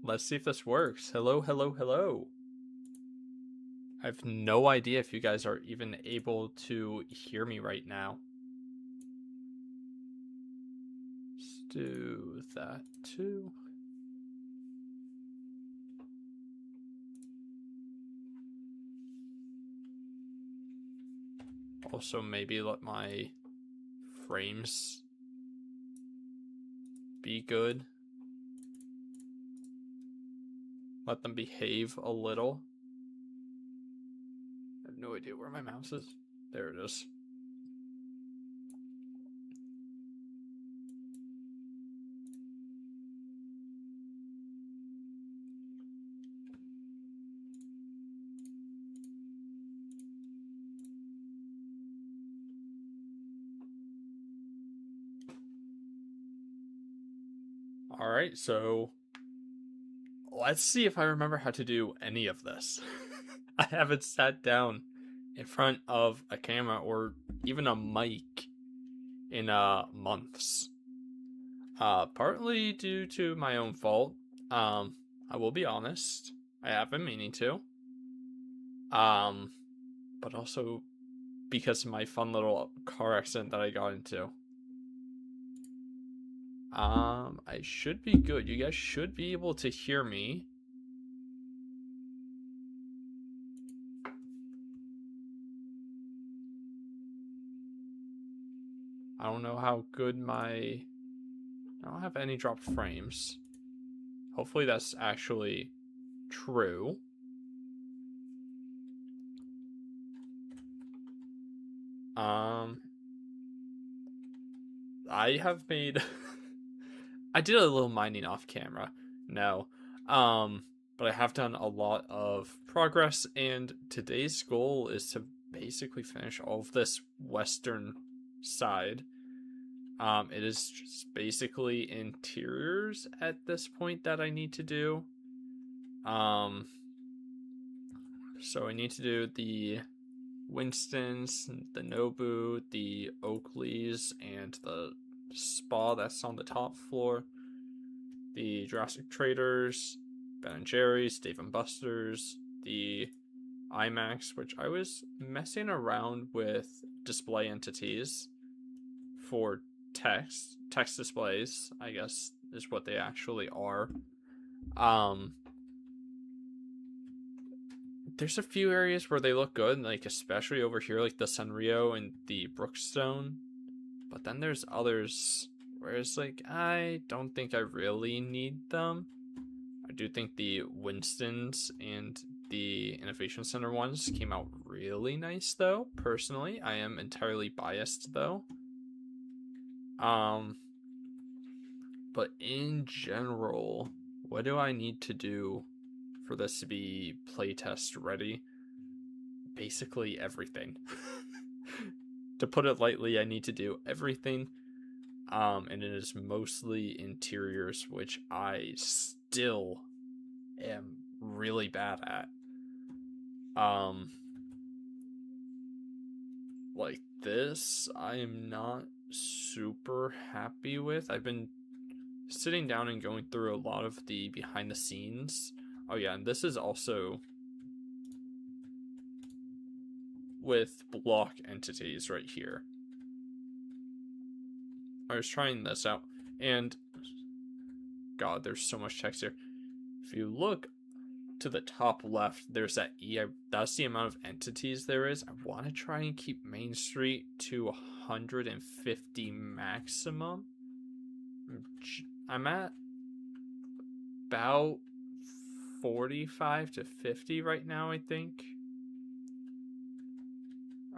Let's see if this works. Hello, hello, hello. I have no idea if you guys are even able to hear me right now. Let's do that too. Also, maybe let my frames be good. Let them behave a little. I have no idea where my mouse is. There it is. Alright, so let's see if I remember how to do any of this. I haven't sat down in front of a camera or even a mic in months. Partly due to my own fault. I will be honest. I have been meaning to. Um, but also because of my fun little car accident that I got into. I should be good. You guys should be able to hear me. I don't know how good I don't have any dropped frames. Hopefully that's actually true. I have made I did a little mining off camera. No. But I have done a lot of progress, and today's goal is to basically finish all of this western side. It is just basically interiors at this point that I need to do. Um, so I need to do the Winstons, the Nobu, the Oakleys, and the spa that's on the top floor. The Jurassic Traders, Ben and Jerry's, Dave and Buster's, the IMAX, which I was messing around with display entities for text displays, I guess is what they actually are. There's a few areas where they look good, like especially over here, like the Sanrio and the Brookstone. But then there's others where it's like, I don't think I really need them. I do think the Winstons and the Innovation Center ones came out really nice, though. Personally, I am entirely biased, though. But in general, what do I need to do for this to be playtest ready? Basically everything. To put it lightly, I need to do everything. And it is mostly interiors, which I still am really bad at. Like this, I am not super happy with. I've been sitting down and going through a lot of the behind the scenes. Oh yeah, and this is also with block entities right here. I was trying this out, and God, there's so much text here. If you look to the top left, there's that E. That's the amount of entities there is. I want to try and keep Main Street to 150 maximum. I'm at about 45 to 50 right now, I think.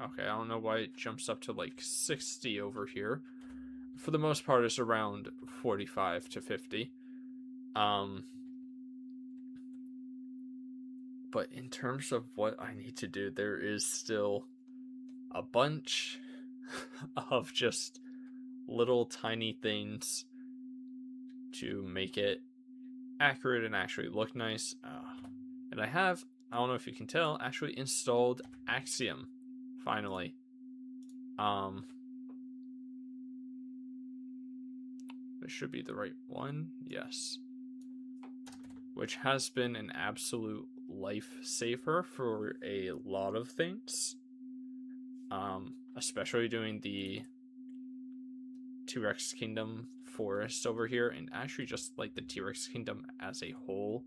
Okay, I don't know why it jumps up to like 60 over here. For the most part, it's around 45 to 50. But in terms of what I need to do, there is still a bunch of just little tiny things to make it accurate and actually look nice. And I don't know if you can tell, actually installed Axiom finally. This should be the right one. Yes. which has been an absolute lifesaver for a lot of things. Especially doing the T-Rex Kingdom forest over here, and actually just like the T-Rex Kingdom as a whole.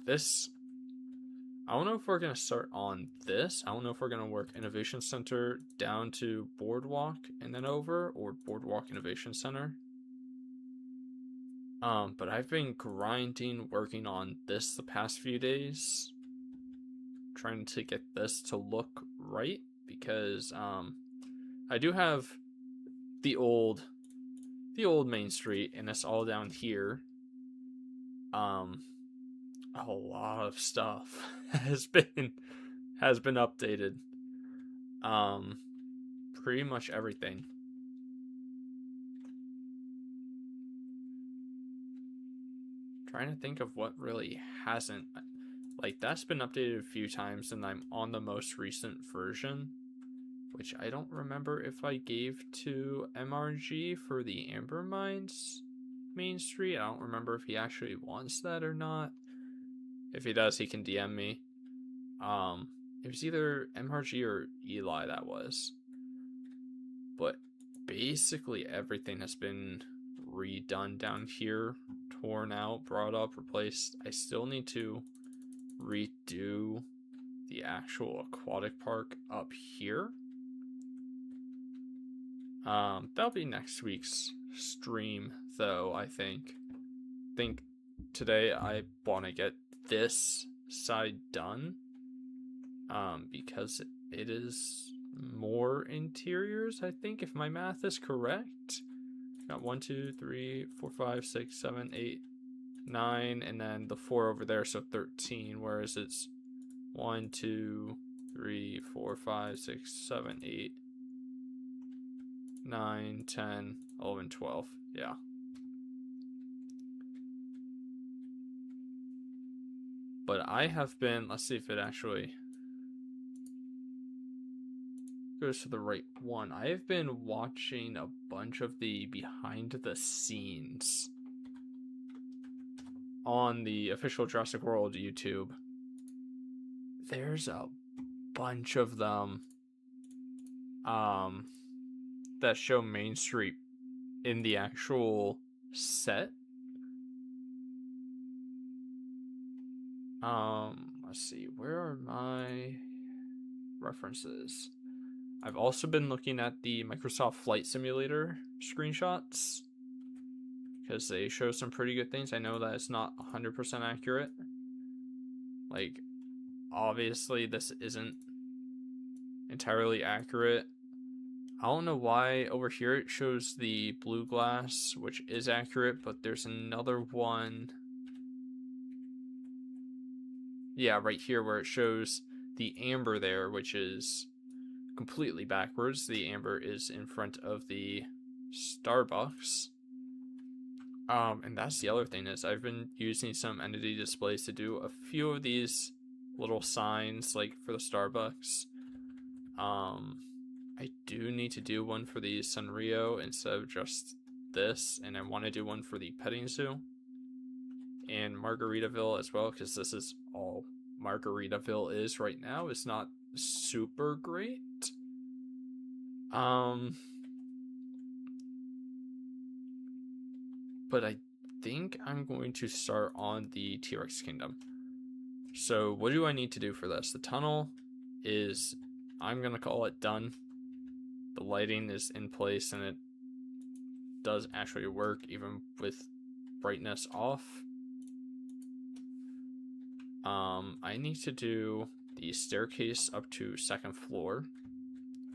This, I don't know if we're gonna start on this. I don't know if we're gonna work Innovation Center down to Boardwalk and then over, or Boardwalk Innovation Center. But I've been grinding, working on this the past few days, trying to get this to look right, because I do have the old Main Street, and it's all down here. A lot of stuff has been updated. Pretty much everything. Trying to think of what really hasn't. Like, that's been updated a few times, and I'm on the most recent version, which I don't remember if I gave to MRG for the Amber Mines Main Street. I don't remember if he actually wants that or not. If he does, he can DM me. It was either MRG or Eli that was. But basically everything has been redone down here. Torn out, brought up, replaced. I still need to redo the actual aquatic park up here. That'll be next week's stream, though. I think today I want to get this side done, because it is more interiors, I think, if my math is correct. Got 1, 2, 3, 4, 5, 6, 7, 8, 9, and then the 4 over there, so 13, whereas it's 1, 2, 3, 4, 5, 6, 7, 8, 9, 10, 11, 12. Yeah. But I have been, let's see if it actually goes to the right one. I have been watching a bunch of the behind the scenes on the official Jurassic World YouTube. There's a bunch of them that show Main Street in the actual set. Let's see, where are my references? I've also been looking at the Microsoft Flight Simulator screenshots, because they show some pretty good things. I know that it's not 100% accurate. Like, obviously this isn't entirely accurate. I don't know why over here it shows the blue glass, which is accurate, but there's another one. Yeah, right here where it shows the amber there, which is completely backwards. The amber is in front of the Starbucks. And that's the other thing, is I've been using some entity displays to do a few of these little signs, like for the Starbucks. I do need to do one for the Sanrio instead of just this, and I want to do one for the petting zoo and Margaritaville as well, because this is all Margaritaville is right now. It's not super great. But I think I'm going to start on the T-Rex Kingdom. So what do I need to do for this? The tunnel is, I'm going to call it done. The lighting is in place, and it does actually work even with brightness off. I need to do the staircase up to 2nd floor,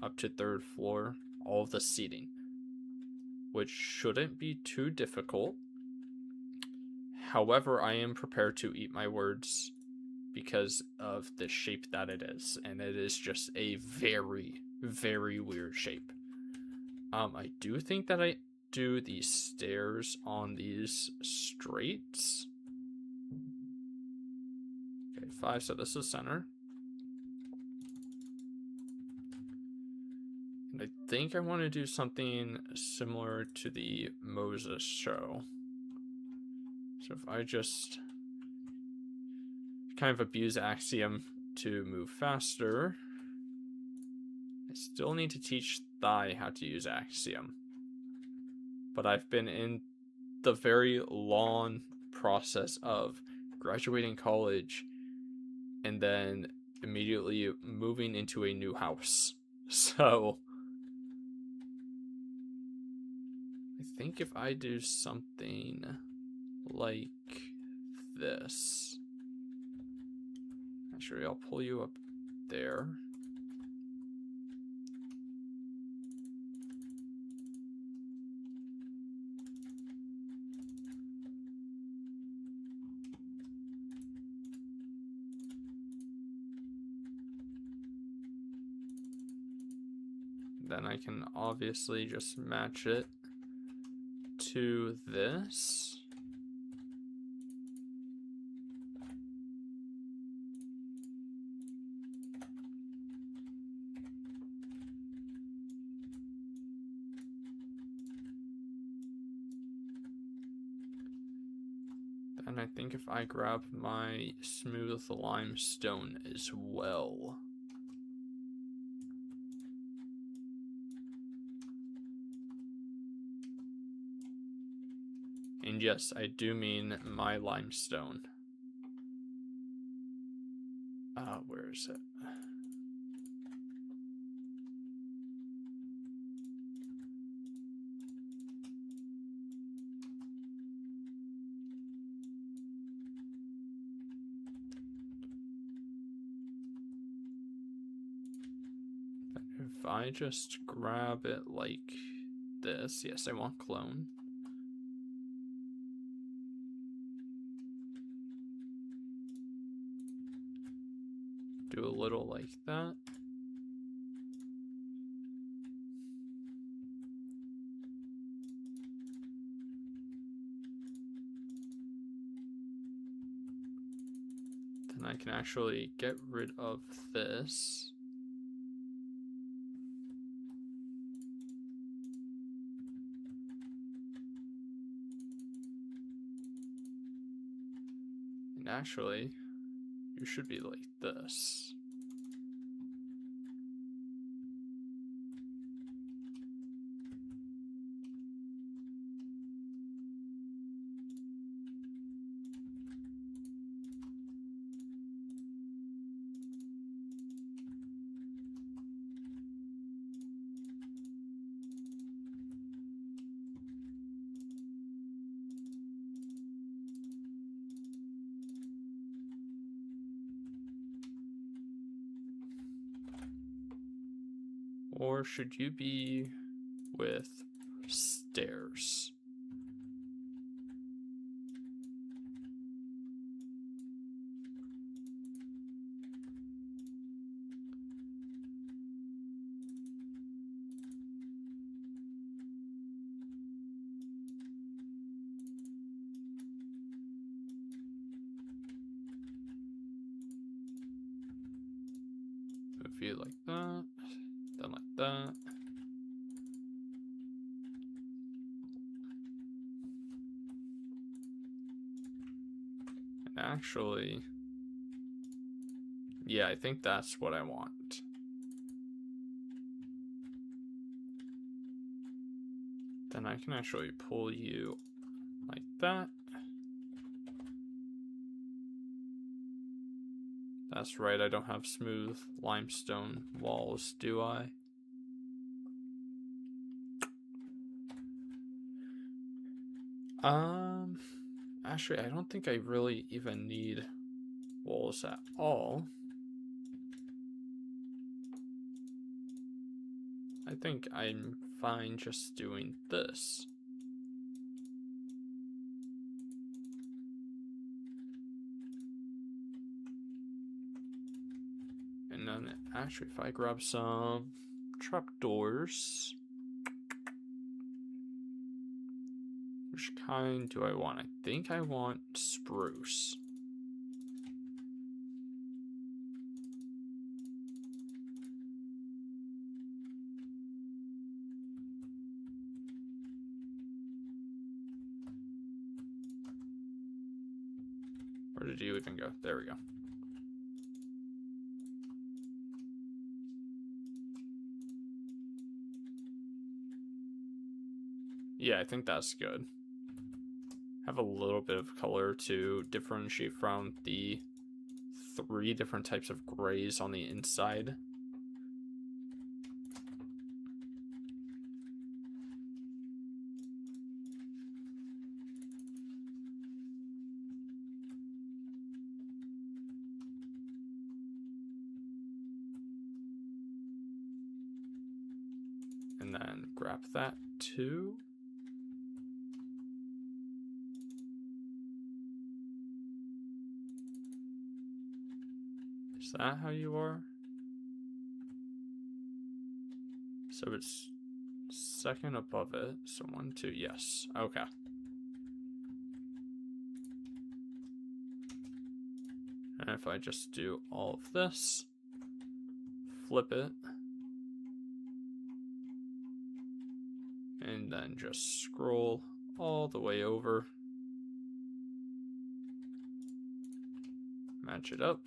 up to 3rd floor, all of the seating, which shouldn't be too difficult. However, I am prepared to eat my words because of the shape that it is, and it is just a very, very weird shape. I do think that I do the stairs on these straights. Okay, 5, so this is center. And I think I want to do something similar to the Moses show. So if I just kind of abuse Axiom to move faster, I still need to teach Thigh how to use Axiom. But I've been in the very long process of graduating college and then immediately moving into a new house. So I think if I do something like this, actually I'll pull you up there. Then I can obviously just match it to this. And I think if I grab my smooth limestone as well. And yes, I do mean my limestone. Where is it? If I just grab it like this, yes, I want clone. Do a little like that. Then I can actually get rid of this. And actually, you should be like this. Or should you be with stairs? If you like that, then like that. And actually, yeah, I think that's what I want. Then I can actually pull you like that. That's right, I don't have smooth limestone walls, do I? Actually, I don't think I really even need walls at all. I think I'm fine just doing this. And then actually, if I grab some trapdoors, which kind do I want? I think I want spruce. Where did you even go? There we go. Yeah, I think that's good. Have a little bit of color to differentiate from the 3 different types of grays on the inside. And then grab that too. Is that how you are? So it's second above it. So 1, 2, yes. Okay. And if I just do all of this, flip it, and then just scroll all the way over, match it up.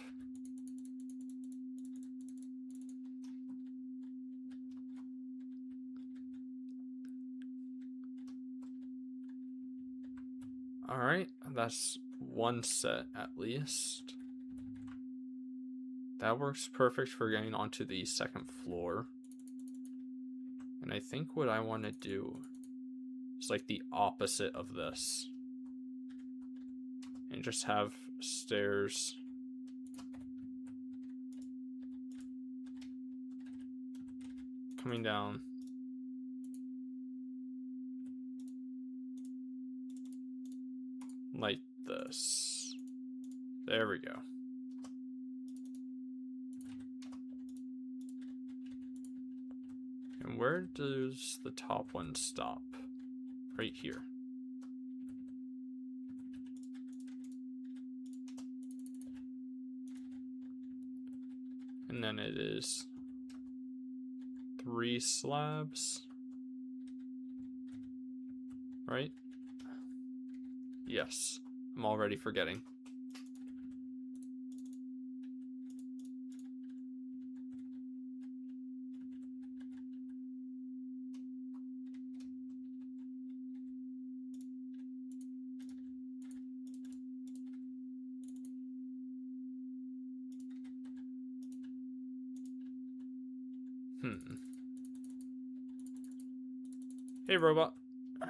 All right, that's one set at least. That works perfect for getting onto the second floor. And I think what I want to do is like the opposite of this. And just have stairs coming down. Like this. There we go. And where does the top one stop? Right here. And then it is 3 slabs. Right? Yes. I'm already forgetting. Hey, robot. I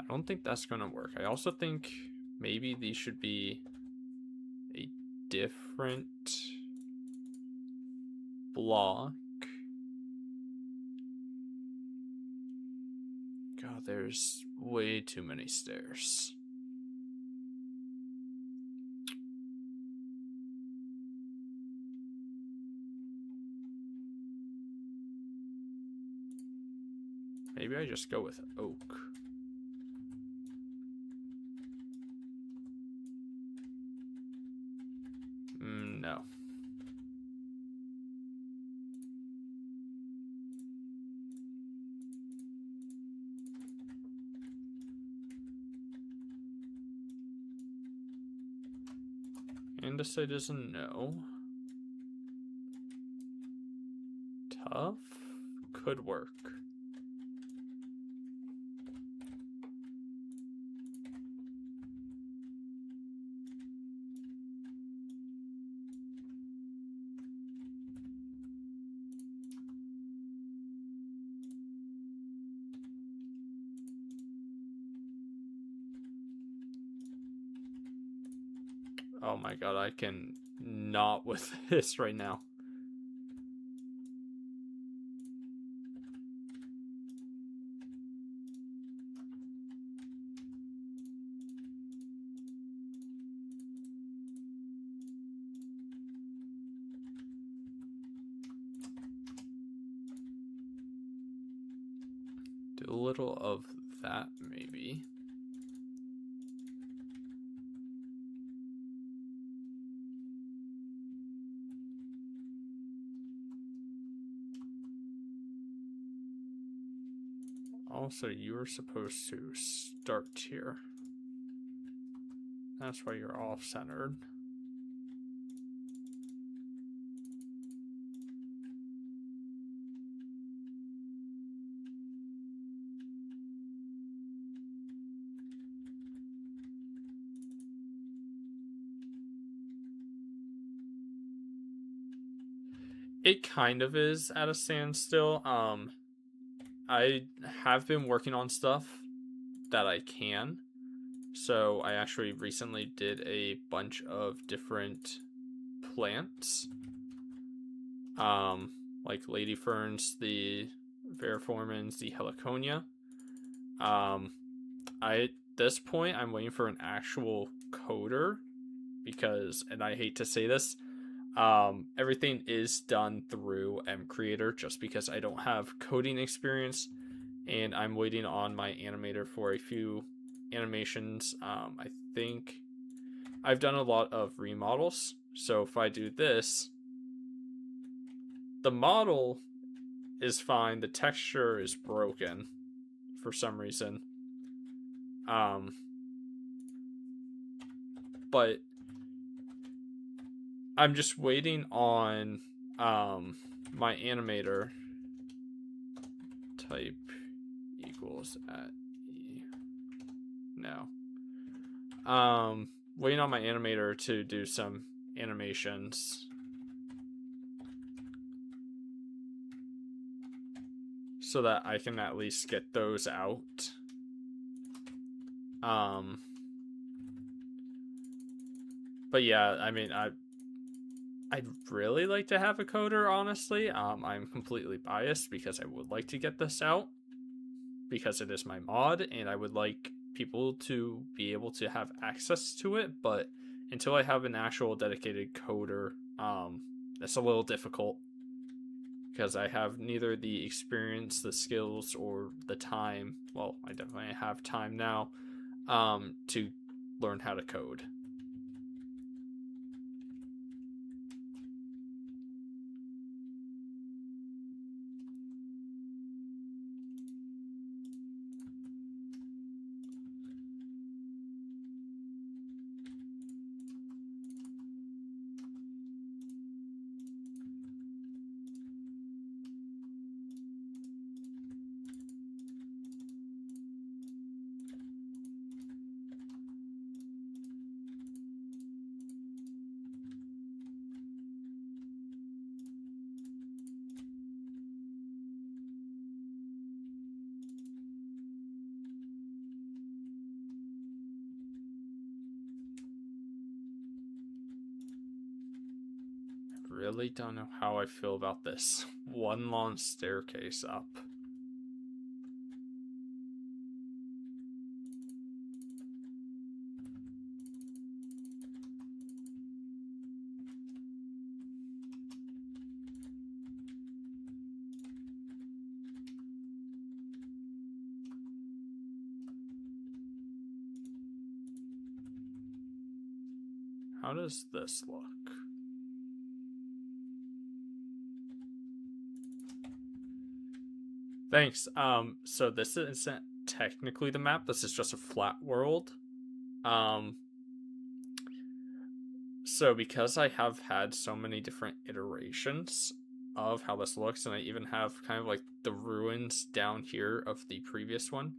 don't think that's gonna work. I also think maybe these should be a different block. God, there's way too many stairs. Maybe I just go with oak. No. Andesite is a no. Tough could work. Oh my god, I can not with this right now. Do a little of that, maybe. Also, you were supposed to start here. That's why you're off-centered. It kind of is at a standstill. I have been working on stuff that I can. So I actually recently did a bunch of different plants. Like lady ferns, the variformins, the heliconia. At this point I'm waiting for an actual coder because, and I hate to say this, everything is done through mCreator just because I don't have coding experience, and I'm waiting on my animator for a few animations. I think I've done a lot of remodels, so if I do this, the model is fine, the texture is broken for some reason. But I'm just waiting on my animator type equals at E. No. Waiting on my animator to do some animations. So that I can at least get those out. But yeah, I mean, I'd really like to have a coder, honestly. I'm completely biased because I would like to get this out because it is my mod and I would like people to be able to have access to it, but until I have an actual dedicated coder, it's a little difficult because I have neither the experience, the skills, or the time. Well, I definitely have time now to learn how to code. Really don't know how I feel about this one long staircase up. How does this look? Thanks. So this isn't technically the map. This is just a flat world. So because I have had so many different iterations of how this looks, and I even have kind of like the ruins down here of the previous one,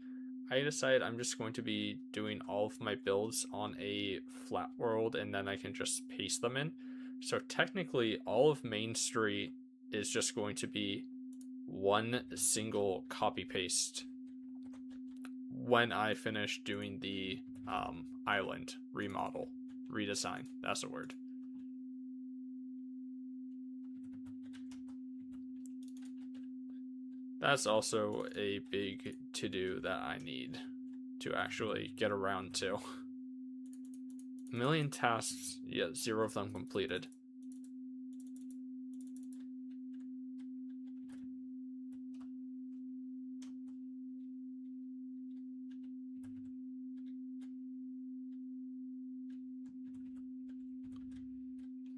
I decided I'm just going to be doing all of my builds on a flat world, and then I can just paste them in. So technically, all of Main Street is just going to be one single copy paste when I finish doing the island remodel, redesign. That's the word. That's also a big to-do that I need to actually get around to. A million tasks, yet 0 of them completed.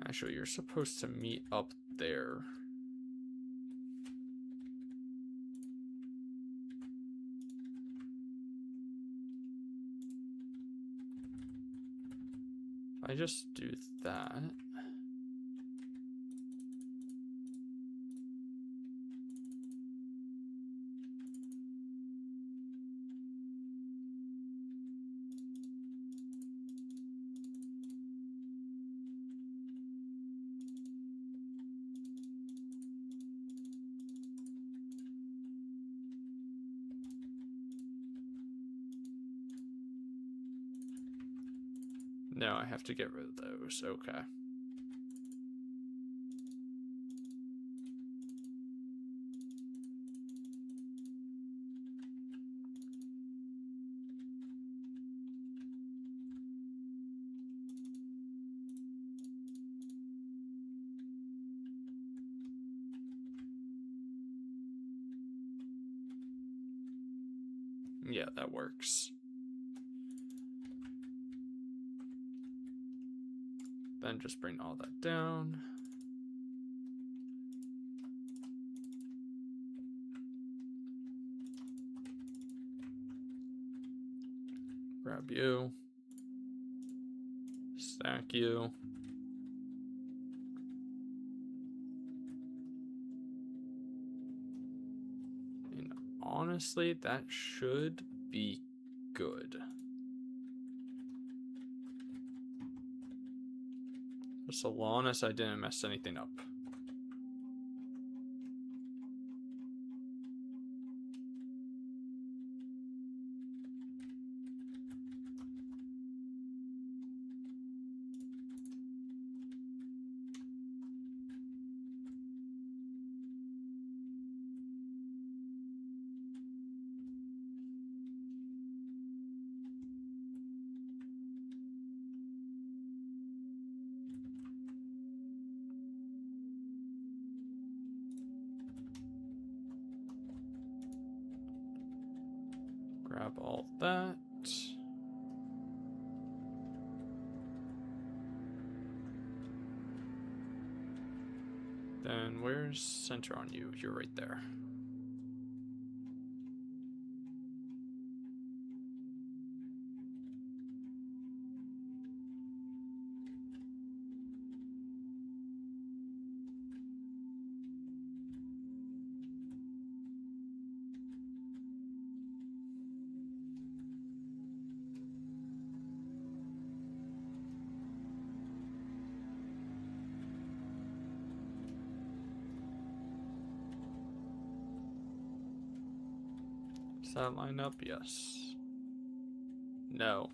Actually, you're supposed to meet up there. I just do that? No, I have to get rid of those. Okay. Yeah, that works. Then just bring all that down. Grab you. Stack you. And honestly, that should be good. So long as I didn't mess anything up. Grab all that. Then where's center on you? You're right there. Does that line up? Yes. No.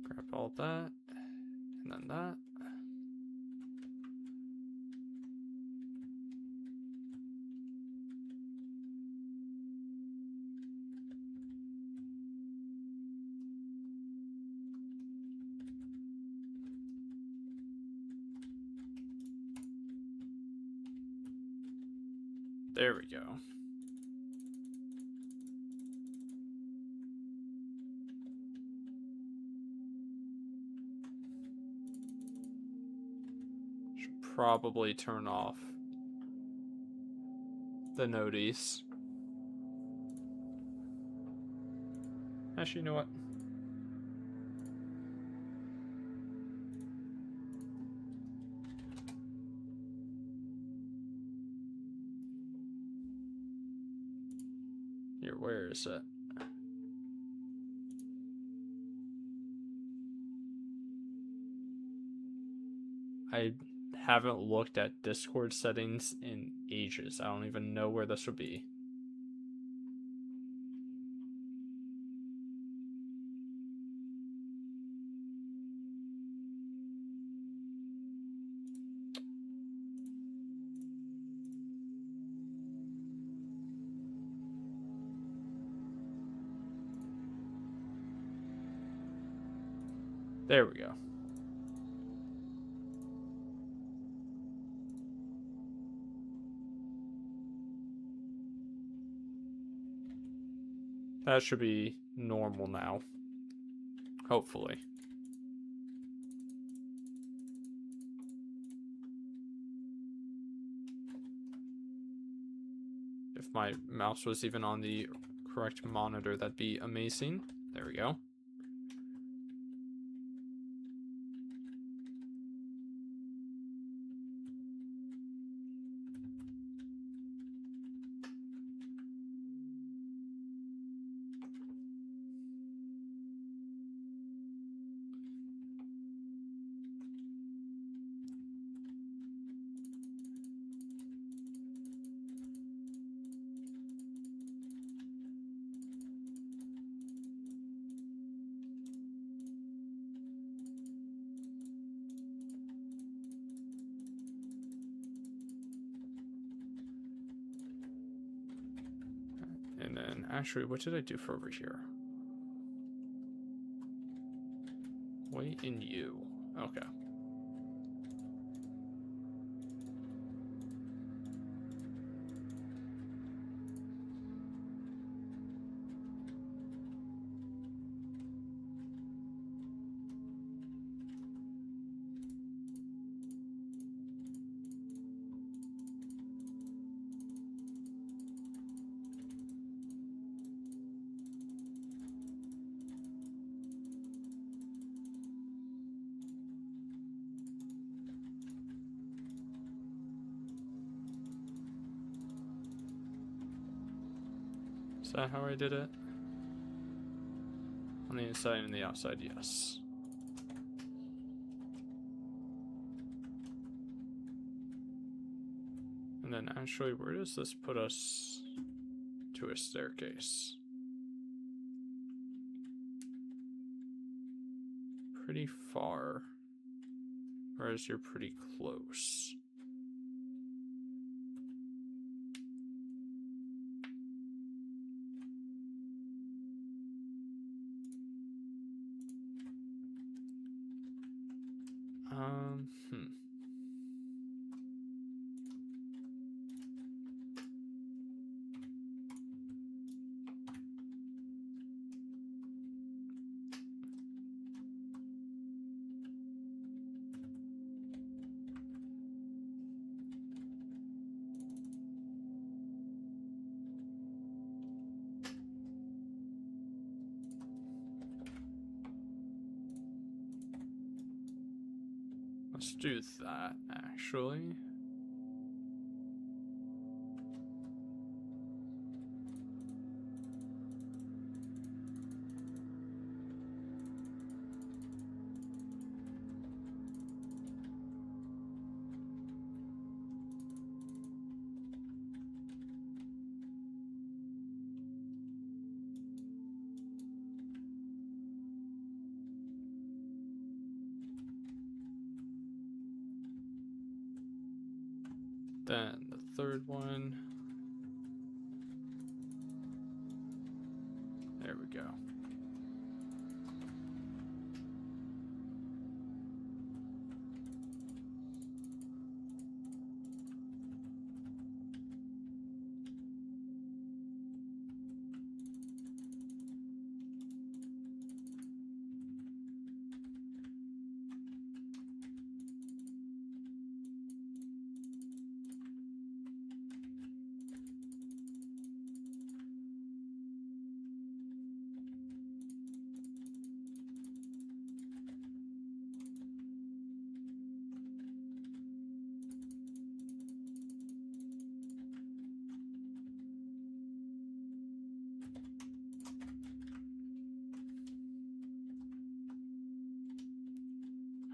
Grab all that. And then that. There we go. Should probably turn off the notice. Actually, you know what? Here, where is it? I haven't looked at Discord settings in ages. I don't even know where this would be. There we go. That should be normal now. Hopefully. If If my mouse was even on the correct monitor, that'd be amazing. There we go. And then, actually, what did I do for over here? Wait in you. Okay. Is that how I did it? On the inside and the outside, yes. And then actually, where does this put us to a staircase? Pretty far. Whereas you're pretty close. Hmm. Let's do that, actually. Then the third one. There we go.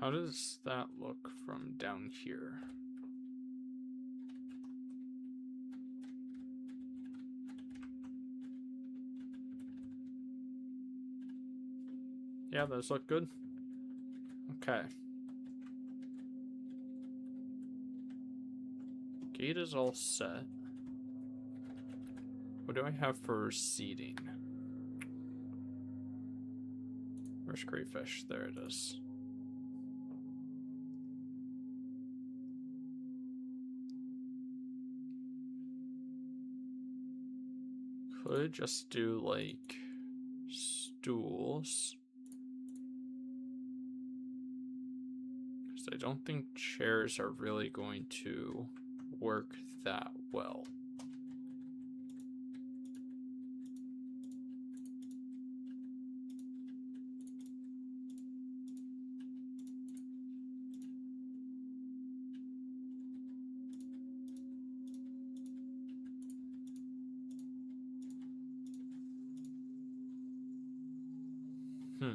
How does that look from down here? Yeah, those look good. Okay. Gate is all set. What do I have for seating? Where's crayfish? There it is. Could just do like stools. Because I don't think chairs are really going to work that well. Hmm.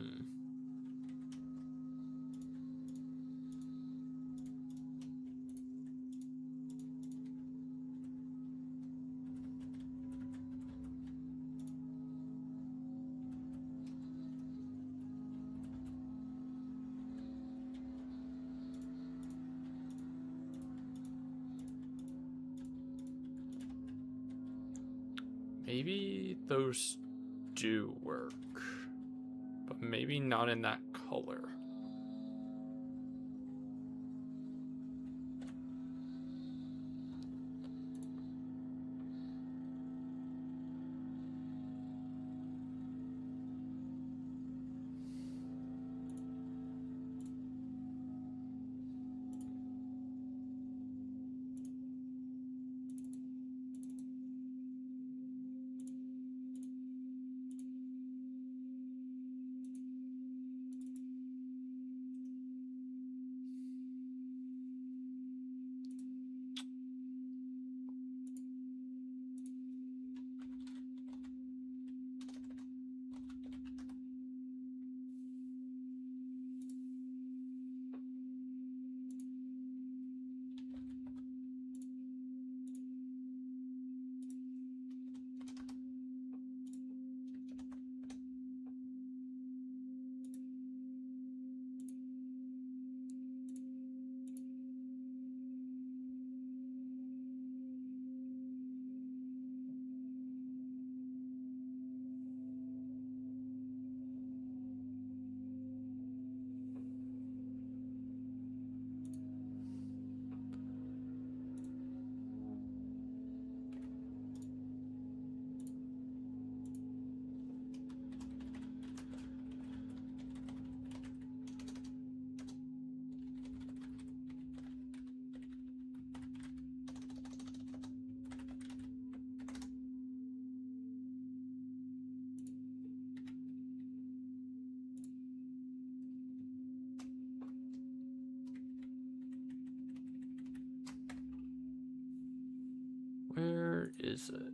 Maybe those do work, but maybe not in that color. Where is it?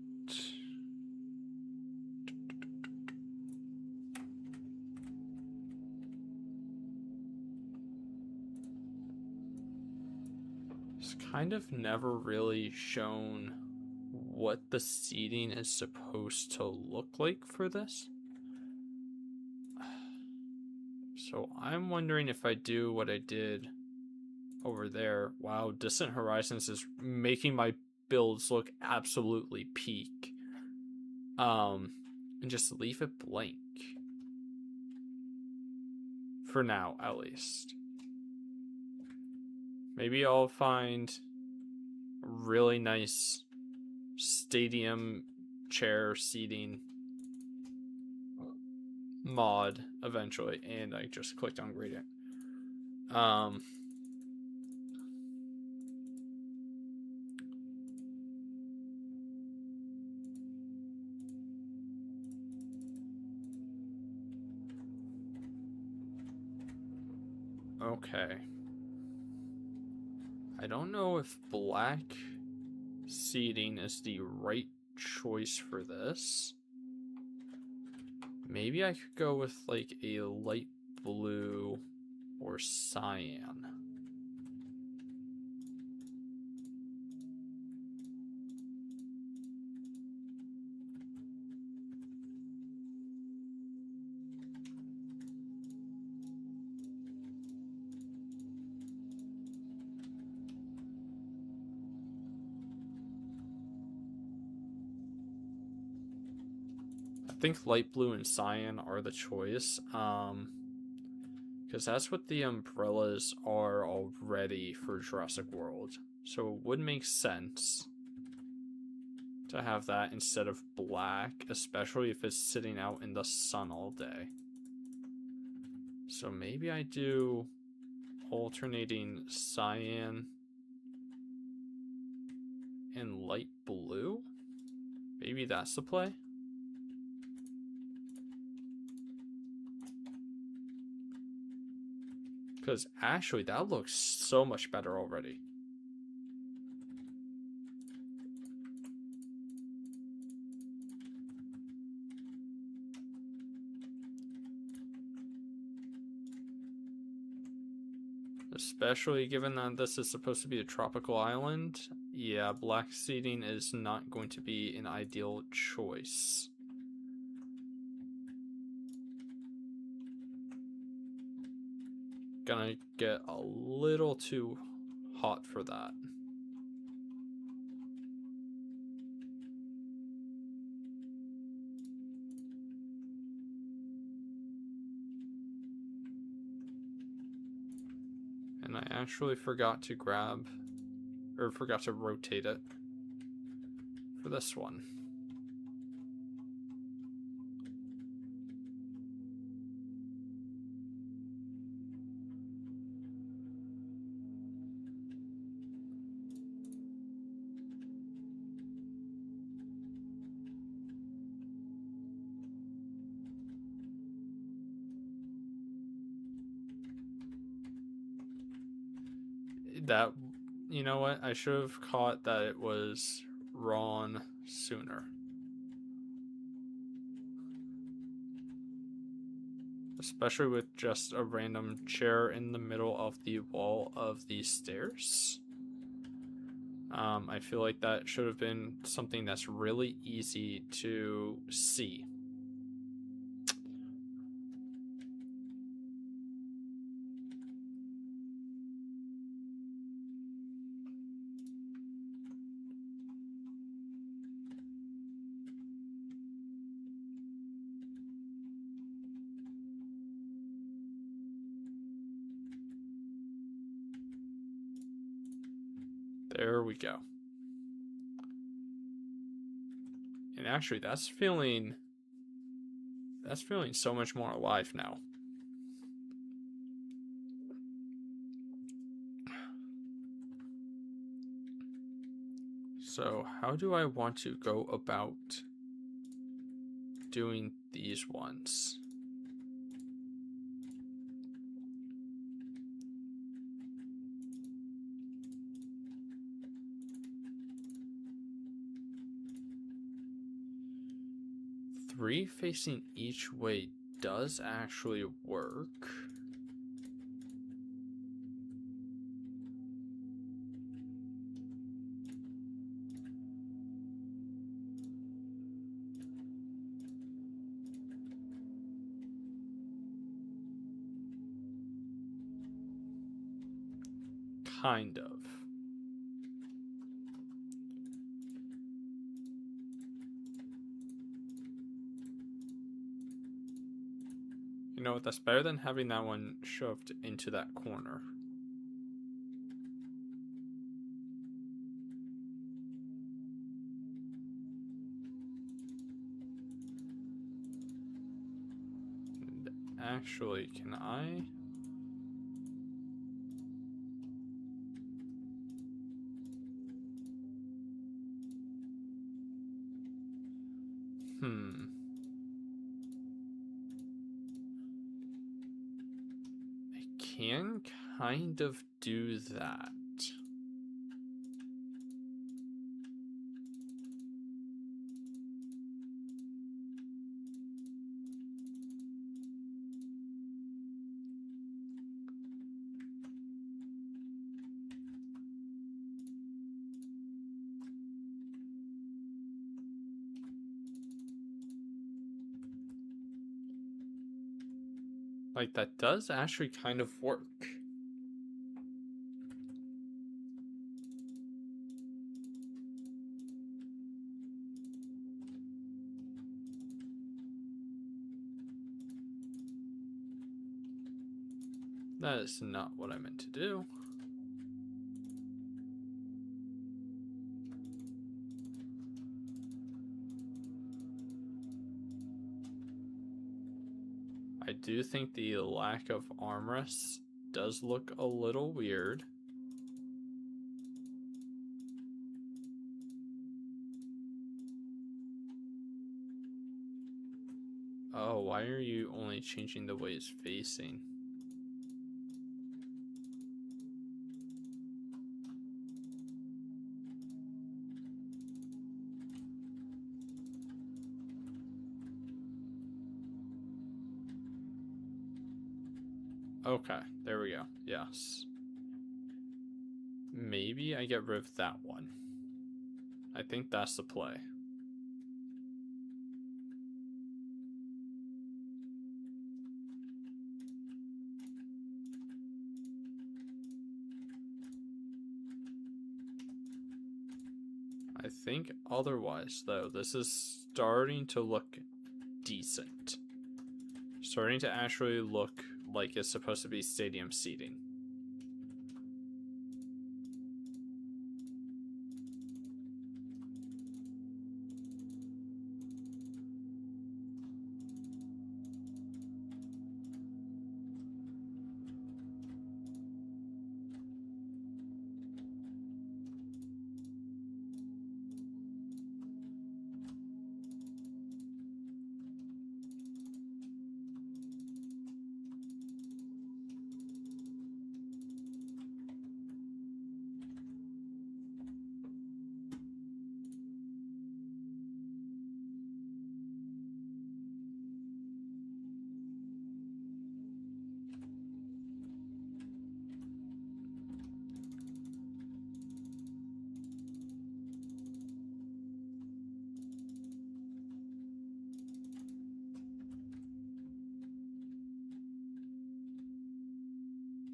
It's kind of never really shown what the seating is supposed to look like for this. So I'm wondering if I do what I did over there. Wow, Distant Horizons is making my builds look absolutely peak. And just leave it blank. For now, at least. Maybe I'll find a really nice stadium chair seating mod eventually, and I just clicked on gradient. Okay. I don't know if black seating is the right choice for this. Maybe I could go with like a light blue or cyan. I think light blue and cyan are the choice. Because that's what the umbrellas are already for Jurassic World. So it would make sense to have that instead of black, especially if it's sitting out in the sun all day. So maybe I do alternating cyan and light blue? Maybe that's the play? Because actually, that looks so much better already. Especially given that this is supposed to be a tropical island. Yeah, black seating is not going to be an ideal choice. Gonna get a little too hot for that. And I actually forgot to forgot to rotate it for this one. That, you know what? I should have caught that it was Ron sooner. Especially with just a random chair in the middle of the wall of the stairs. I feel like that should have been something that's really easy to see. There we go. And actually, that's feeling so much more alive now. So, how do I want to go about doing these ones? Three facing each way does actually work. Kind of. You know what, that's better than having that one shoved into that corner. And actually, can I? I can kind of do that. Like, that does actually kind of work. That is not what I meant to do. I do think the lack of armrests does look a little weird. Oh, why are you only changing the way it's facing? Okay, there we go. Yes. maybe I get rid of that one. I think that's the play. I think otherwise, though, this is starting to look decent. Starting to actually look like it's supposed to be stadium seating.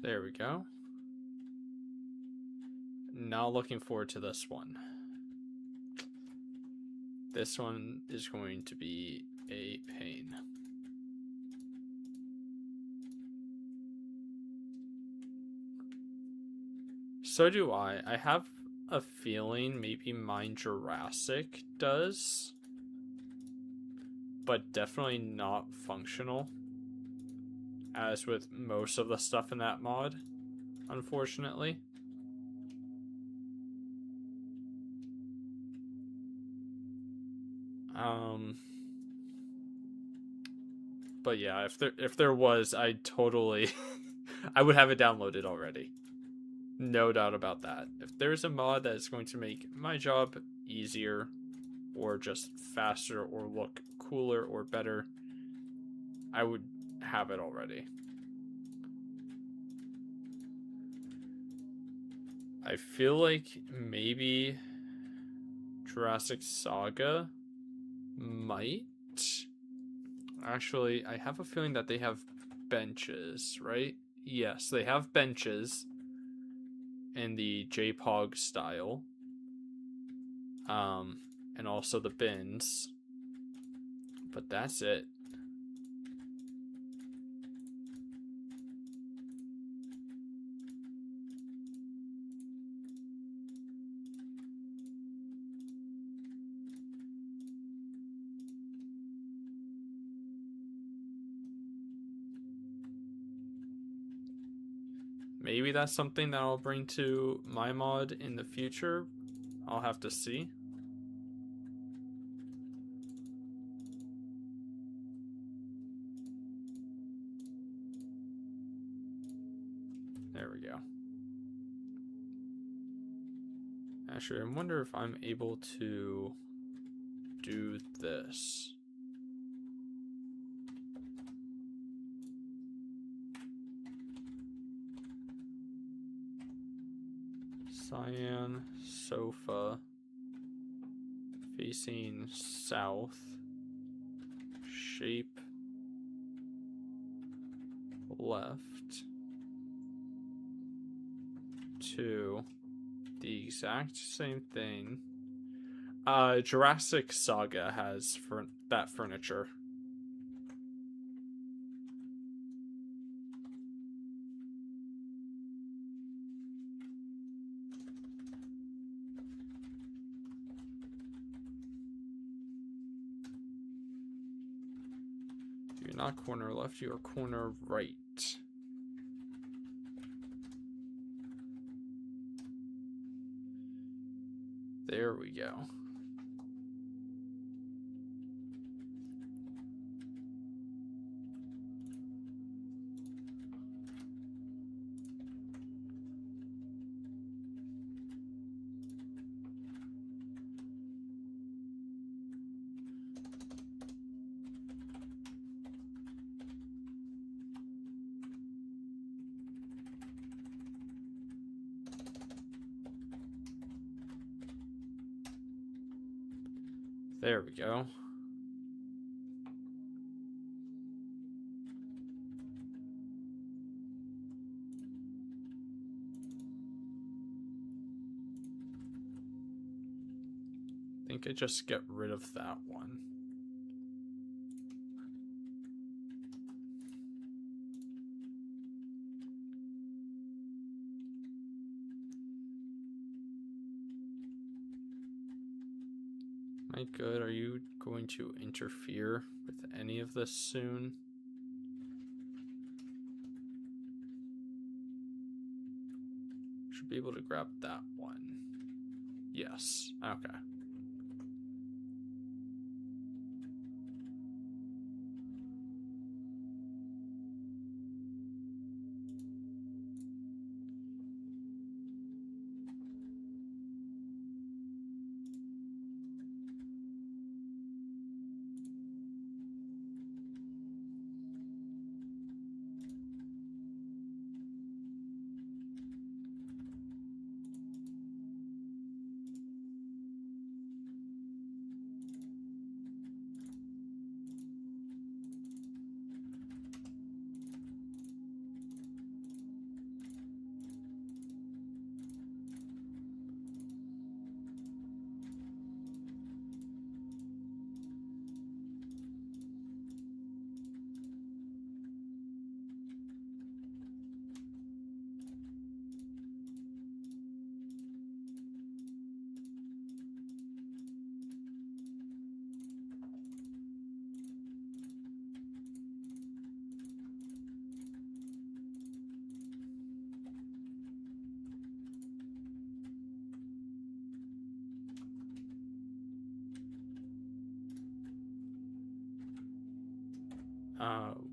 There we go. Now looking forward to this one. This one is going to be a pain. So do I. I have a feeling maybe mine Jurassic does, but definitely not functional, as with most of the stuff in that mod, unfortunately. But yeah, if there was, I totally I would have it downloaded already. No doubt about that. If there's a mod that is going to make my job easier or just faster or look cooler or better, I would have it already. I feel like maybe Jurassic Saga might. Actually, I have a feeling that they have benches, right? Yes, they have benches in the JPOG style. And also the bins. But that's it. Maybe that's something that I'll bring to my mod in the future. I'll have to see. There we go. Actually, I wonder if I'm able to do this. Cyan sofa facing south, shape left to the exact same thing. Jurassic Saga has that furniture. You're not corner left, you are corner right. There we go. There we go. I think I just get rid of that one. Am I good? Are you going to interfere with any of this soon? Should be able to grab that one. Yes. Okay.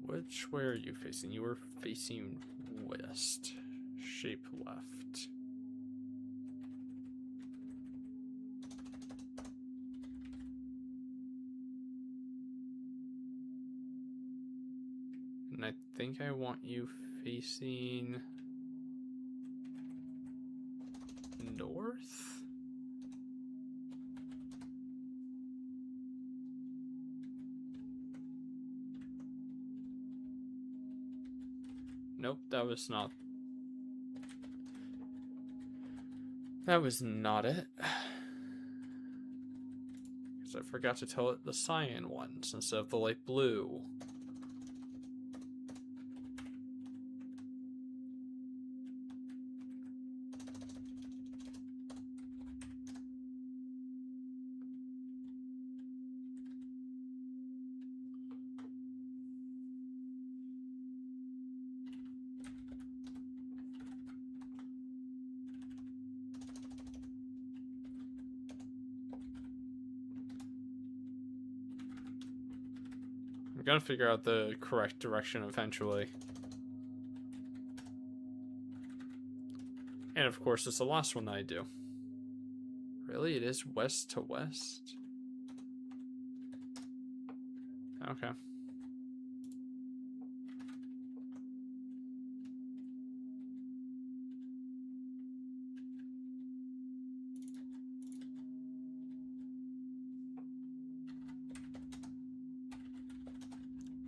Which way are you facing? You were facing west. Shape left. And I think I want you facing north? Nope, that was not it. Because I forgot to tell it the cyan ones instead of the light blue. I'm gonna figure out the correct direction eventually. And of course, it's the last one that I do. Really? It is west to west? Okay.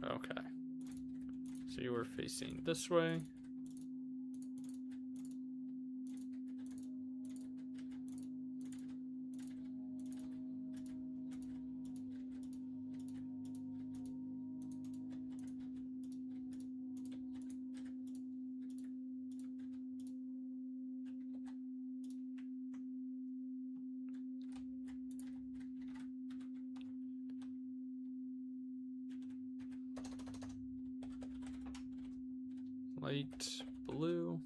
Okay. So you were facing this way. Light blue.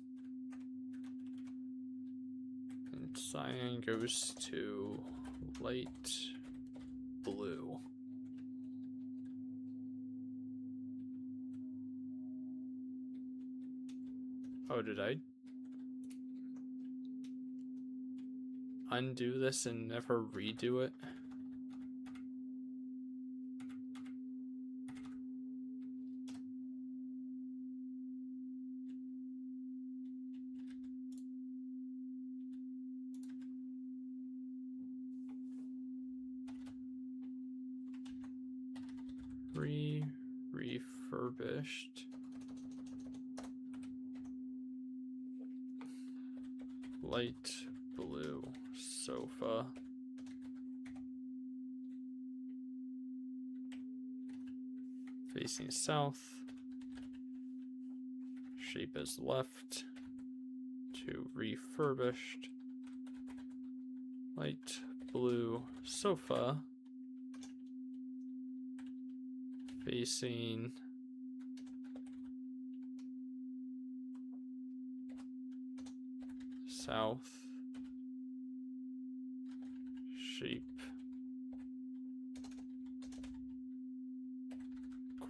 And cyan goes to light blue. Oh, did I undo this and never redo it? refurbished. Light blue sofa. Facing south. Shape is left. To refurbished. Light blue sofa. Facing south. Shape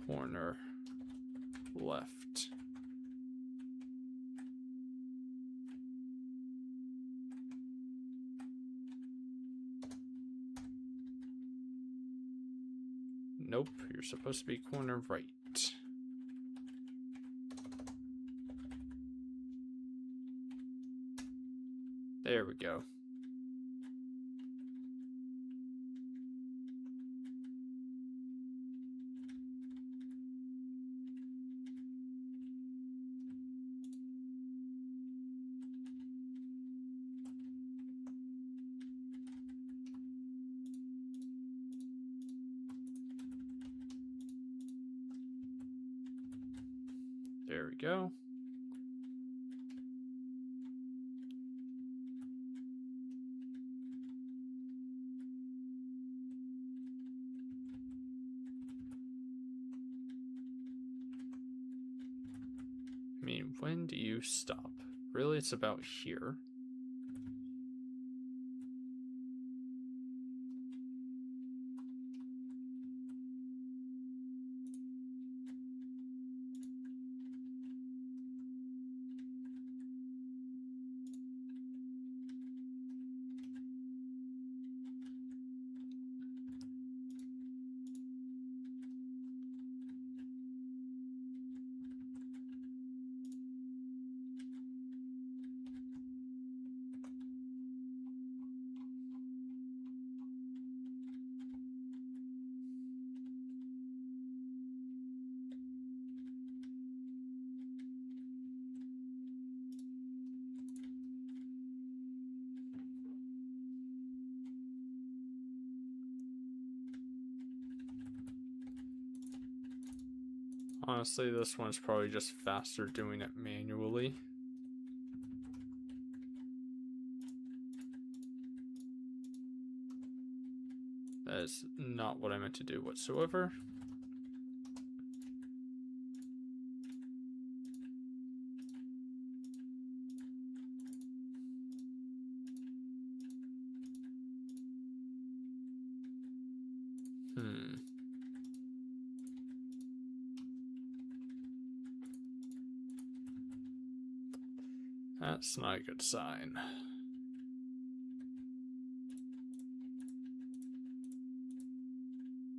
corner left. Nope, you're supposed to be corner right. There we go. There we go. I mean, when do you stop? Really, it's about here. Honestly, this one's probably just faster doing it manually. That is not what I meant to do whatsoever. That's not a good sign.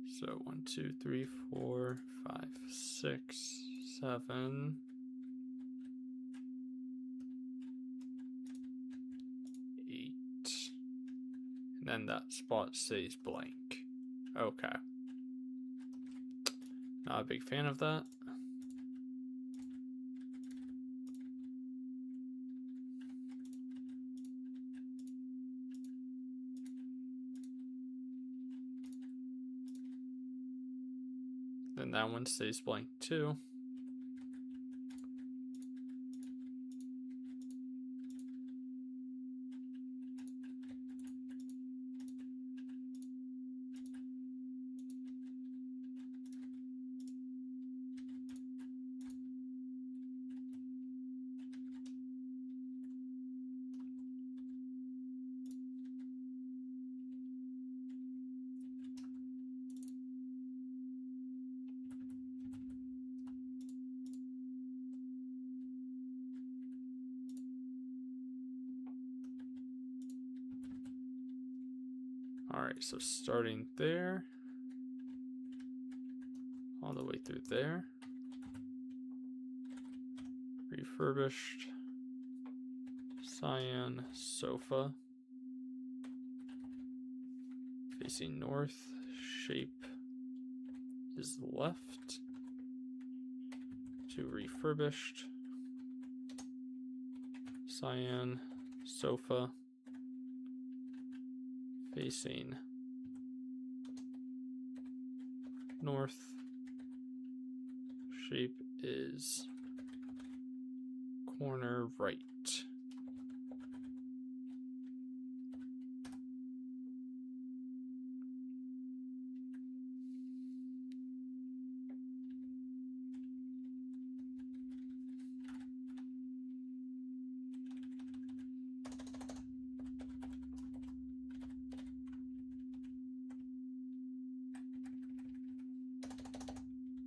So 1, 2, 3, 4, 5, 6, 7, 8. And then that spot stays blank. Okay. Not a big fan of that. Then that one stays blank too. Alright, so starting there, all the way through there, refurbished, cyan, sofa, facing north, shape is left, to refurbished. Cyan, sofa, facing north. Shape is corner right.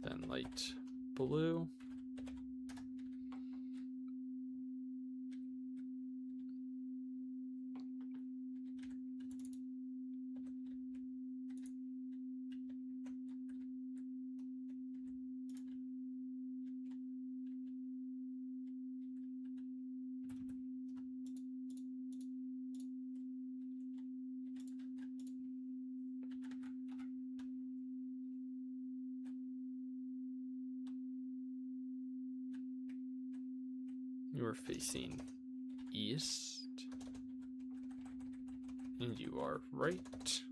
Then light blue. You are facing east, and you are right.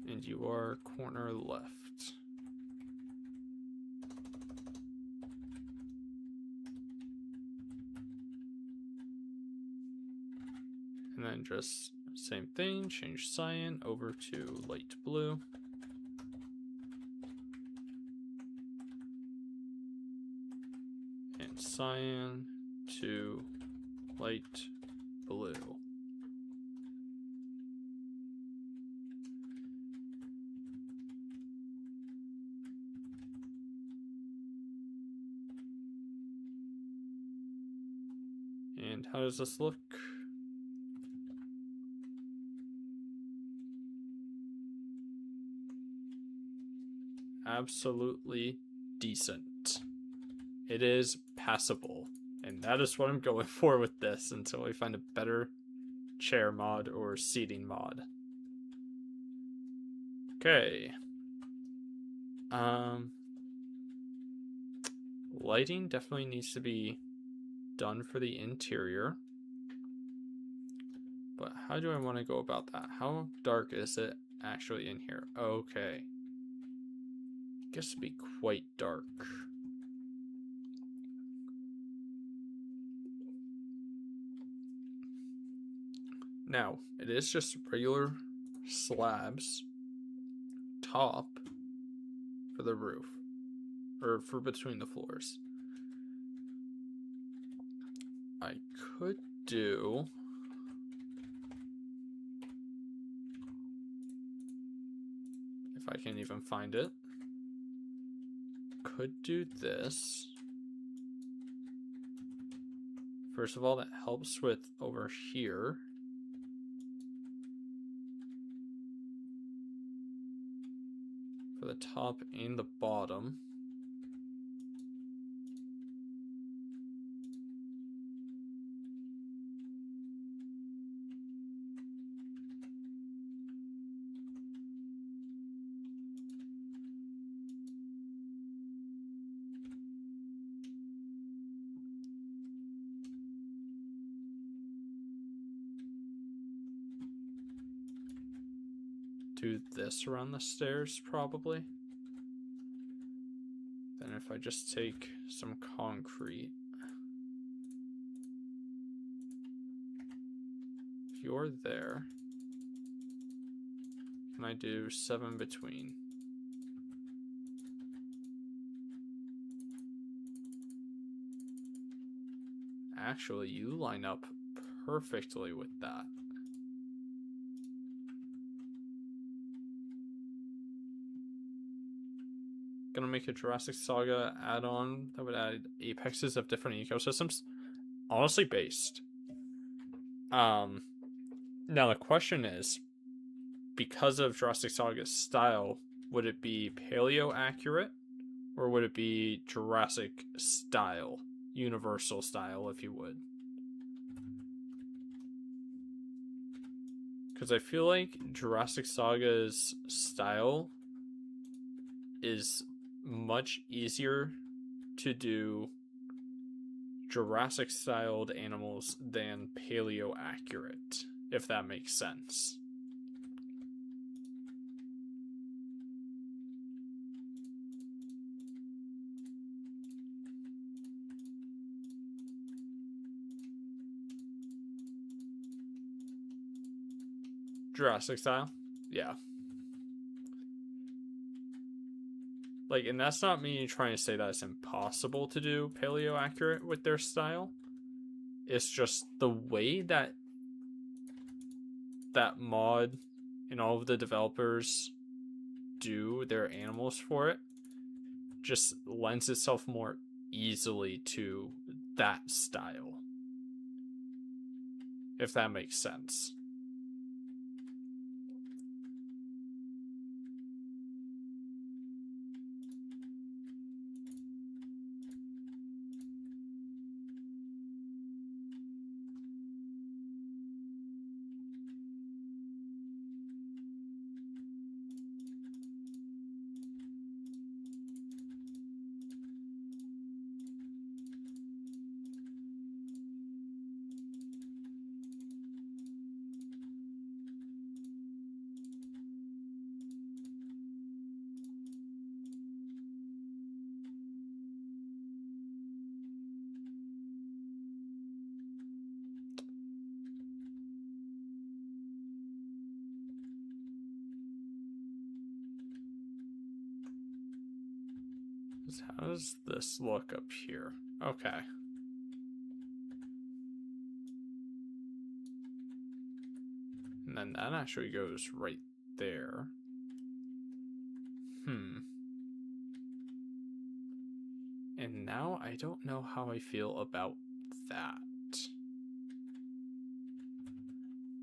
And you are corner left. And then just same thing, change cyan over to light blue. And cyan to light blue. And how does this look? Absolutely decent. It is passable, and that is what I'm going for with this until we find a better chair mod or seating mod. Okay. Lighting definitely needs to be done for the interior. But how do I want to go about that? How dark is it actually in here? Okay. I guess it'd be quite dark. Now, it is just regular slabs top for the roof, or for between the floors. I could do if I can even find it, could do this. First of all, that helps with over here. For the top and the bottom. Do this around the stairs, probably. Then if I just take some concrete. If you're there, can I do 7 between? Actually, you line up perfectly with that. Gonna make a Jurassic Saga add-on that would add apexes of different ecosystems. Honestly based. Now the question is, because of Jurassic Saga's style, would it be paleo accurate? Or would it be Jurassic style? Universal style, if you would. Because I feel like Jurassic Saga's style is much easier to do Jurassic styled animals than paleo accurate, if that makes sense. Jurassic style? Yeah. Like, and that's not me trying to say that it's impossible to do paleo accurate with their style. It's just the way that mod and all of the developers do their animals for it just lends itself more easily to that style, if that makes sense. How does this look up here? Okay. And then that actually goes right there. And now I don't know how I feel about that.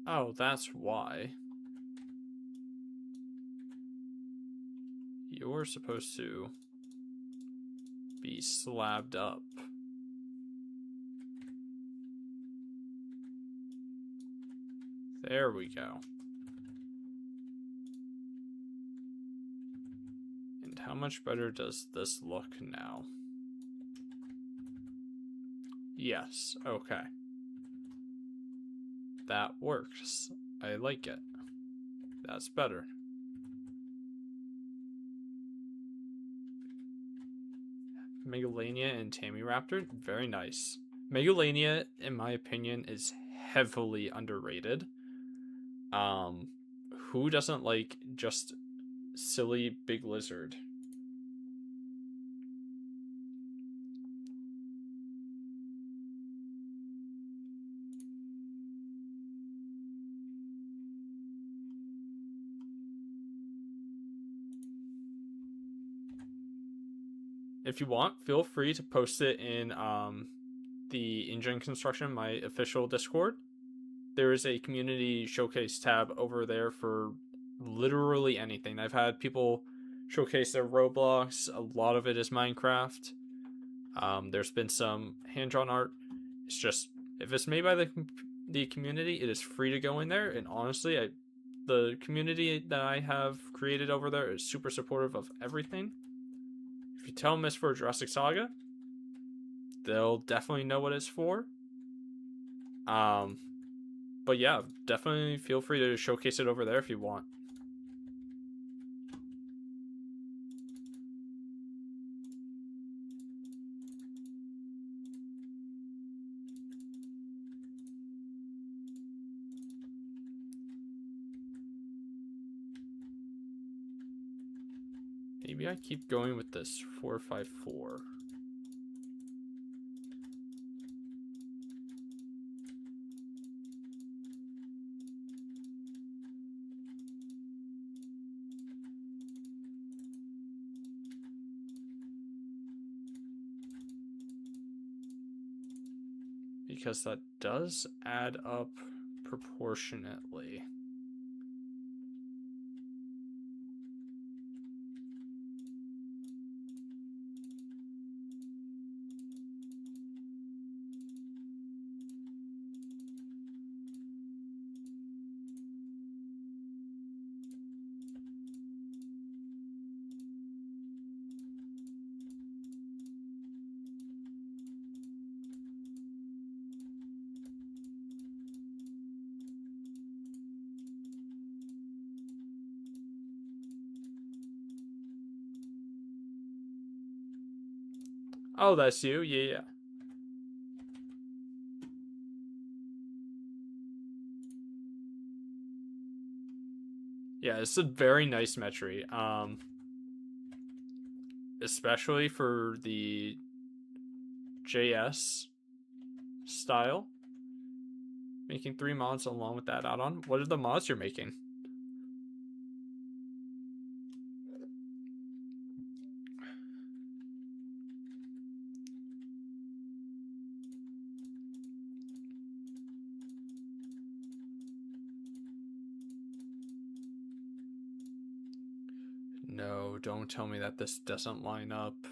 Oh, that's why. You're supposed to be slabbed up. There we go. And how much better does this look now? Yes, okay. That works. I like it. That's better. Megalania and Tamiraptor, very nice. Megalania, in my opinion, is heavily underrated. Who doesn't like just silly big lizard? If you want, feel free to post it in the InGen Construction, my official Discord. There is a community showcase tab over there for literally anything. I've had people showcase their Roblox. A lot of it is Minecraft. There's been some hand-drawn art. It's just, if it's made by the community, it is free to go in there. And honestly, the community that I have created over there is super supportive of everything. If you tell them it's for Jurassic Saga, they'll definitely know what it's for. But yeah, definitely feel free to showcase it over there if you want. Maybe I keep going with this 454. Because that does add up proportionately. Oh, that's you? Yeah, yeah. Yeah, it's a very nice Metri. Especially for the JS style. Making 3 mods along with that add-on. What are the mods you're making? No, don't tell me that this doesn't line up.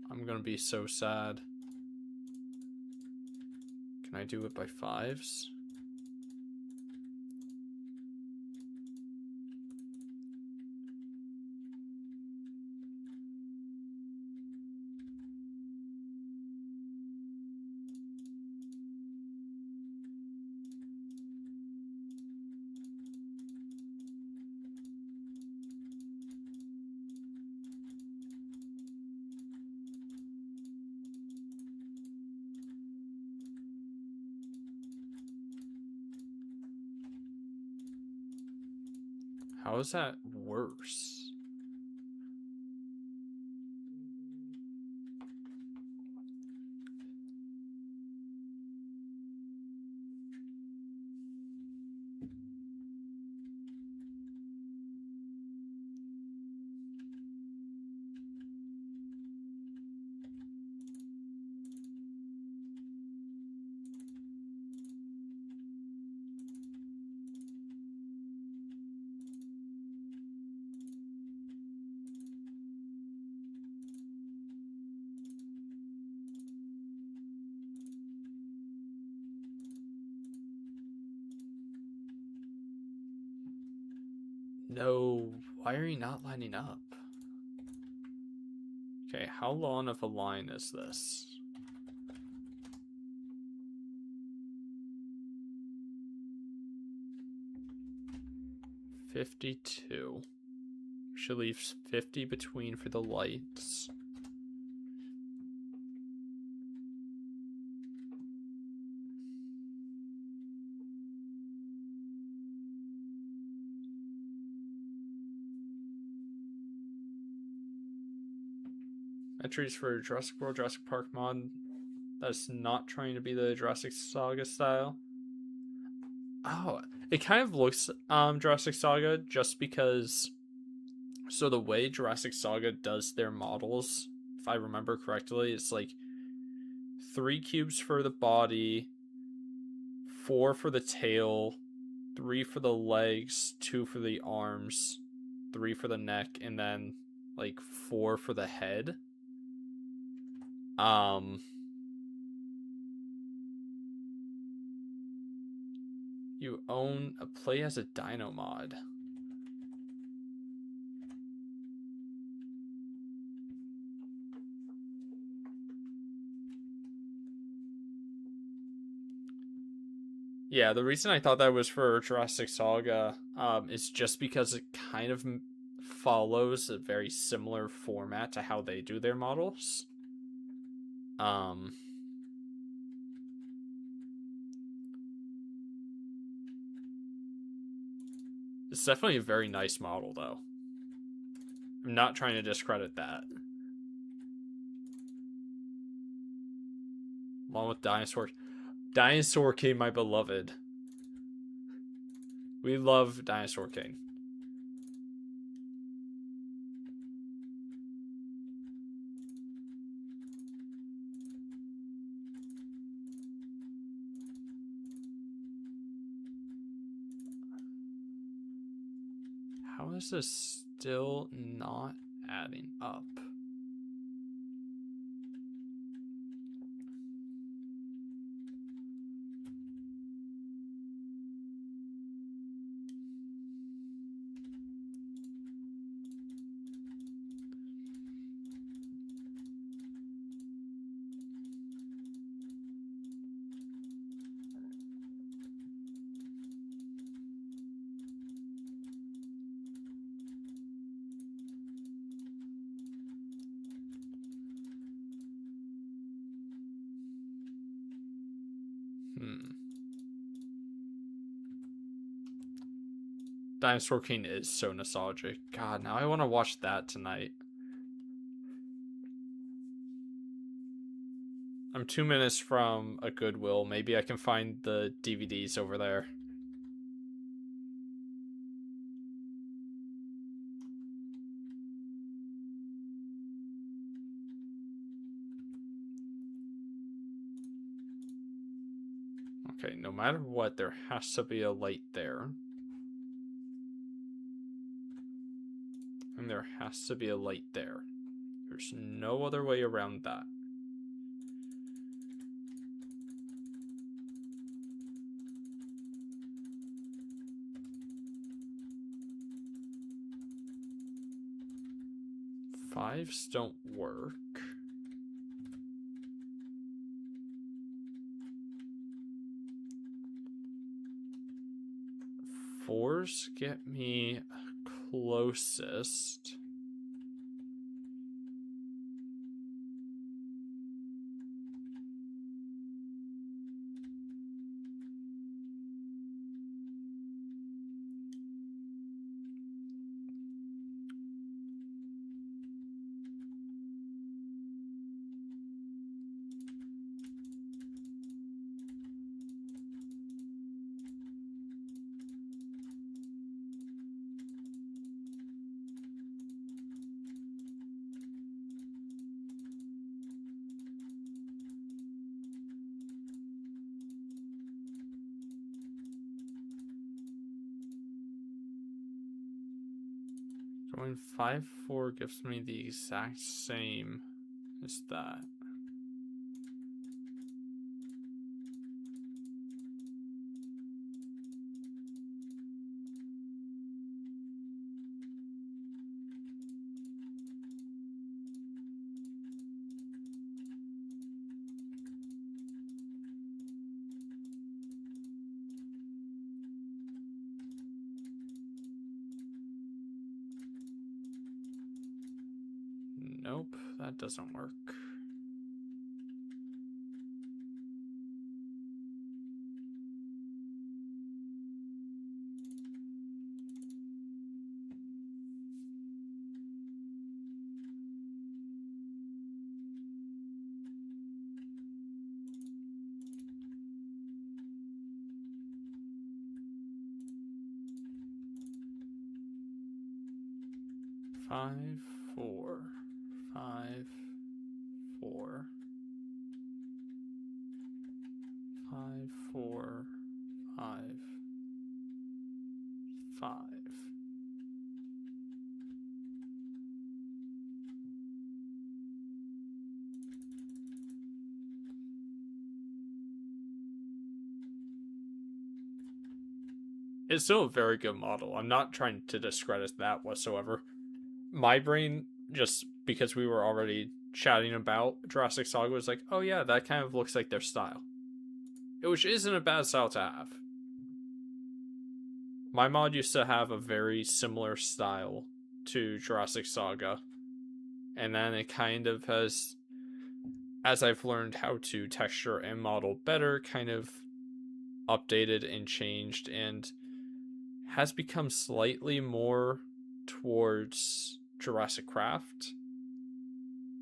I'm gonna be so sad. Can I do it by 5s? How is that worse? No, why are you not lining up? Okay, how long of a line is this? $52. Should leave 50 between for the lights. Entries for Jurassic World, Jurassic Park mod that's not trying to be the Jurassic Saga style. Oh, it kind of looks Jurassic Saga just because. So the way Jurassic Saga does their models, if I remember correctly, it's like 3 cubes for the body, 4 for the tail, 3 for the legs, 2 for the arms, 3 for the neck, and then like 4 for the head. You own a play as a dino mod. Yeah, the reason I thought that was for Jurassic Saga is just because it kind of follows a very similar format to how they do their models. It's definitely a very nice model, though. I'm not trying to discredit that. Along with Dinosaur. Dinosaur King, my beloved. We love Dinosaur King. How is this still not adding up? Dinosaur King is so nostalgic. God, now I want to watch that tonight. I'm 2 minutes from a Goodwill. Maybe I can find the DVDs over there. Okay, no matter what, there has to be a light there. And there has to be a light there. There's no other way around that. Fives don't work. Fours get me closest. Going 5-4 gives me the exact same as that. Nope, that doesn't work. Five, 4, 5, 4, 5, 4, 5, 5. It's still a very good model. I'm not trying to discredit that whatsoever. My brain, just because we were already chatting about Jurassic Saga, was like, oh yeah, that kind of looks like their style. Which isn't a bad style to have. My mod used to have a very similar style to Jurassic Saga. And then it kind of has, as I've learned how to texture and model better, kind of updated and changed and has become slightly more towards Jurassic Craft,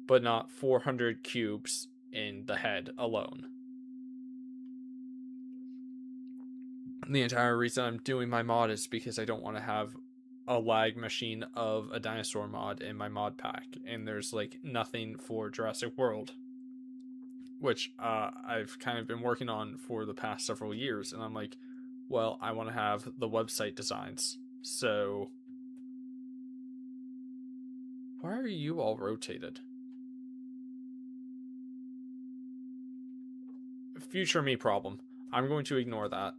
but not 400 cubes in the head alone. The entire reason I'm doing my mod is because I don't want to have a lag machine of a dinosaur mod in my mod pack, and there's like nothing for Jurassic World, which I've kind of been working on for the past several years, and I'm like, well, I want to have the website designs. So why are you all rotated? Future me problem. I'm going to ignore that.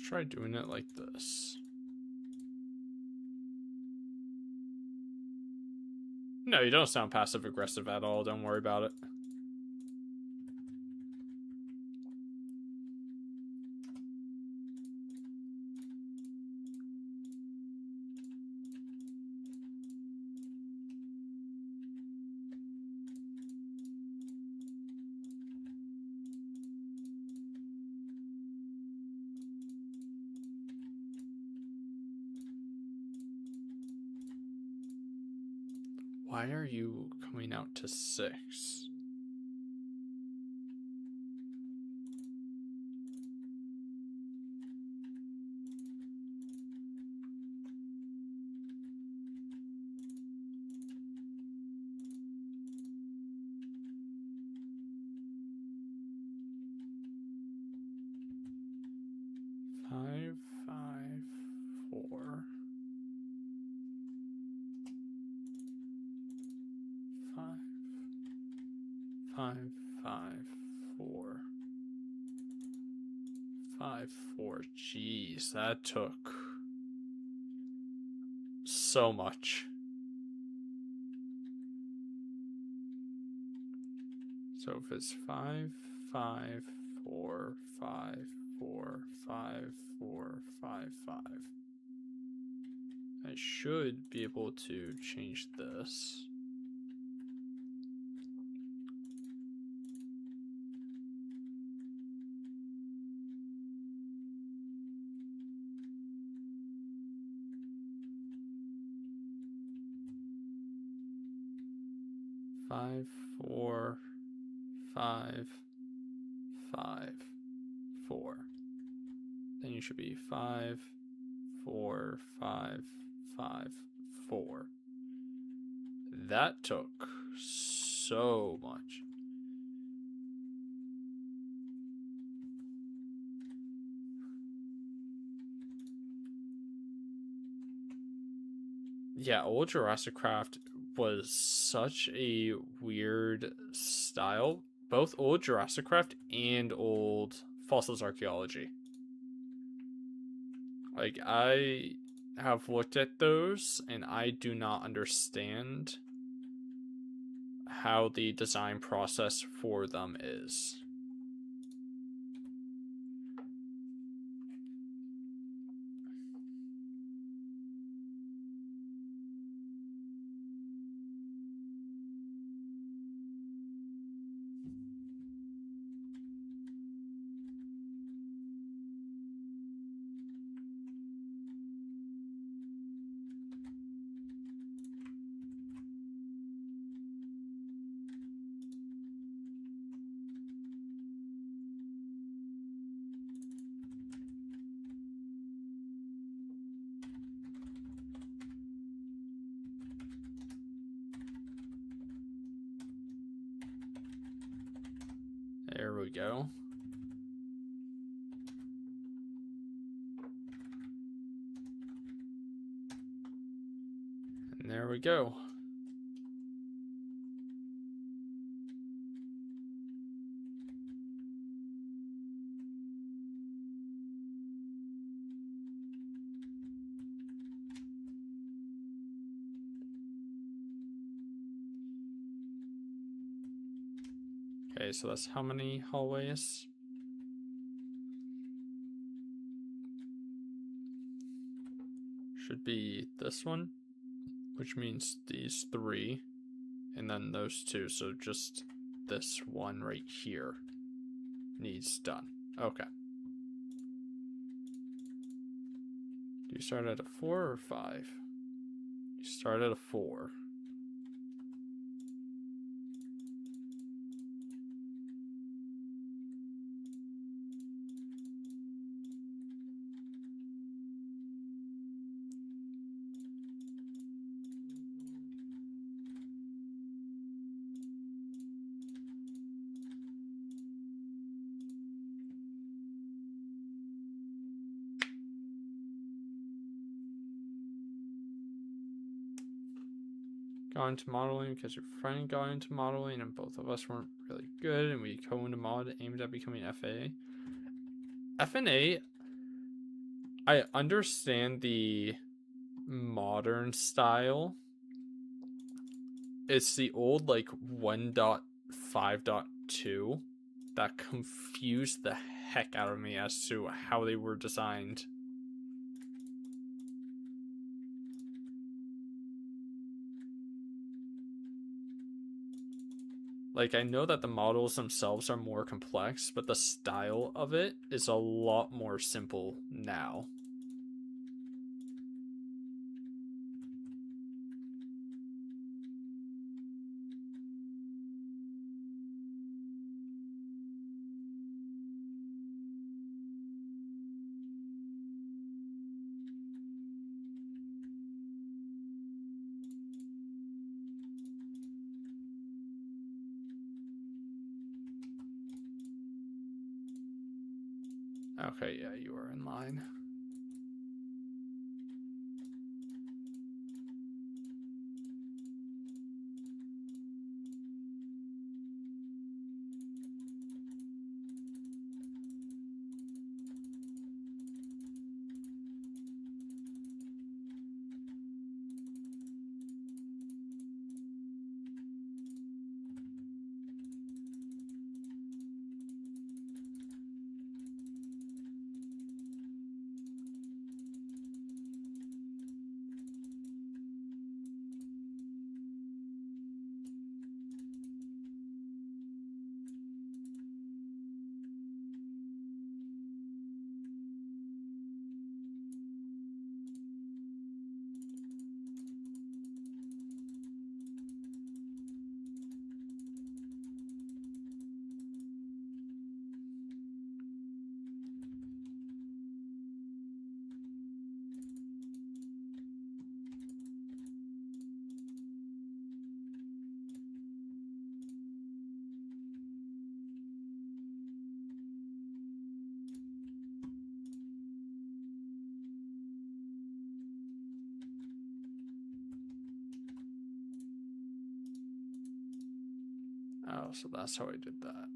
try doing it like this. No, you don't sound passive aggressive at all. Don't worry about it. Why are you coming out to 6? Five, 4. 5, 4. 5, 4. Jeez, that took so much. So if it's 5, 5, 4, 5, 4, 5, 4, 5, 5. I should be able to change this. Five, 4, 5, 5, 4. Then you should be 5, 4, 5, 5, 4. That took so much. Yeah, old Jurassic Craft was such a weird style. Both old Jurassic Craft and old Fossils Archaeology. Like, I have looked at those and I do not understand how the design process for them is. There we go. And there we go. Okay, so that's how many hallways? Should be this one, which means these 3, and then those 2. So just this one right here needs done. Okay. Do you start at a 4 or 5? You start at a 4. Got into modeling because your friend got into modeling and both of us weren't really good, and we co-owned a mod aimed at becoming FA. FNA, I understand the modern style. It's the old like 1.5.2 that confused the heck out of me as to how they were designed. Like, I know that the models themselves are more complex, but the style of it is a lot more simple now. Okay, yeah, you are in line. Oh, so that's how I did that.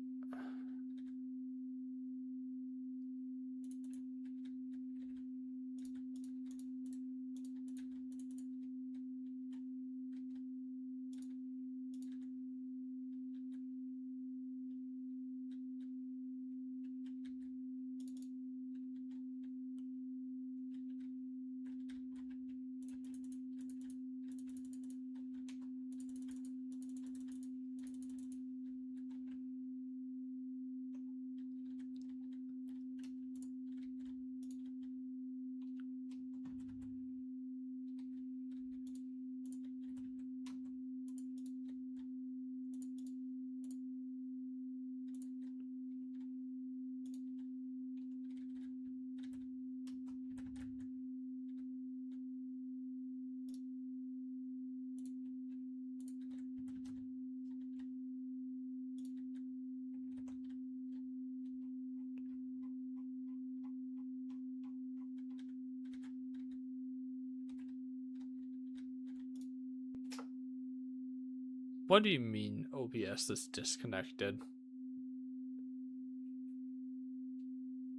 What do you mean OBS is disconnected?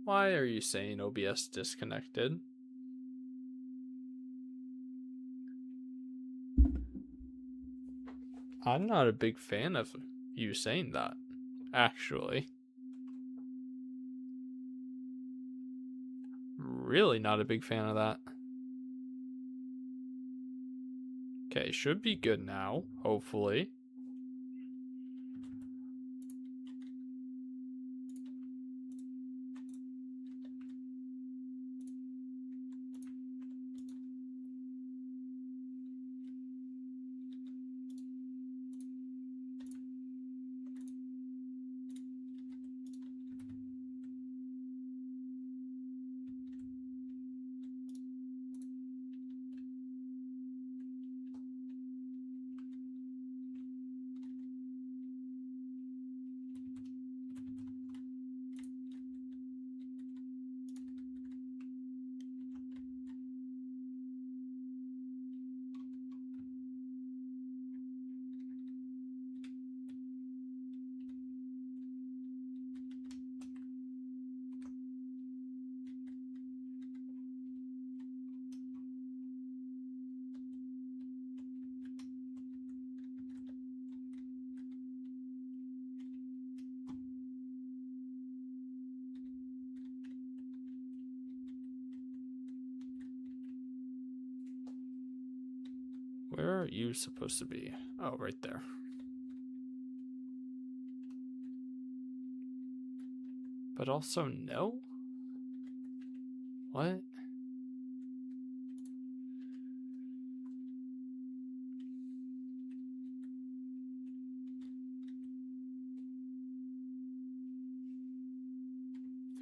Why are you saying OBS disconnected? I'm not a big fan of you saying that, actually. Really not a big fan of that. Okay, should be good now, hopefully. Where are you supposed to be? Oh, right there. But also no? What?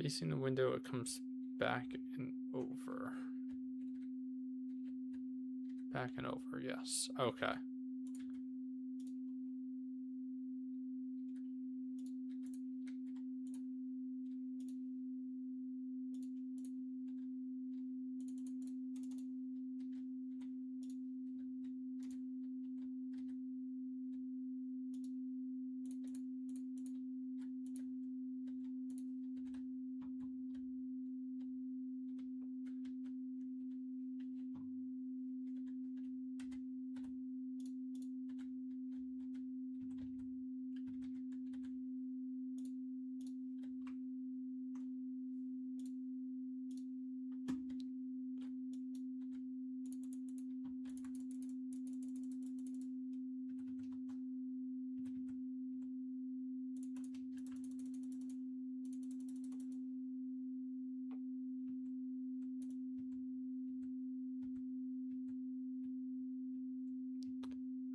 Facing the window, it comes back and over. Back and over, yes. Okay.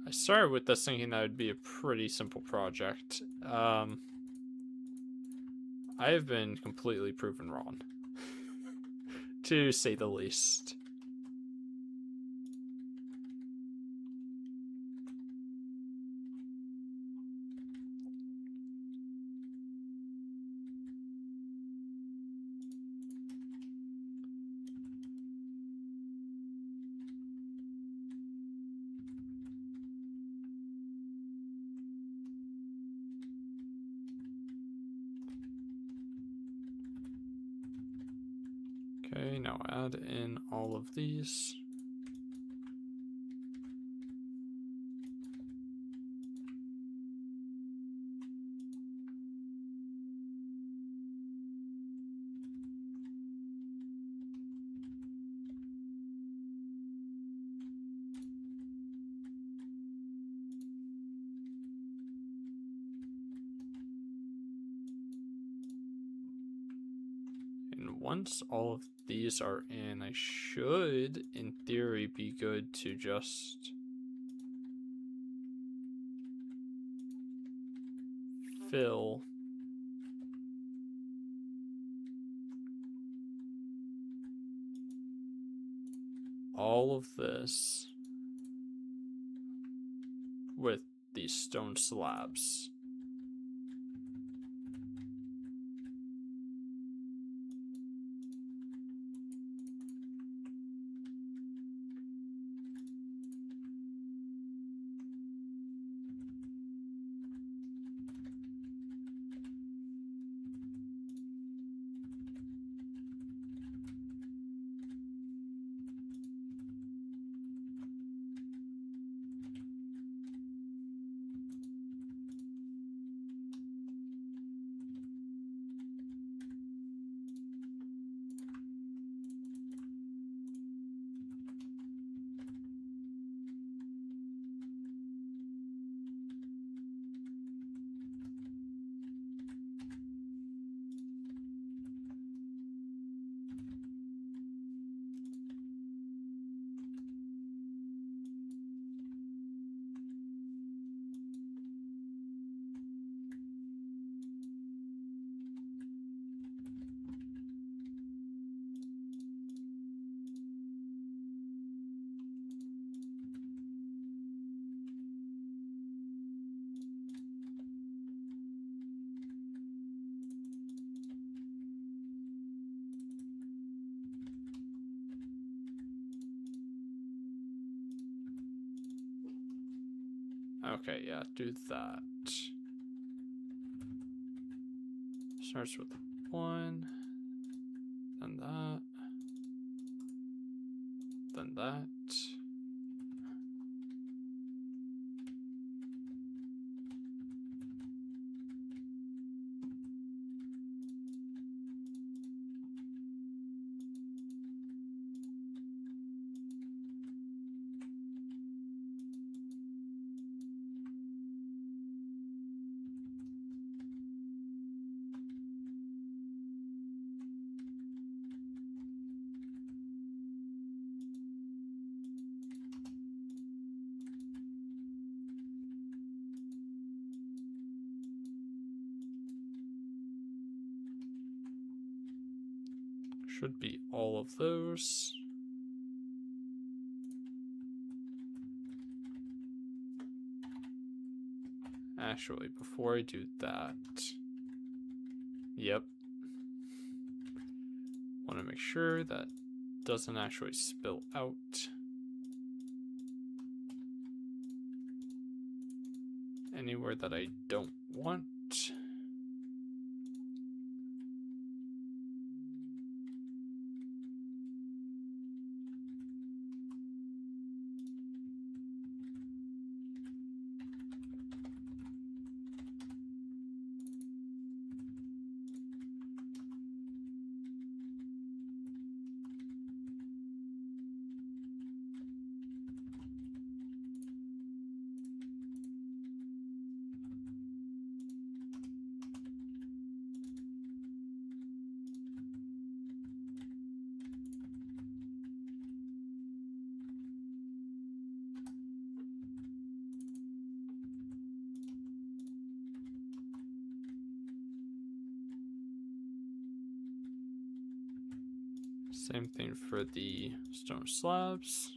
I started with this thinking that would be a pretty simple project. I have been completely proven wrong, to say the least. Okay, now add in all of these. And once all of these are in, I should, in theory, be good to just fill all of this with these stone slabs. Okay, yeah, do that. Starts with 1, then that, then that. Should be all of those. Actually, before I do that, yep, want to make sure that doesn't actually spill out. Anywhere that I don't want. Same thing for the stone slabs.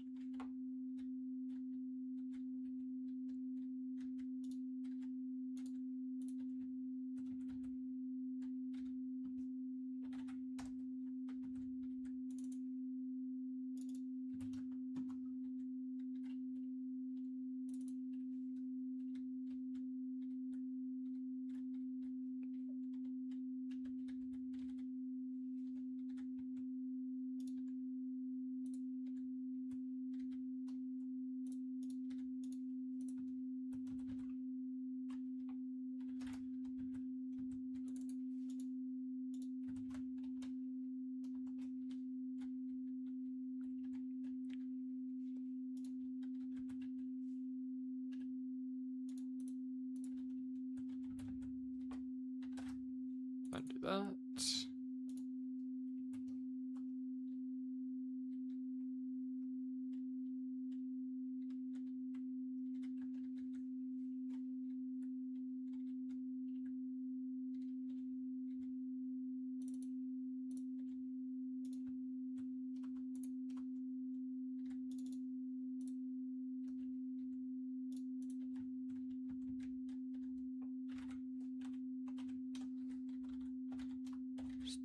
Undo that.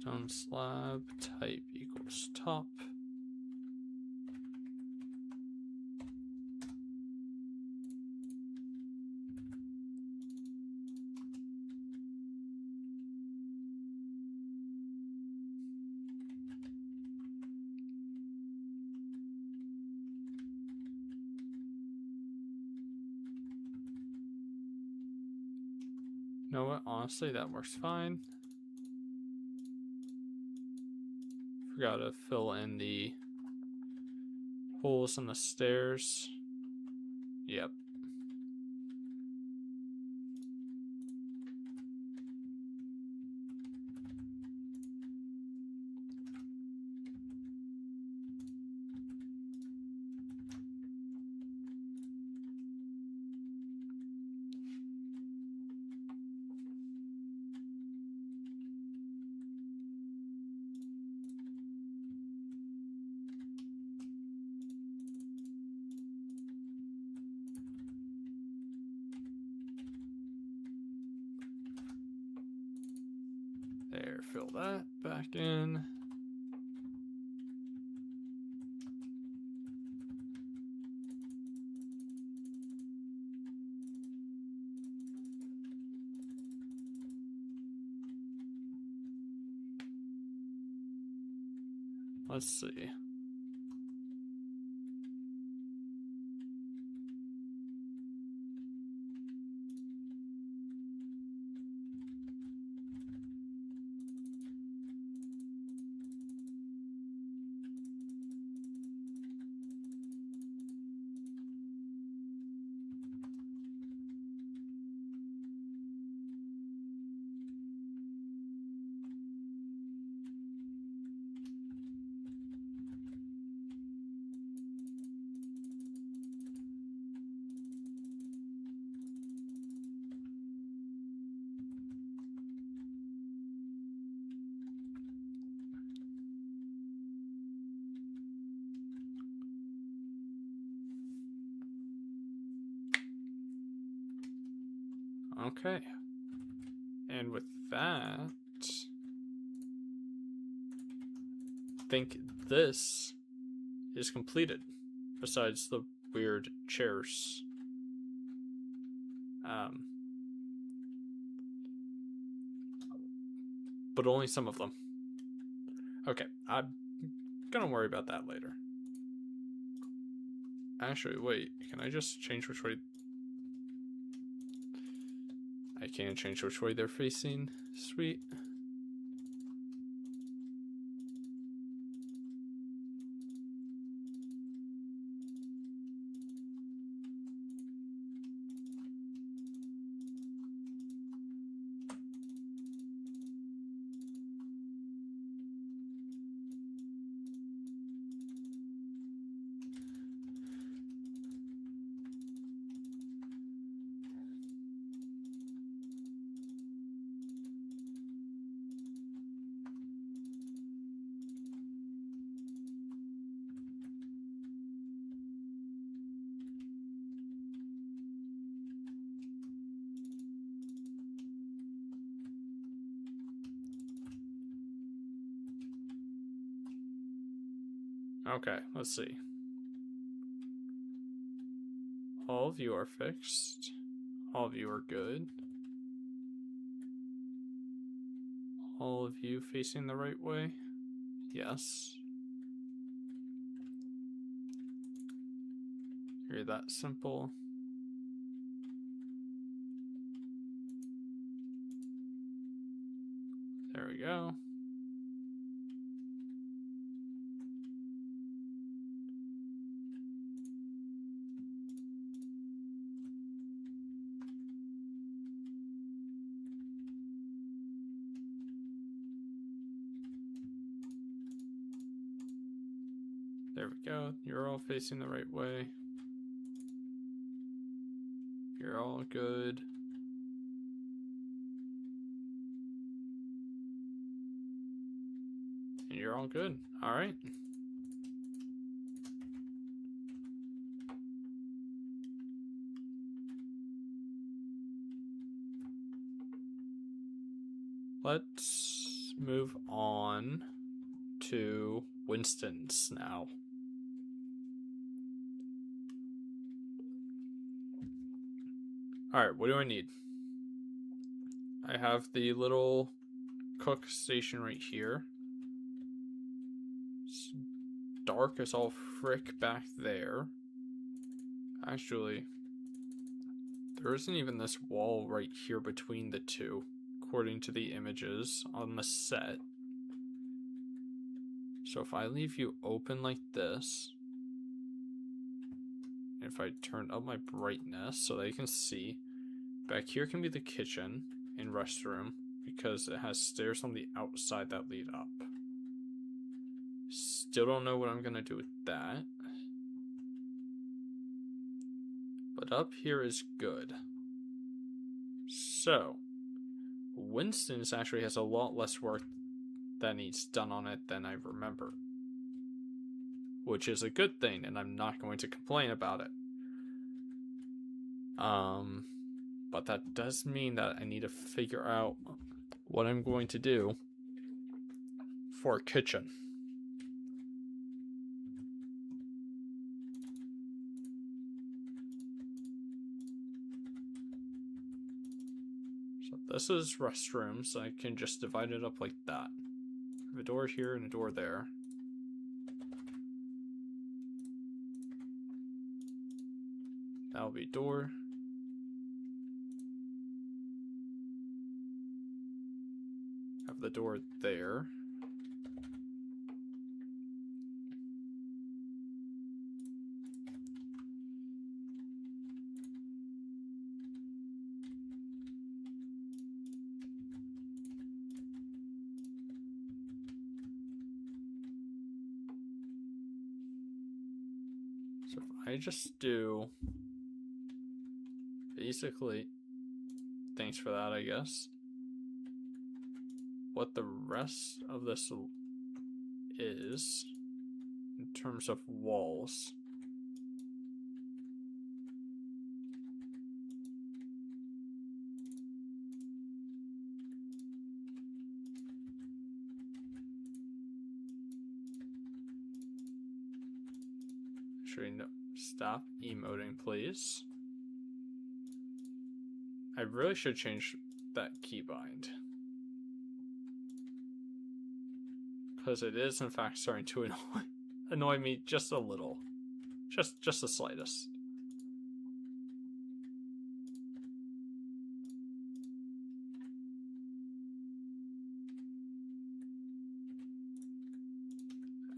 Stone slab type equals top. You know what? Honestly, that works fine. Forgot to fill in the holes in the stairs. Yep. There, fill that back in. Let's see. Okay. And with that, I think this is completed. Besides the weird chairs. But only some of them. Okay, I'm gonna worry about that later. Actually, wait, can I just change which way? I can't change which way they're facing. Sweet. Okay, let's see. All of you are fixed. All of you are good. All of you facing the right way? Yes. You're that simple. There we go. There we go. You're all facing the right way. You're all good. And you're all good. All right. Let's move on to Winston's now. Alright, what do I need? I have the little cook station right here. It's dark as all frick back there. Actually, there isn't even this wall right here between the two, according to the images on the set. So if I leave you open like this, if I turn up my brightness so they can see, back here can be the kitchen and restroom because it has stairs on the outside that lead up. Still don't know what I'm gonna do with that. But up here is good. So, Winston's actually has a lot less work that needs done on it than I remember. Which is a good thing, and I'm not going to complain about it. But that does mean that I need to figure out what I'm going to do for a kitchen. So this is restrooms. I can just divide it up like that. I have a door here and a door there. That'll be door. Have the door there. So if I just do basically, thanks for that, I guess, what the rest of this is in terms of walls. Actually, no. Stop emoting, please. I really should change that keybind. Because it is, in fact, starting to annoy me just a little. Just the slightest.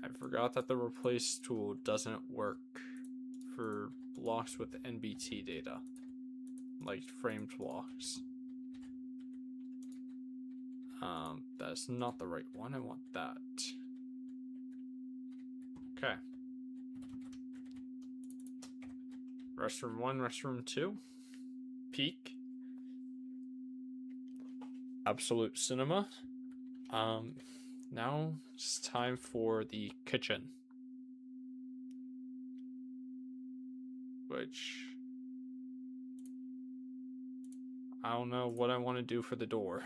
I forgot that the replace tool doesn't work for blocks with NBT data, like framed blocks. That's not the right one. I want that. Okay. Restroom 1, restroom 2. Peak. Absolute cinema. Now it's time for the kitchen. Which I don't know what I want to do for the door.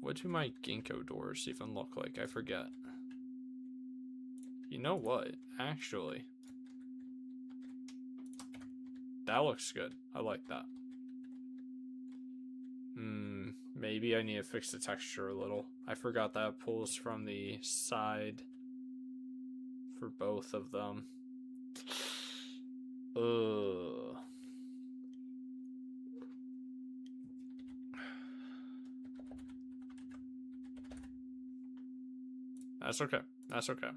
What do my ginkgo doors even look like? I forget. You know what? Actually, that looks good. I like that. Maybe I need to fix the texture a little. I forgot that pulls from the side for both of them. Ugh. That's okay. That's okay.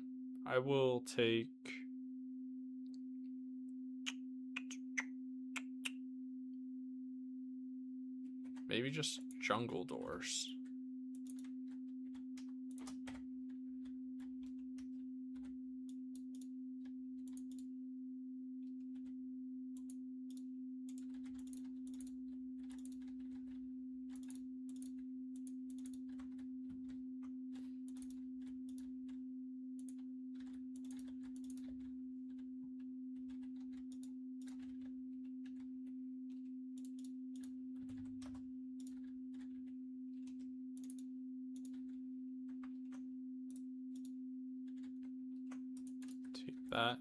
I will take... maybe just jungle doors. That,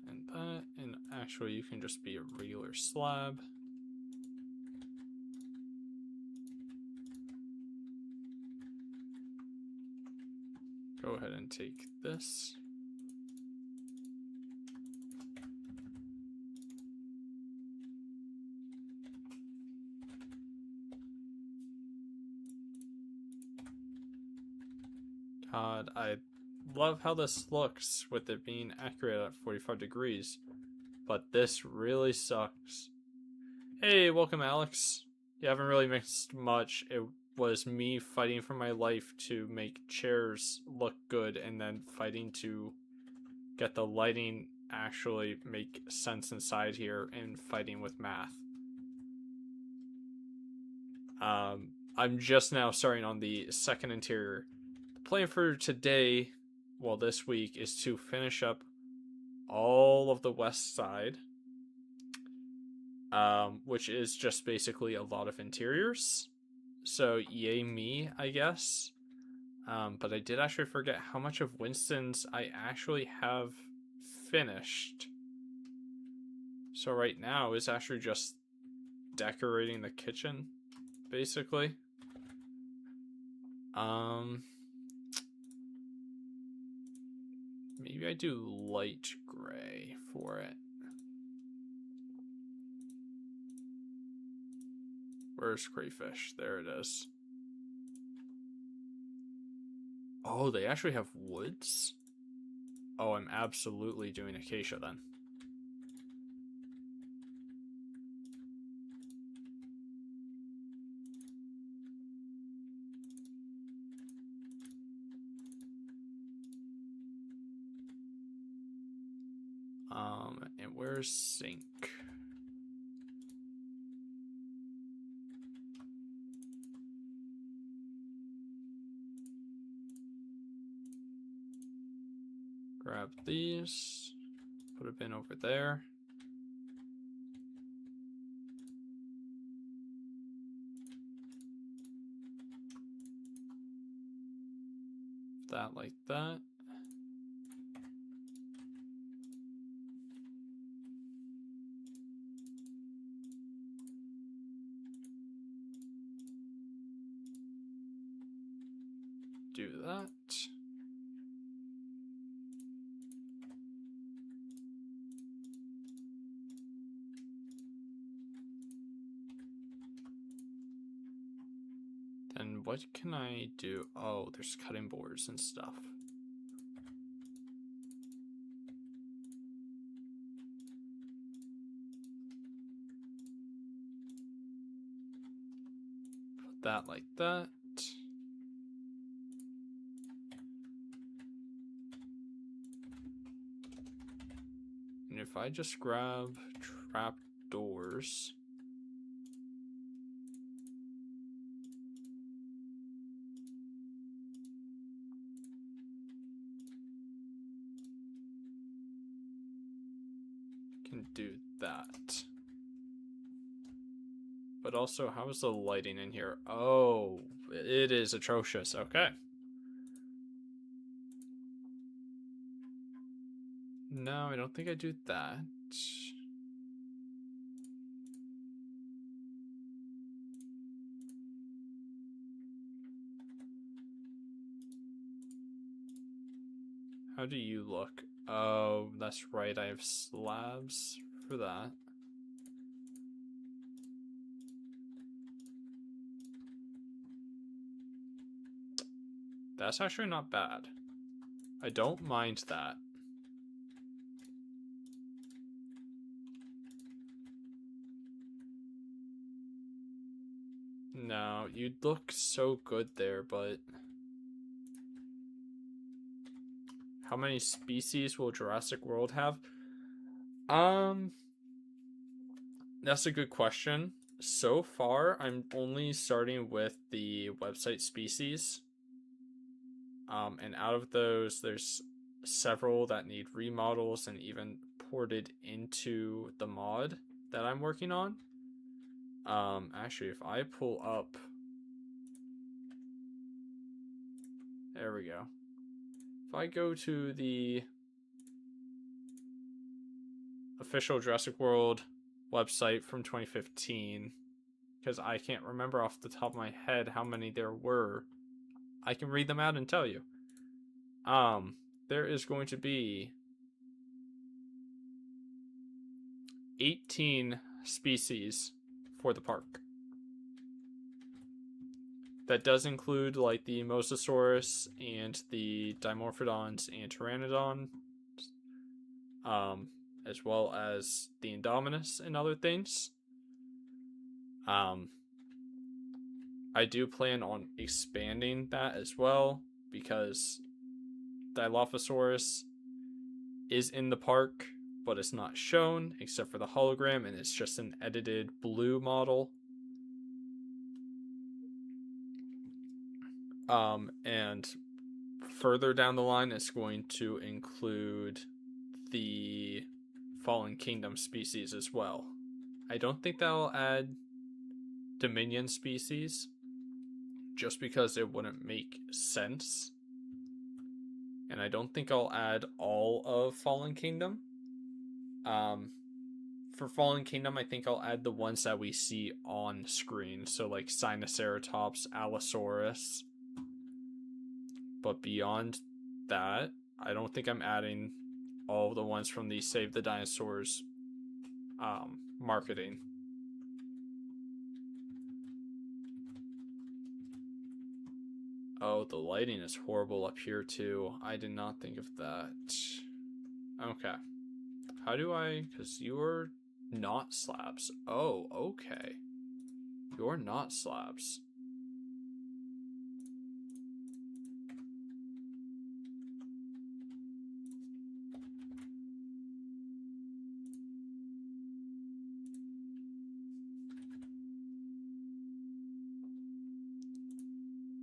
and actually you can just be a regular slab. Go ahead and take this. God, I love how this looks with it being accurate at 45 degrees, but this really sucks. Hey, welcome Alex. You haven't really missed much. It was me fighting for my life to make chairs look good and then fighting to get the lighting actually make sense inside here and fighting with math. I'm just now starting on the second interior. The plan for today, well, this week, is to finish up all of the west side, which is just basically a lot of interiors. So yay me, I guess. But I did actually forget how much of Winston's I actually have finished. So right now is actually just decorating the kitchen, basically. Maybe I do light gray for it. Where's crayfish? There it is. Oh, they actually have woods? Oh, I'm absolutely doing acacia then. And where's sink? Grab these, put a bin over there. That like that. do that. Then what can I do? Oh, there's cutting boards and stuff. Put that like that. And if I just grab trap doors, can do that. But also, how is the lighting in here? Oh, it is atrocious. Okay. No, I don't think I do that. How do you look? Oh, that's right. I have slabs for that. That's actually not bad. I don't mind that. No, you'd look so good there, but how many species will Jurassic World have? That's a good question. So far, I'm only starting with the website species. And out of those, there's several that need remodels and even ported into the mod that I'm working on. Actually, if I pull up, there we go. If I go to the official Jurassic World website from 2015, because I can't remember off the top of my head how many there were, I can read them out and tell you. There is going to be 18 species for the park. That does include like the Mosasaurus and the Dimorphodons and Pteranodon, as well as the Indominus and other things. I do plan on expanding that as well because Dilophosaurus is in the park, but it's not shown except for the hologram, and it's just an edited blue model. And further down the line, it's going to include the Fallen Kingdom species as well. I don't think that'll add Dominion species, just because it wouldn't make sense. And I don't think I'll add all of Fallen Kingdom. For Fallen Kingdom, I think I'll add the ones that we see on screen. So like Sinoceratops, Allosaurus. But beyond that, I don't think I'm adding all the ones from the Save the Dinosaurs marketing. Oh, the lighting is horrible up here too. I did not think of that. Okay. How do I... Because you're not slabs. Oh, okay. You're not slabs.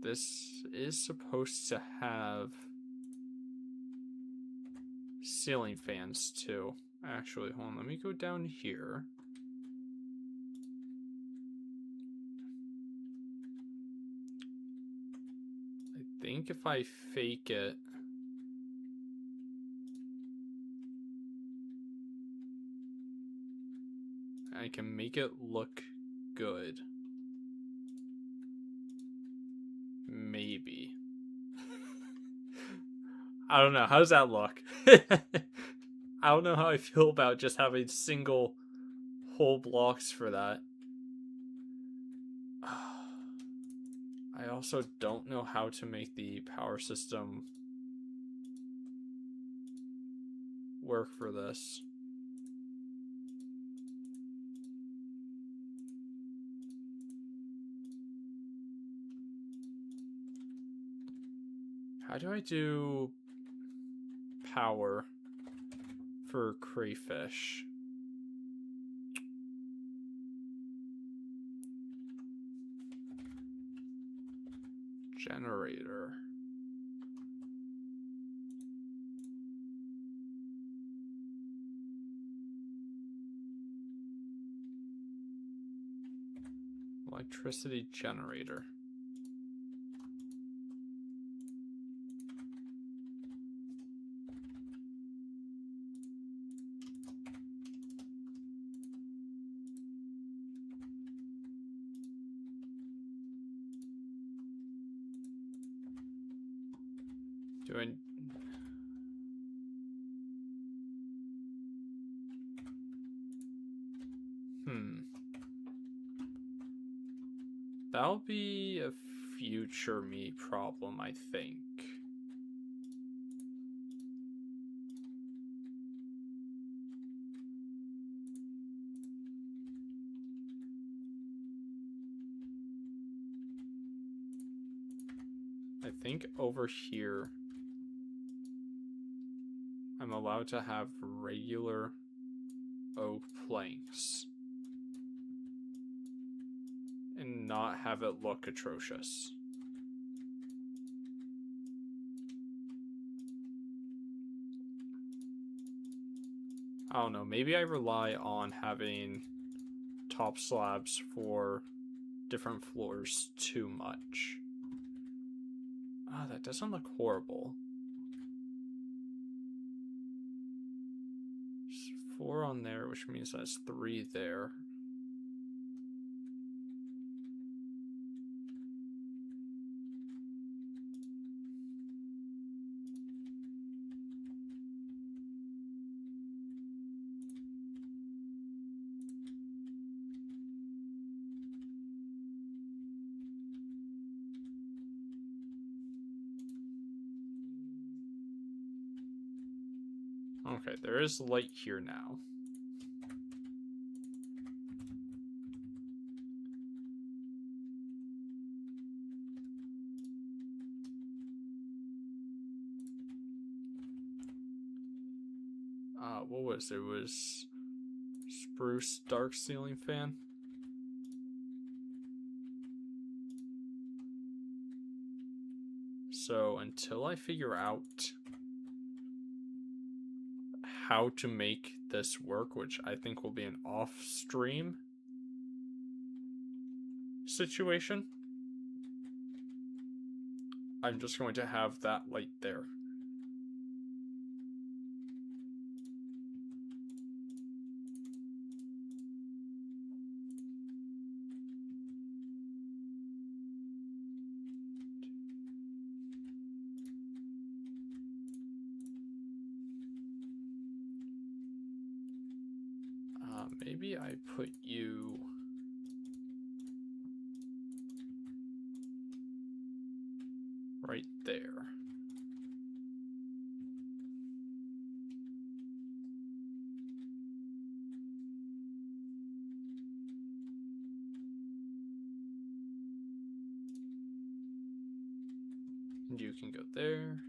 This is supposed to have ceiling fans too. Actually, hold on, let me go down here. I think if I fake it, I can make it look good. Maybe. I don't know. How does that look? I don't know how I feel about just having single whole blocks for that. I also don't know how to make the power system work for this. How do I do power for crayfish? Generator. Electricity generator. Doing. That'll be a future me problem, I think. I think over here I'm allowed to have regular oak planks and not have it look atrocious. I don't know, maybe I rely on having top slabs for different floors too much. Ah, that doesn't look horrible. There's 4 on there, which means that's 3 there. Okay, there is light here now. What was it? It was spruce dark ceiling fan. So until I figure out how to make this work, which I think will be an off-stream situation, I'm just going to have that light there. Maybe I put you right there. And you can go there.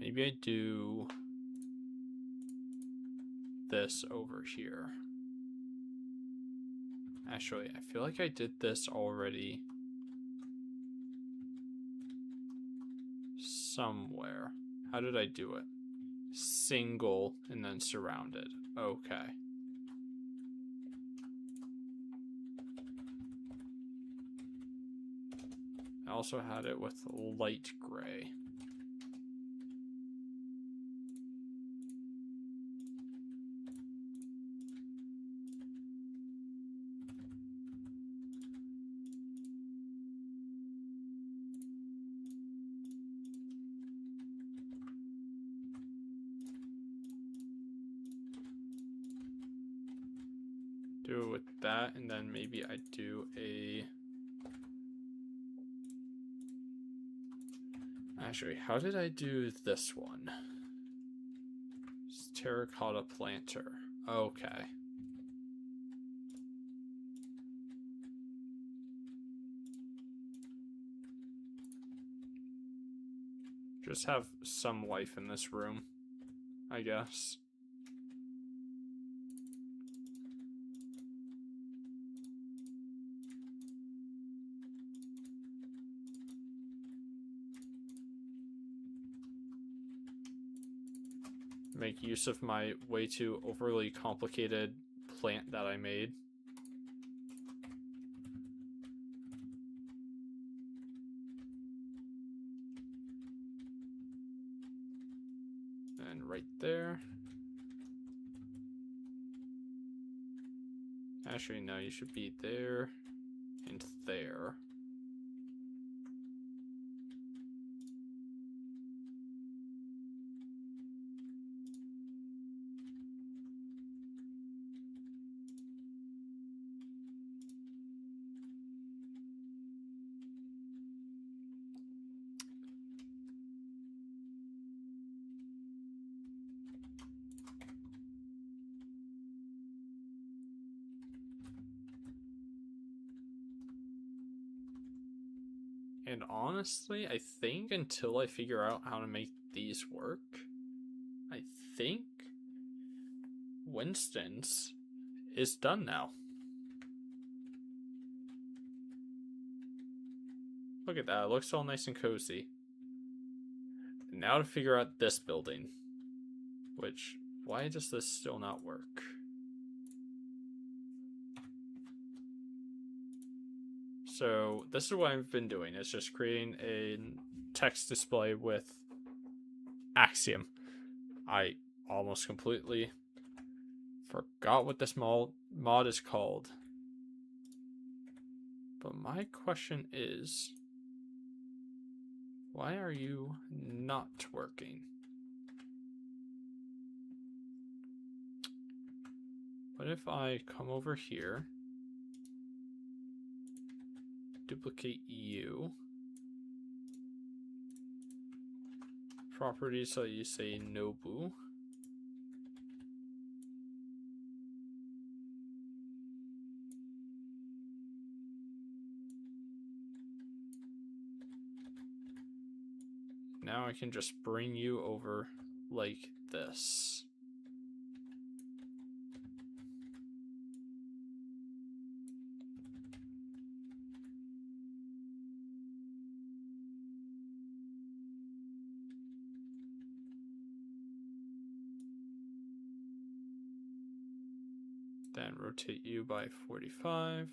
Maybe I do this over here. Actually, I feel like I did this already somewhere. How did I do it? Single and then surrounded. Okay. I also had it with light gray. Do it with that, and then maybe I do a... Actually, how did I do this one? It's terracotta planter. Okay. Just have some life in this room, I guess. Make use of my way too overly complicated plant that I made. And right there. Actually, no, you should be there and there. And honestly, I think until I figure out how to make these work, I think Winston's is done now. Look at that, it looks all nice and cozy. And now to figure out this building. Which, why does this still not work? So this is what I've been doing. It's just creating a text display with Axiom. I almost completely forgot what this mod is called. But my question is, why are you not working? What if I come over here, duplicate you, properties, so you say Nobu, now I can just bring you over like this. Then rotate you by 45.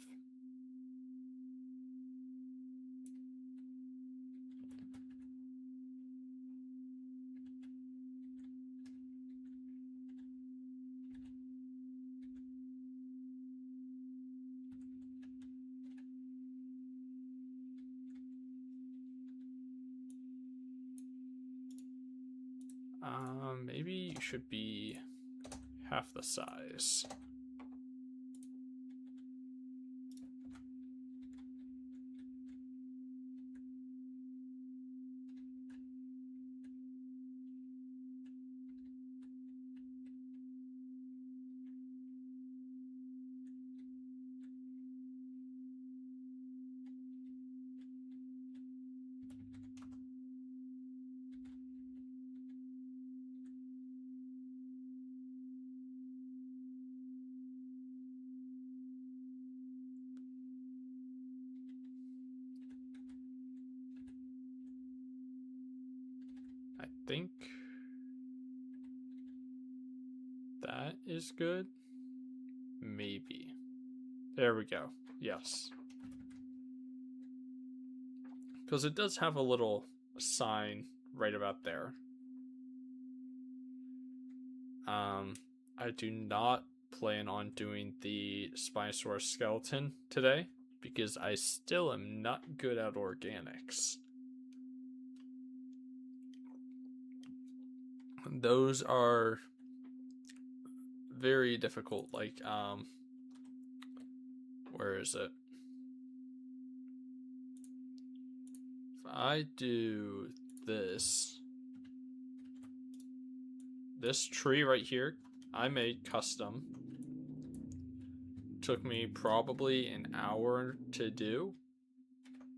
Maybe you should be half the size. I think that is good. Maybe. There we go. Yes. Because it does have a little sign right about there. I do not plan on doing the Spinosaurus skeleton today because I still am not good at organics. Those are very difficult. Like, where is it? If I do this tree right here, I made custom. Took me probably an hour to do,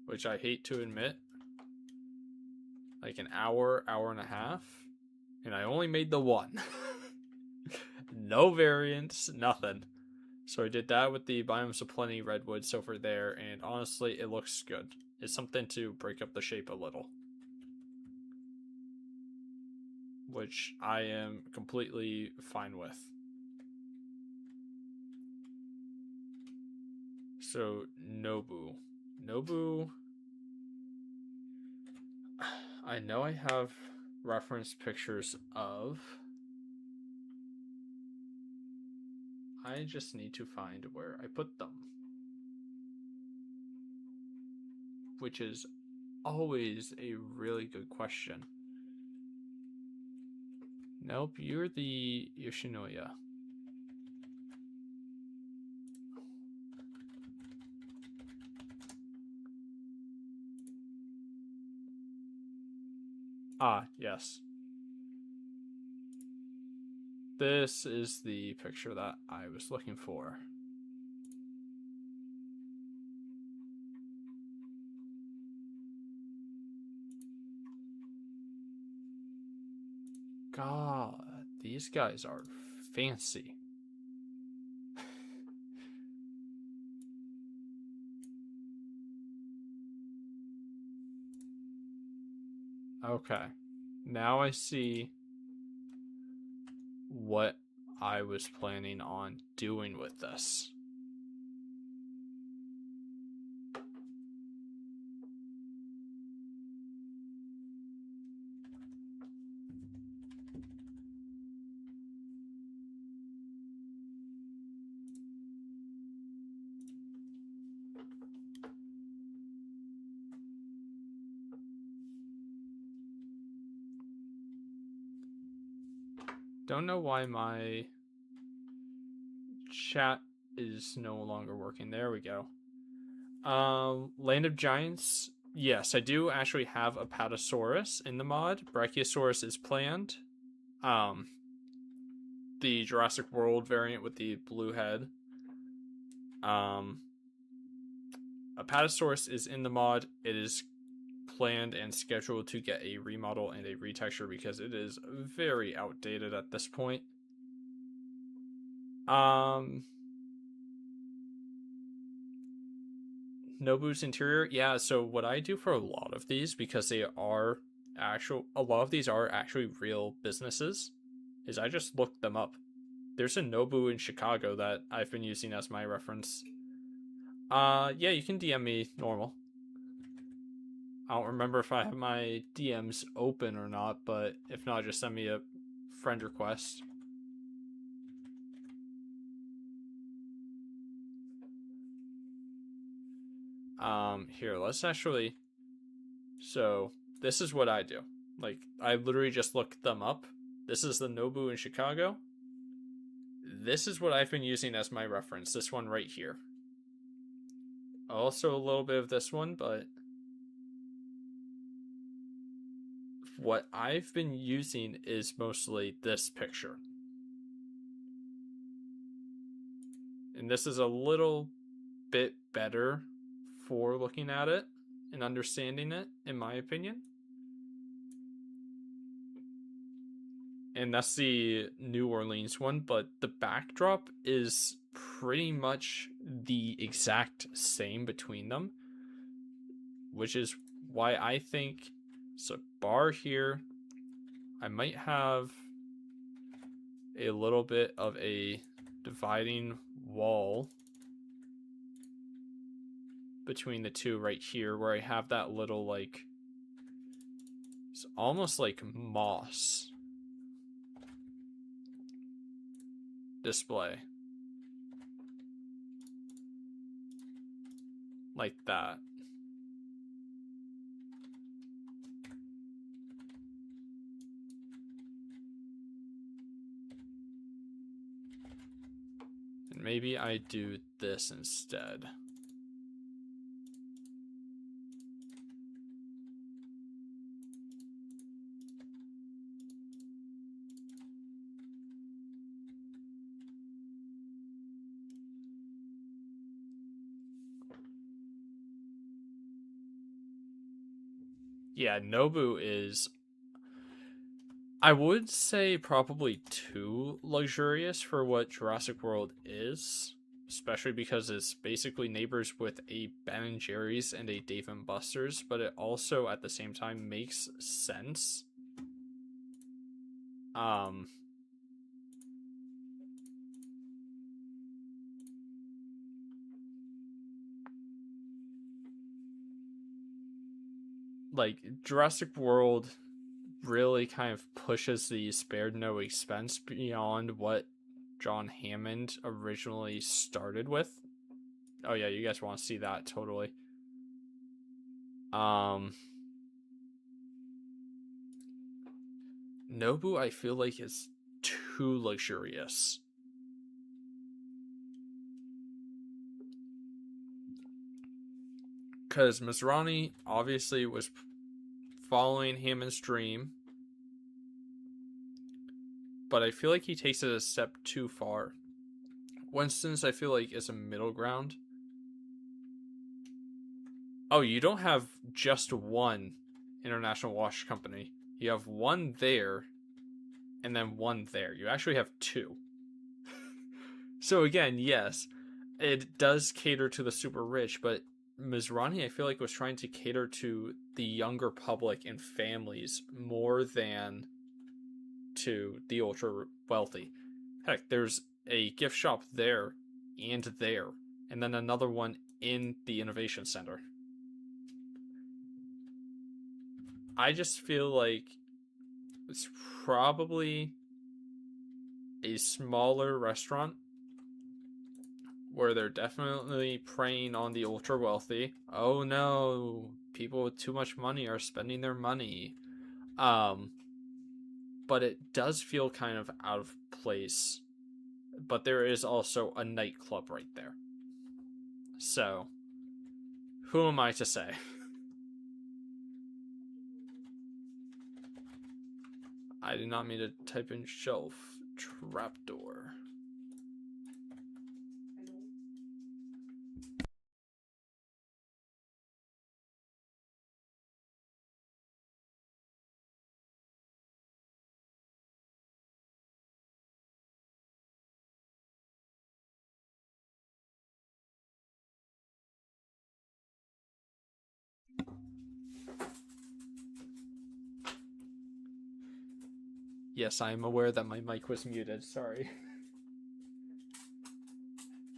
which I hate to admit. Like an hour and a half, and I only made the one. No variants, nothing. So I did that with the Biomes of Plenty redwood so far there, and honestly, it looks good. It's something to break up the shape a little, which I am completely fine with. So Nobu, I know I have reference pictures of. I just need to find where I put them, which is always a really good question. Nope, you're the Yoshinoya. Ah, yes. This is the picture that I was looking for. God, these guys are fancy. Okay, now I see what I was planning on doing with this. Don't know why my chat is no longer working. There we go. Land of Giants. Yes, I do actually have a Apatosaurus in the mod. Brachiosaurus is planned. The Jurassic World variant with the blue head. Apatosaurus is in the mod. It is planned and scheduled to get a remodel and a retexture because it is very outdated at this point. Nobu's interior, yeah. So what I do for a lot of these, because a lot of these are actually real businesses, is I just look them up. There's a Nobu in Chicago that I've been using as my reference. Yeah, you can DM me normal. I don't remember if I have my DMs open or not, but if not, just send me a friend request. Here, let's actually. So, this is what I do. Like, I literally just look them up. This is the Nobu in Chicago. This is what I've been using as my reference. This one right here. Also, a little bit of this one, but what I've been using is mostly this picture. And this is a little bit better for looking at it and understanding it, in my opinion. And that's the New Orleans one, but the backdrop is pretty much the exact same between them, which is why I think it's a bar here, I might have a little bit of a dividing wall between the two right here, where I have that little, like, it's almost like moss display. Like that. And maybe I do this instead. Yeah, Nobu is, I would say, probably too luxurious for what Jurassic World is, especially because it's basically neighbors with a Ben and Jerry's and a Dave and Buster's, but it also at the same time makes sense. Like, Jurassic World really kind of pushes the spared no expense beyond what John Hammond originally started with. Oh yeah, you guys want to see that totally. Nobu, I feel like, is too luxurious. Because Masrani obviously was following Hammond's dream, but I feel like he takes it a step too far. Winston's, I feel like, is a middle ground. Oh, you don't have just one International Wash Company. You have one there, and then one there. You actually have two. So again, yes, it does cater to the super rich, but Mizrani, I feel like, was trying to cater to the younger public and families more than to the ultra wealthy. Heck, there's a gift shop there and there, and then another one in the Innovation Center. I just feel like it's probably a smaller restaurant where they're definitely preying on the ultra wealthy. Oh no, people with too much money are spending their money. But it does feel kind of out of place. But there is also a nightclub right there. So, who am I to say? I did not mean to type in shelf. Trapdoor. Yes, I am aware that my mic was muted. Sorry.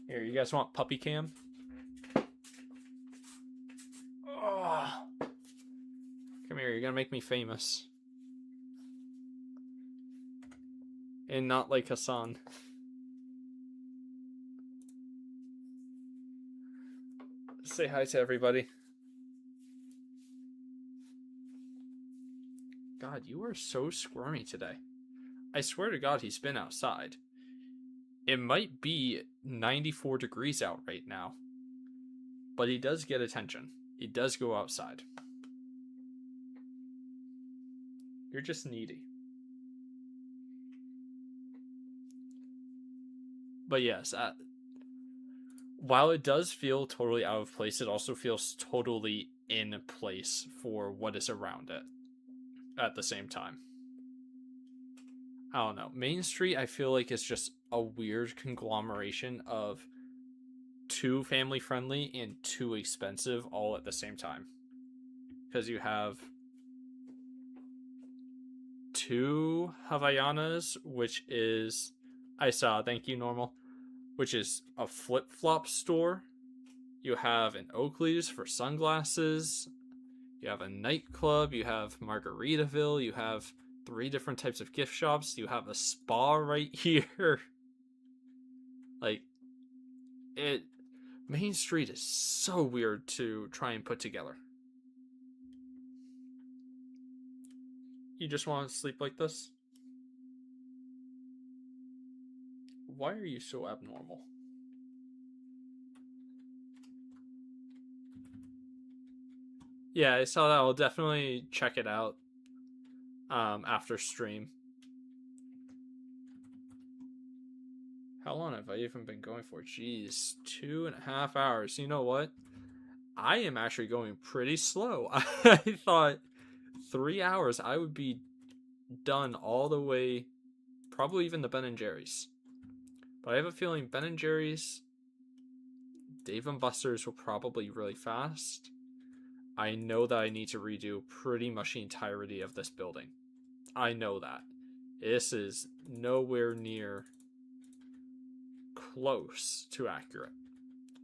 Here, you guys want puppy cam? Oh. Come here, you're gonna make me famous. And not like Hassan. Say hi to everybody. God, you are so squirmy today. I swear to God, he's been outside. It might be 94 degrees out right now, but he does get attention. He does go outside. You're just needy. But yes, while it does feel totally out of place, it also feels totally in place for what is around it at the same time. I don't know. Main Street, I feel like, is just a weird conglomeration of too family friendly and too expensive all at the same time. Because you have two Havaianas, which is I saw, thank you, normal, which is a flip-flop store. You have an Oakley's for sunglasses. You have a nightclub. You have Margaritaville. You have 3 different types of gift shops. You have a spa right here. Like, it. Main Street is so weird to try and put together. You just want to sleep like this? Why are you so abnormal? Yeah, I saw that. I'll definitely check it out after stream. How long have I even been going for? Jeez, 2.5 hours. You know what? I am actually going pretty slow. I thought 3 hours I would be done all the way, probably even the Ben and Jerry's. But I have a feeling Ben and Jerry's, Dave and Buster's will probably be really fast. I know that I need to redo pretty much the entirety of this building. I know that. This is nowhere near close to accurate.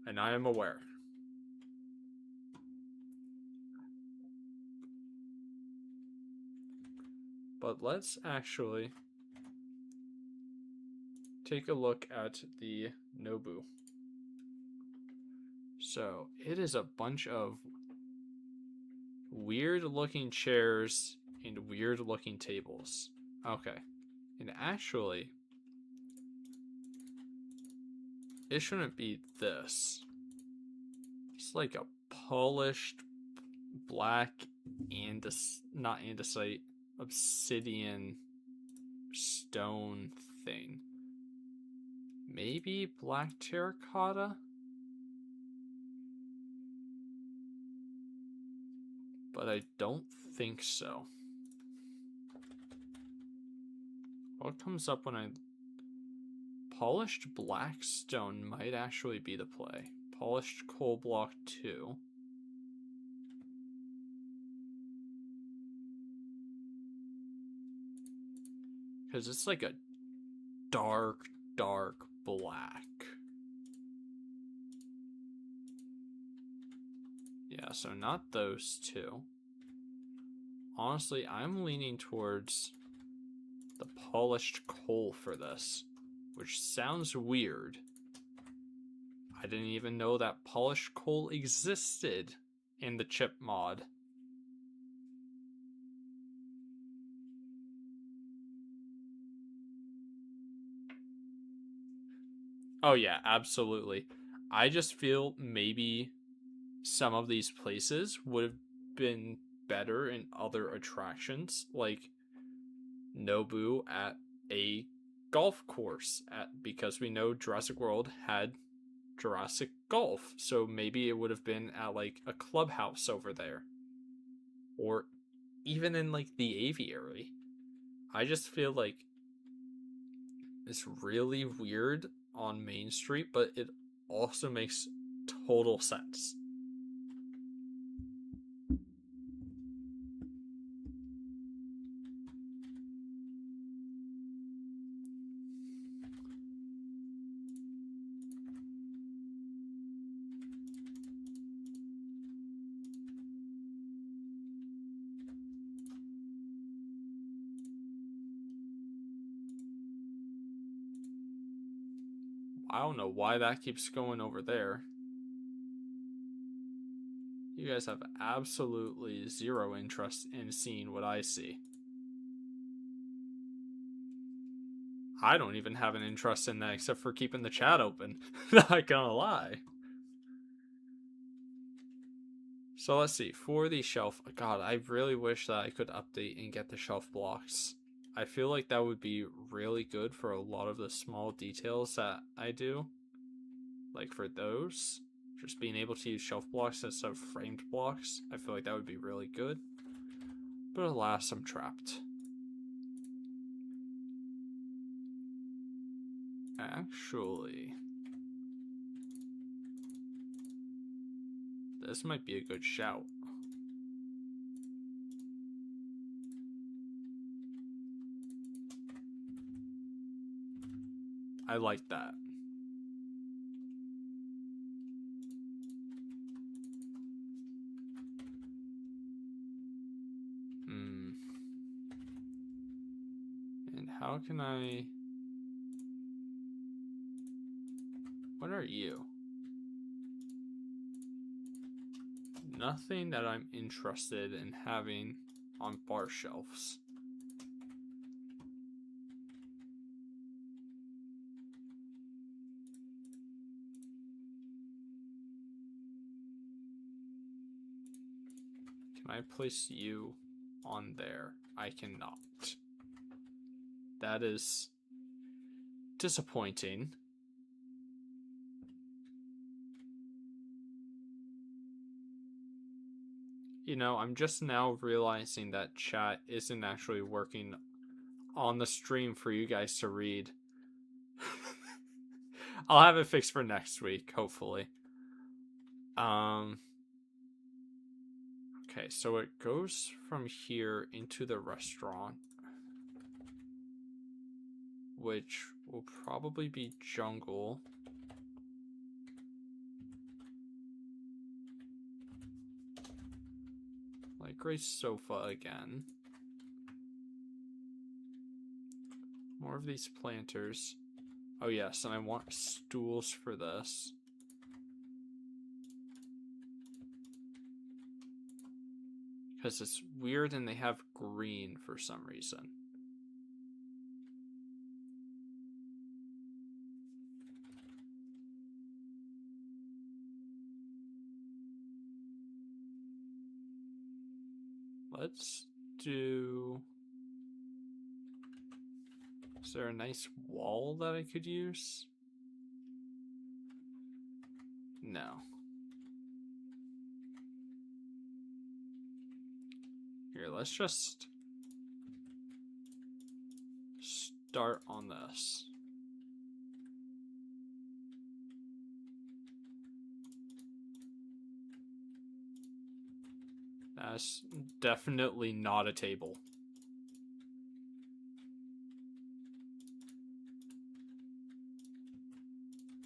And I am aware. But let's actually take a look at the Nobu. So it is a bunch of weird looking chairs and weird looking tables. Okay. And actually, it shouldn't be this. It's like a polished black not andesite, obsidian stone thing. Maybe black terracotta? But I don't think so. What comes up when I... Polished black stone might actually be the play. Polished coal block 2. Because it's like a dark black. Yeah, so not those two. Honestly, I'm leaning towards the polished coal for this, which sounds weird. I didn't even know that polished coal existed in the chip mod. Oh yeah, absolutely. I just feel maybe some of these places would have been better in other attractions, like Nobu at a golf course, because we know Jurassic World had Jurassic Golf, so maybe it would have been at like a clubhouse over there, or even in like the aviary. I just feel like it's really weird on Main Street, but it also makes total sense. I don't know why that keeps going over there. You guys have absolutely zero interest in seeing what I see. I don't even have an interest in that except for keeping the chat open. Not gonna lie. So let's see. For the shelf, God, I really wish that I could update and get the shelf blocks. I feel like that would be really good for a lot of the small details that I do. Like for those, just being able to use shelf blocks instead of framed blocks, I feel like that would be really good. But alas, I'm trapped. Actually, this might be a good shout. I like that. And how can I... What are you? Nothing that I'm interested in having on bar shelves. Can I place you on there? I cannot. That is disappointing. You know, I'm just now realizing that chat isn't actually working on the stream for you guys to read. I'll have it fixed for next week, hopefully. Okay, so it goes from here into the restaurant, which will probably be jungle. Like gray sofa again. More of these planters. Oh yes, and I want stools for this. Because it's weird and they have green for some reason. Let's do... Is there a nice wall that I could use? No. Here, let's just start on this. That's definitely not a table.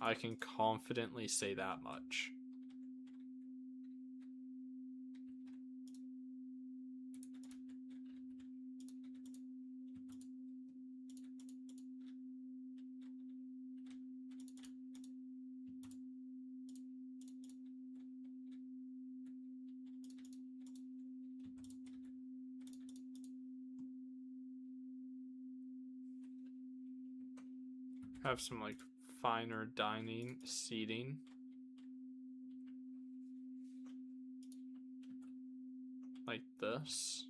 I can confidently say that much. Have some like finer dining seating. Like this.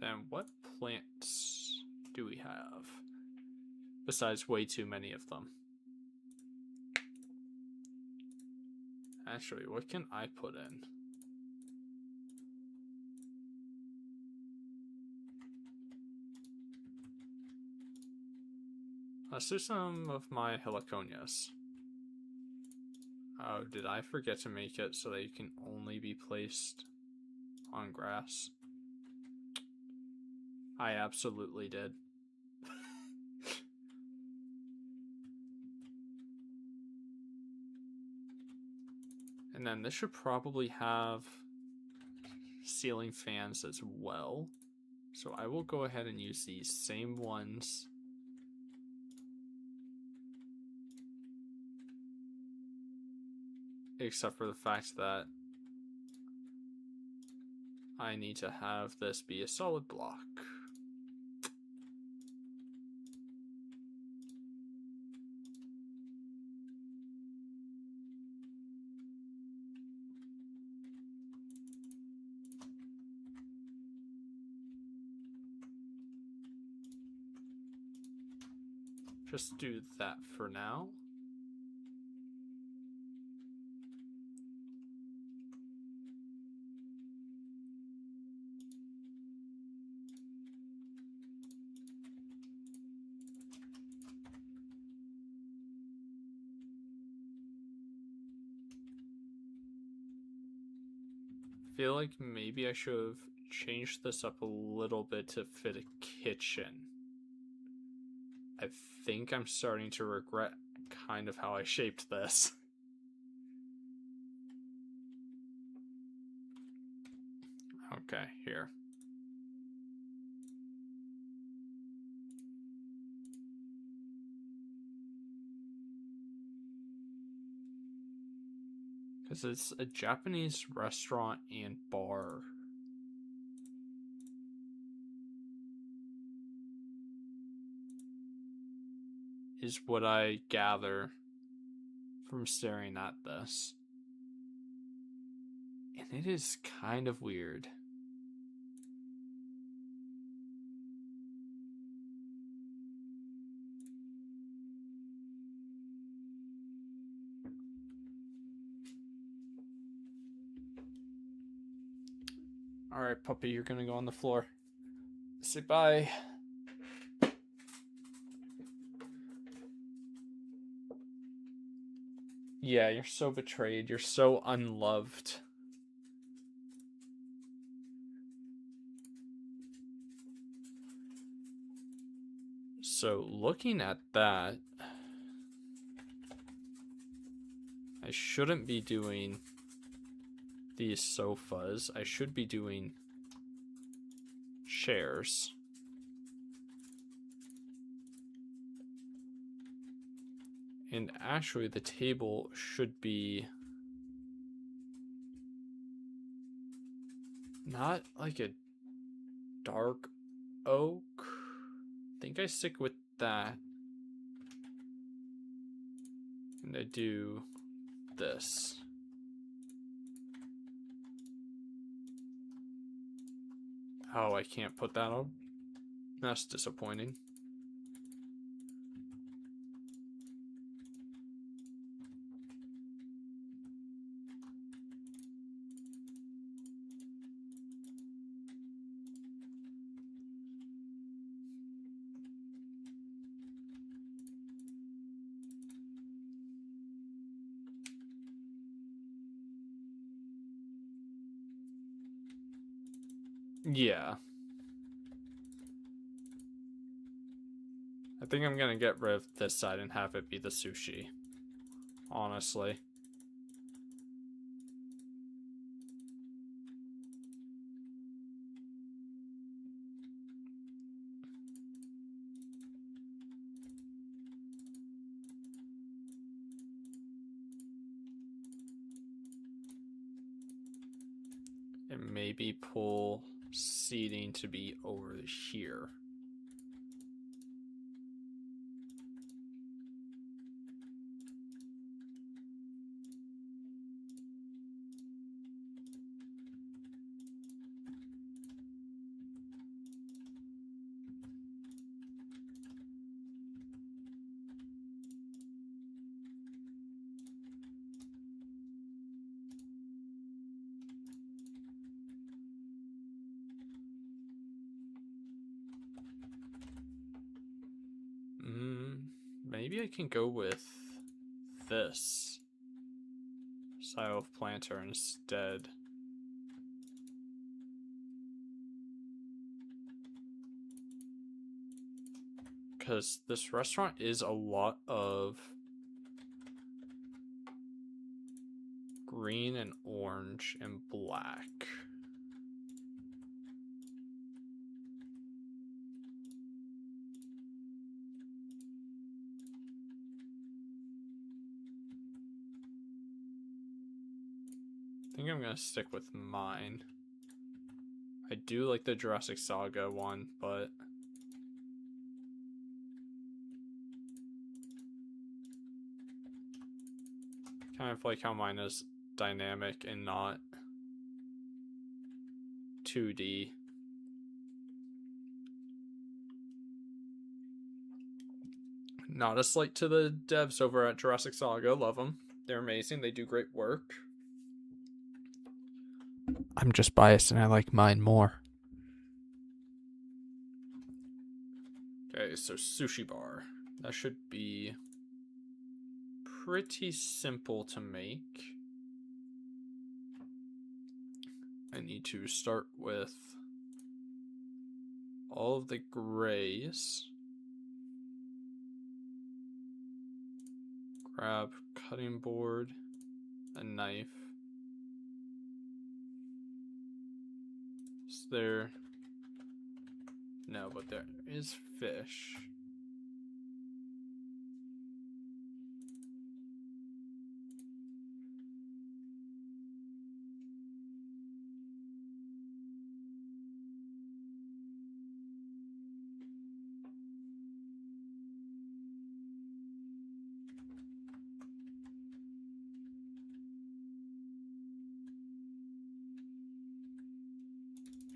Then what plants do we have? Besides way too many of them. Actually, what can I put in? Let's do some of my heliconias. Oh, did I forget to make it so they can only be placed on grass? I absolutely did. And then this should probably have ceiling fans as well. So I will go ahead and use these same ones. Except for the fact that I need to have this be a solid block. Just do that for now. I feel like maybe I should have change this up a little bit to fit a kitchen. I think I'm starting to regret kind of how I shaped this. Okay, here. Because it's a Japanese restaurant and bar. Is what I gather from staring at this. And it is kind of weird. Alright, puppy, you're gonna go on the floor. Say bye. Yeah, you're so betrayed. You're so unloved. So, looking at that, I shouldn't be doing these sofas. I should be doing chairs. And actually, the table should be not like a dark oak. I think I stick with that. And I do this. Oh, I can't put that on. That's disappointing. Yeah. I think I'm gonna get rid of this side and have it be the sushi. Honestly. And maybe pull seating to be over here. Maybe I can go with this style of planter instead. Because this restaurant is a lot of green and orange and black. I think I'm gonna stick with mine. I do like the Jurassic Saga one, but kind of like how mine is dynamic and not 2D. Not a slight to the devs over at Jurassic Saga. Love them. They're amazing. They do great work. I'm just biased and I like mine more. Okay, so sushi bar. That should be pretty simple to make. I need to start with all of the grays. Grab cutting board, a knife. Is there? No, but there is fish.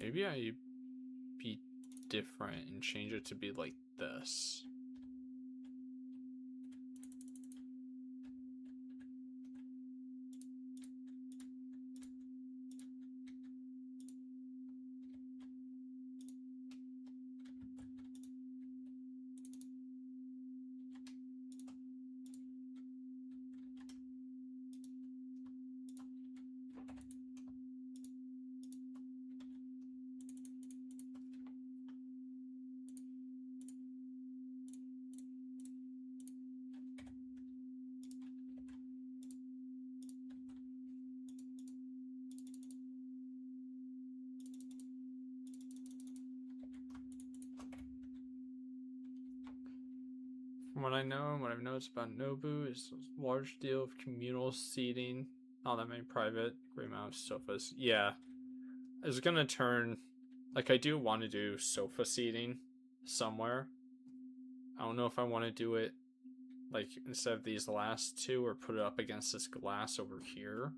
Maybe I be different and change it to be like this. From what I know and what I've noticed about Nobu is a large deal of communal seating, not that many private, great amount of sofas. Yeah, I was gonna turn, like I do want to do sofa seating somewhere. I don't know if I want to do it like instead of these last two or put it up against this glass over here.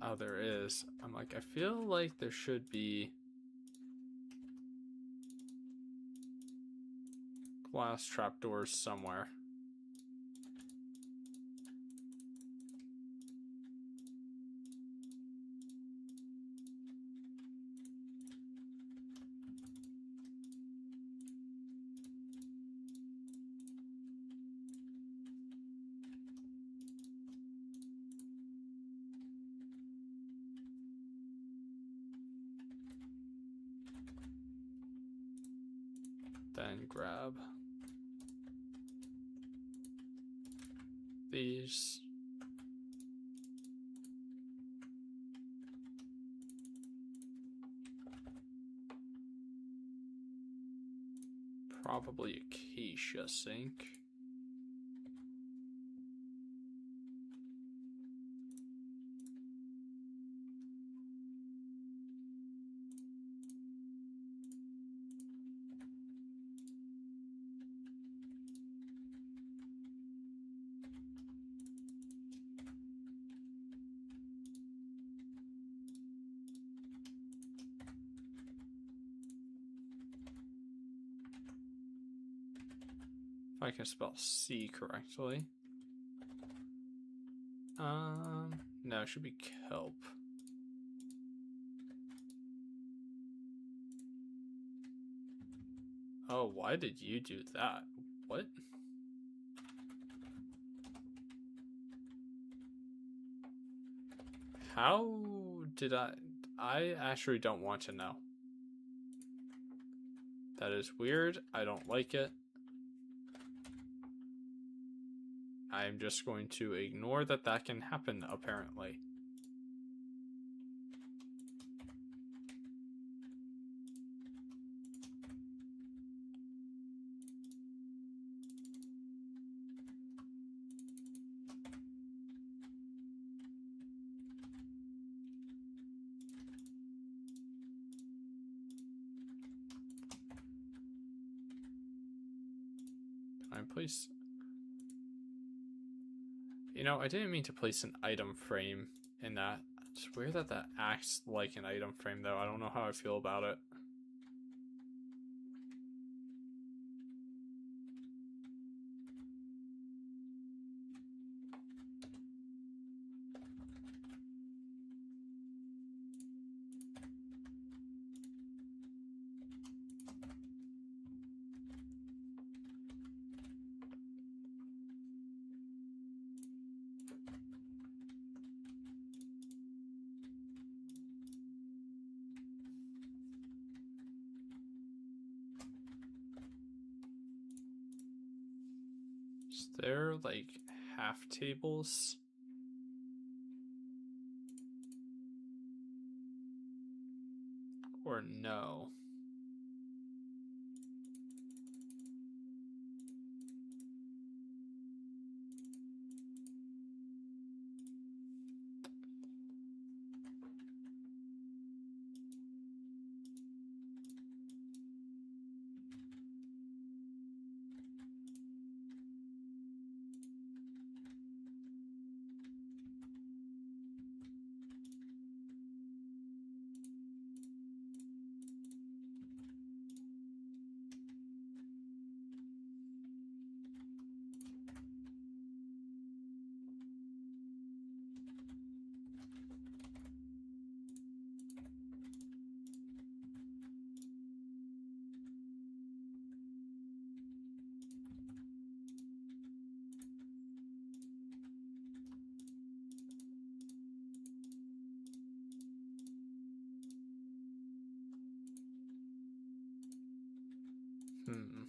Oh, there is. I'm like, I feel like there should be glass trapdoors somewhere. Then grab these. Probably acacia sink. If I can spell C correctly. No, it should be kelp. Oh, why did you do that? What? How did I actually don't want to know. That is weird. I don't like it. I'm just going to ignore that that can happen, apparently. Can I place... You know, I didn't mean to place an item frame in that. It's weird that that acts like an item frame, though. I don't know how I feel about it. Is there like half tables? Or no? Hmm.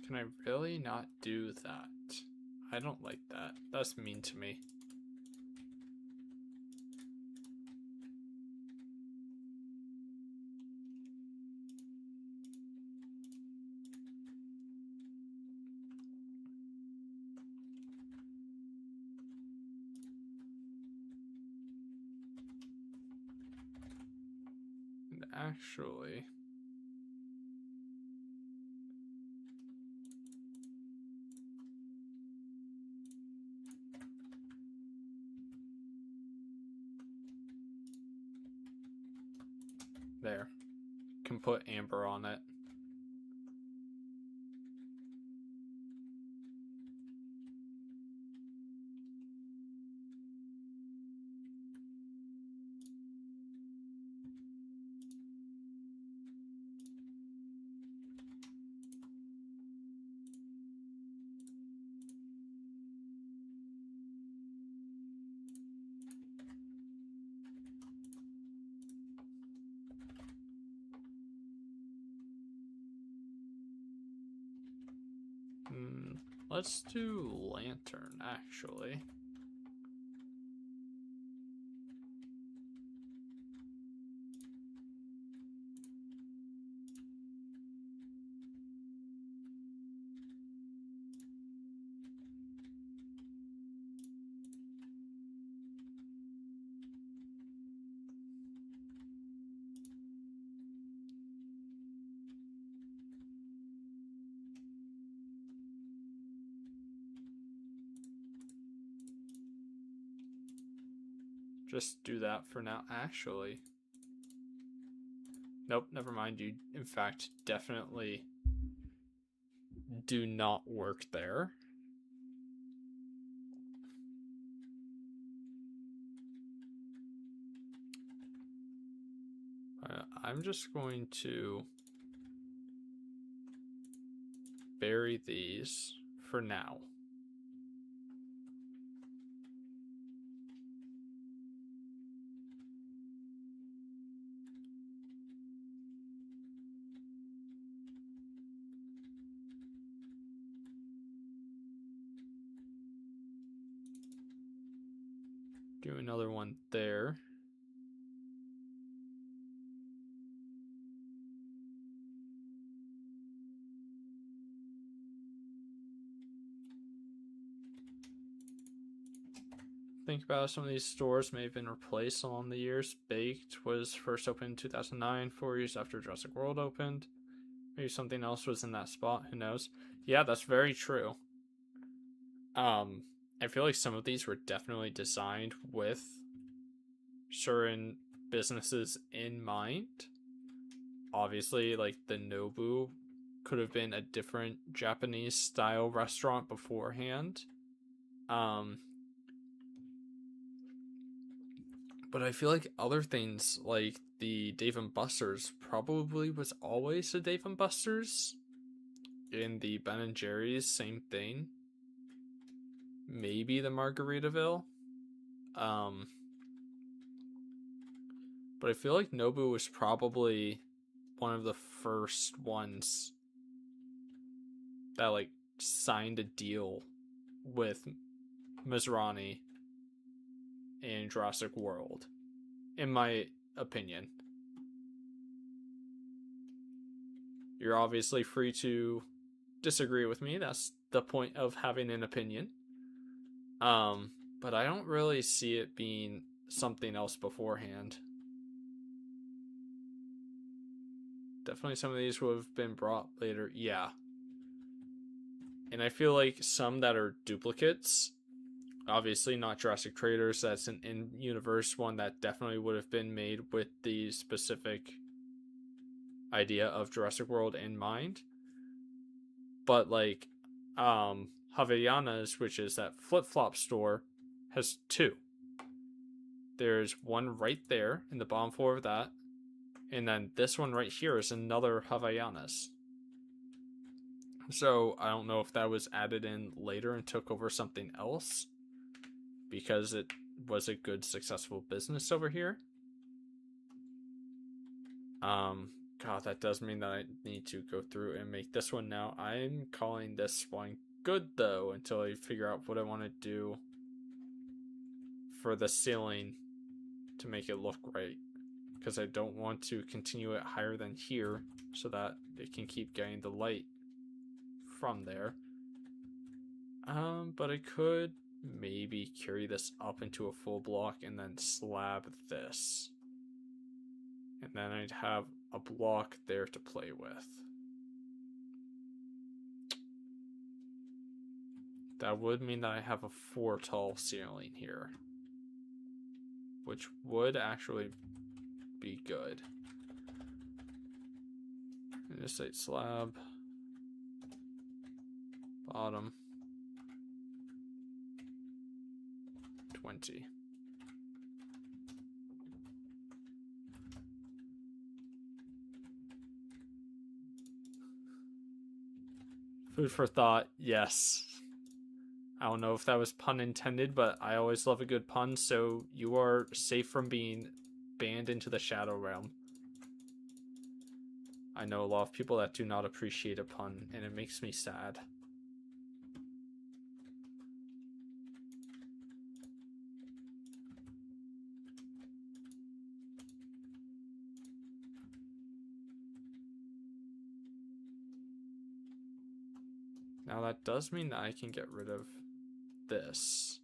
Can I really not do that? I don't like that. That's mean to me. And actually, there. Can put amber on it. Let's do lantern, actually. Just do that for now, actually. Nope, never mind. You, in fact, definitely do not work there. I'm just going to bury these for now. Do another one there. Think about some of these stores may have been replaced along the years. Baked was first opened in 2009, 4 years after Jurassic World opened. Maybe something else was in that spot. Who knows? Yeah, that's very true. I feel like some of these were definitely designed with certain businesses in mind. Obviously, like the Nobu could have been a different Japanese style restaurant beforehand. But I feel like other things like the Dave and Buster's probably was always a Dave and Buster's. In the Ben and Jerry's, same thing. Maybe the Margaritaville. but I feel like Nobu was probably one of the first ones that like signed a deal with Mizrani and Jurassic World, in my opinion. You're obviously free to disagree with me. That's the point of having an opinion. But I don't really see it being something else beforehand. Definitely some of these would have been brought later. Yeah. And I feel like some that are duplicates, obviously not Jurassic Traders, that's an in-universe one that definitely would have been made with the specific idea of Jurassic World in mind. But like Havaianas, which is that flip-flop store, has two. There's one right there in the bottom floor of that, and then this one right here is another Havaianas. So I don't know if that was added in later and took over something else because it was a good, successful business over here. God, that does mean that I need to go through and make this one now. I'm calling this one good, though, until I figure out what I want to do for the ceiling to make it look right. Because I don't want to continue it higher than here so that it can keep getting the light from there. But I could maybe carry this up into a full block and then slab this. And then I'd have a block there to play with. That would mean that I have a 4 tall ceiling here, which would actually be good. And just say slab, bottom, 20. Food for thought, yes. I don't know if that was pun intended, but I always love a good pun, so you are safe from being banned into the Shadow Realm. I know a lot of people that do not appreciate a pun, and it makes me sad. Now that does mean that I can get rid of this.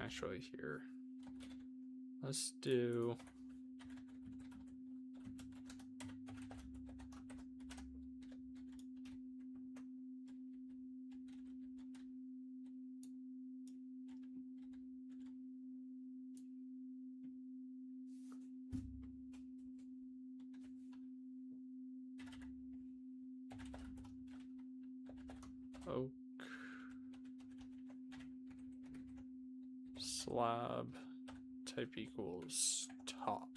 Actually, here, let's do oak, slab, type equals top.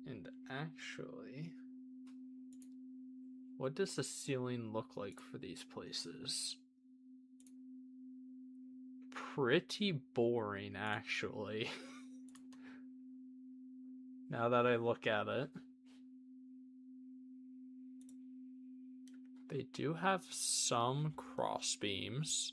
And actually, what does the ceiling look like for these places? Pretty boring, actually. Now that I look at it. They do have some cross beams.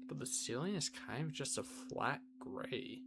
But the ceiling is kind of just a flat gray.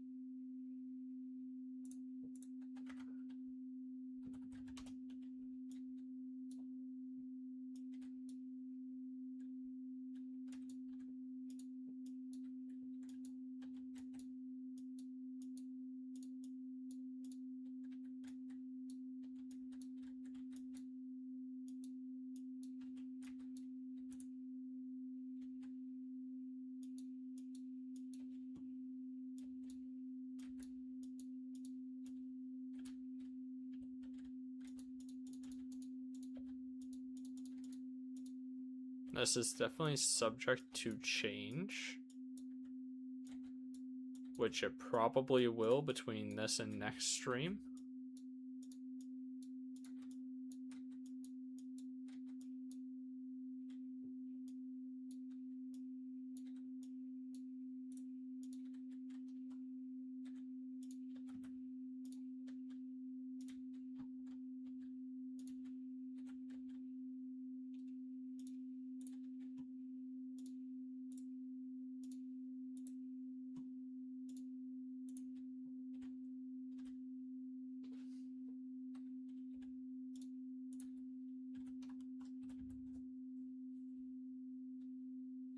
This is definitely subject to change, which it probably will between this and next stream.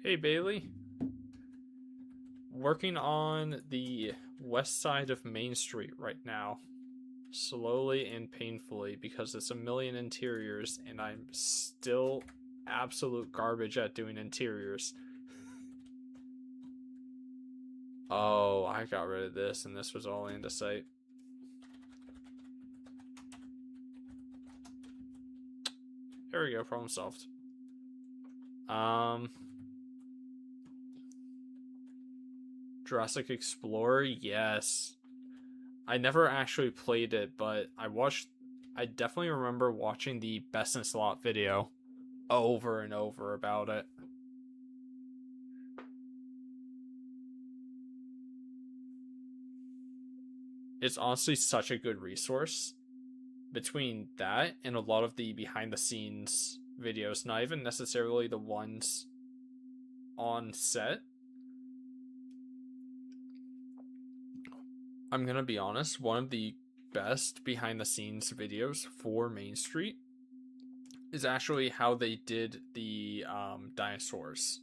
Hey Bailey. Working on the west side of Main Street right now. Slowly and painfully because it's a million interiors and I'm still absolute garbage at doing interiors. Oh, I got rid of this and this was all andesite. There we go, problem solved. Jurassic Explorer, yes. I never actually played it, but I definitely remember watching the Best in Slot video over and over about it. It's honestly such a good resource. Between that and a lot of the behind the scenes videos, not even necessarily the ones on set. I'm gonna be honest, one of the best behind the scenes videos for Main Street is actually how they did the dinosaurs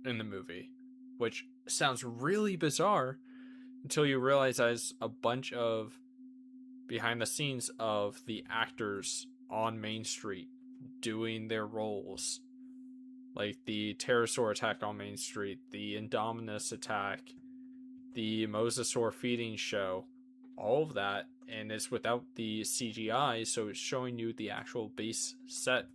in the movie, which sounds really bizarre until you realize there's a bunch of behind the scenes of the actors on Main Street doing their roles, like the pterosaur attack on Main Street, the Indominus attack, the Mosasaur feeding show, all of that, and it's without the CGI, so it's showing you the actual base set.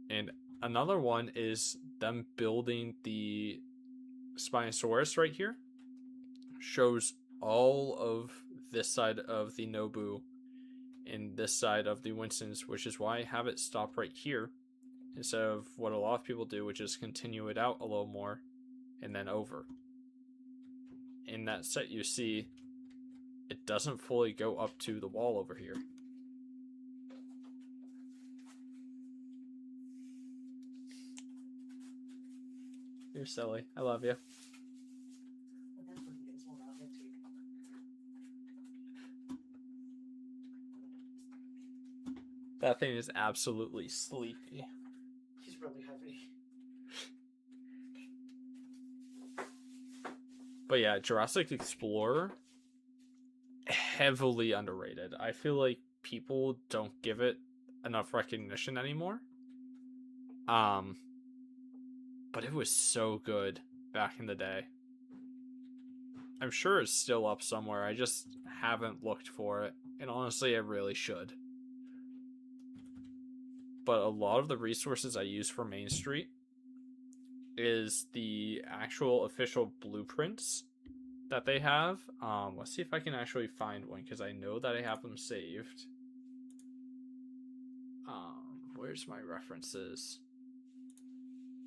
And another one is them building the Spinosaurus right here. Shows all of this side of the Nobu and this side of the Winstons, which is why I have it stop right here instead of what a lot of people do, which is continue it out a little more and then over. In that set, you see it doesn't fully go up to the wall over here. You're silly. I love you. That thing is absolutely sleepy. He's really heavy. But yeah, Jurassic Explorer, heavily underrated. I feel like people don't give it enough recognition anymore. But it was so good back in the day. I'm sure it's still up somewhere. I just haven't looked for it. And honestly, I really should. But a lot of the resources I use for Main Street is the actual official blueprints that they have. Let's see if I can actually find one, because I know that I have them saved. Where's my references?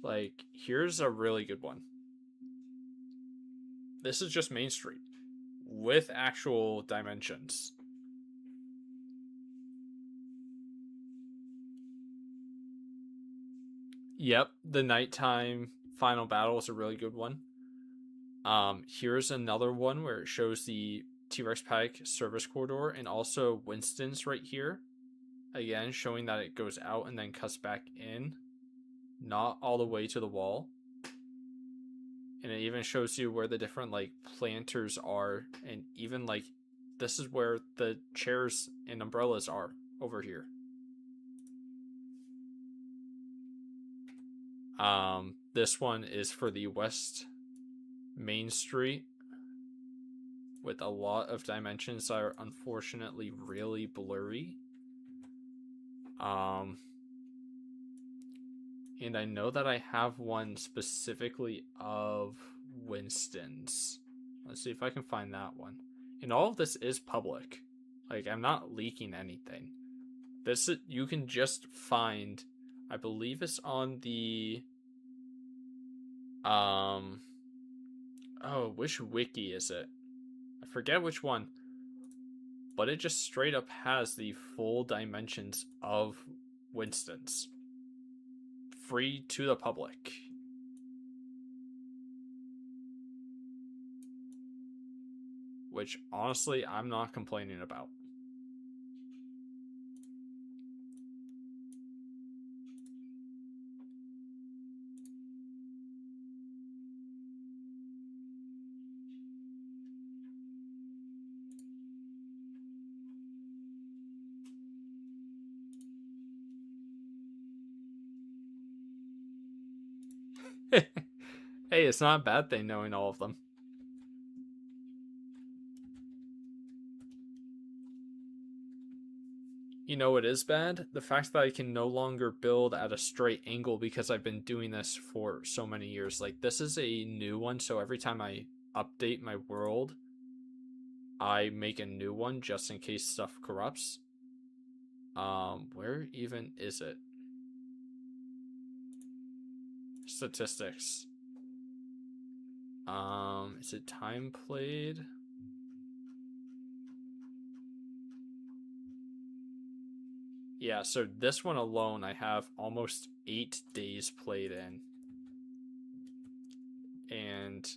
Like, here's a really good one. This is just Main Street with actual dimensions. Yep, the nighttime final battle is a really good one. Here's another one where it shows the T-Rex Pike service corridor and also Winston's right here. Again, showing that it goes out and then cuts back in, not all the way to the wall. And it even shows you where the different like planters are, and even like this is where the chairs and umbrellas are over here. This one is for the West Main Street with a lot of dimensions that are unfortunately really blurry. And I know that I have one specifically of Winston's. Let's see if I can find that one. And all of this is public. Like, I'm not leaking anything. This you can just find. I believe it's on the which wiki is it? I forget which one. But it just straight up has the full dimensions of Winston's. Free to the public. Which, honestly, I'm not complaining about. Hey, it's not a bad thing knowing all of them. You know what is bad? The fact that I can no longer build at a straight angle because I've been doing this for so many years. Like, this is a new one, so every time I update my world, I make a new one just in case stuff corrupts. Where even is it? Statistics. Is it time played? Yeah, so this one alone I have almost 8 days played in. And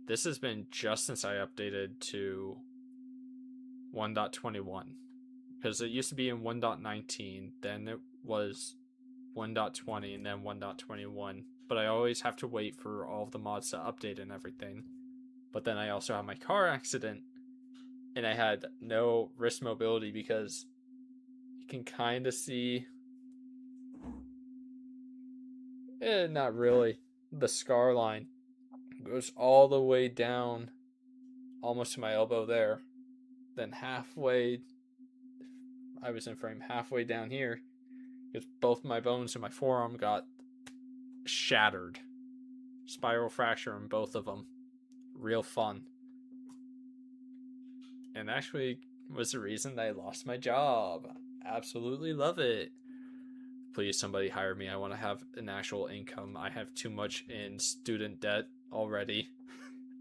this has been just since I updated to 1.21. Because it used to be in 1.19, then it was 1.20, and then 1.21. But I always have to wait for all of the mods to update and everything. But then I also had my car accident, and I had no wrist mobility because you can kind of see, not really, the scar line goes all the way down almost to my elbow there. Then halfway, I was in frame halfway down here because both my bones in my forearm got shattered. Spiral fracture in both of them. Real fun. And actually was the reason that I lost my job. Absolutely love it. Please, somebody hire me. I want to have an actual income. I have too much in student debt already.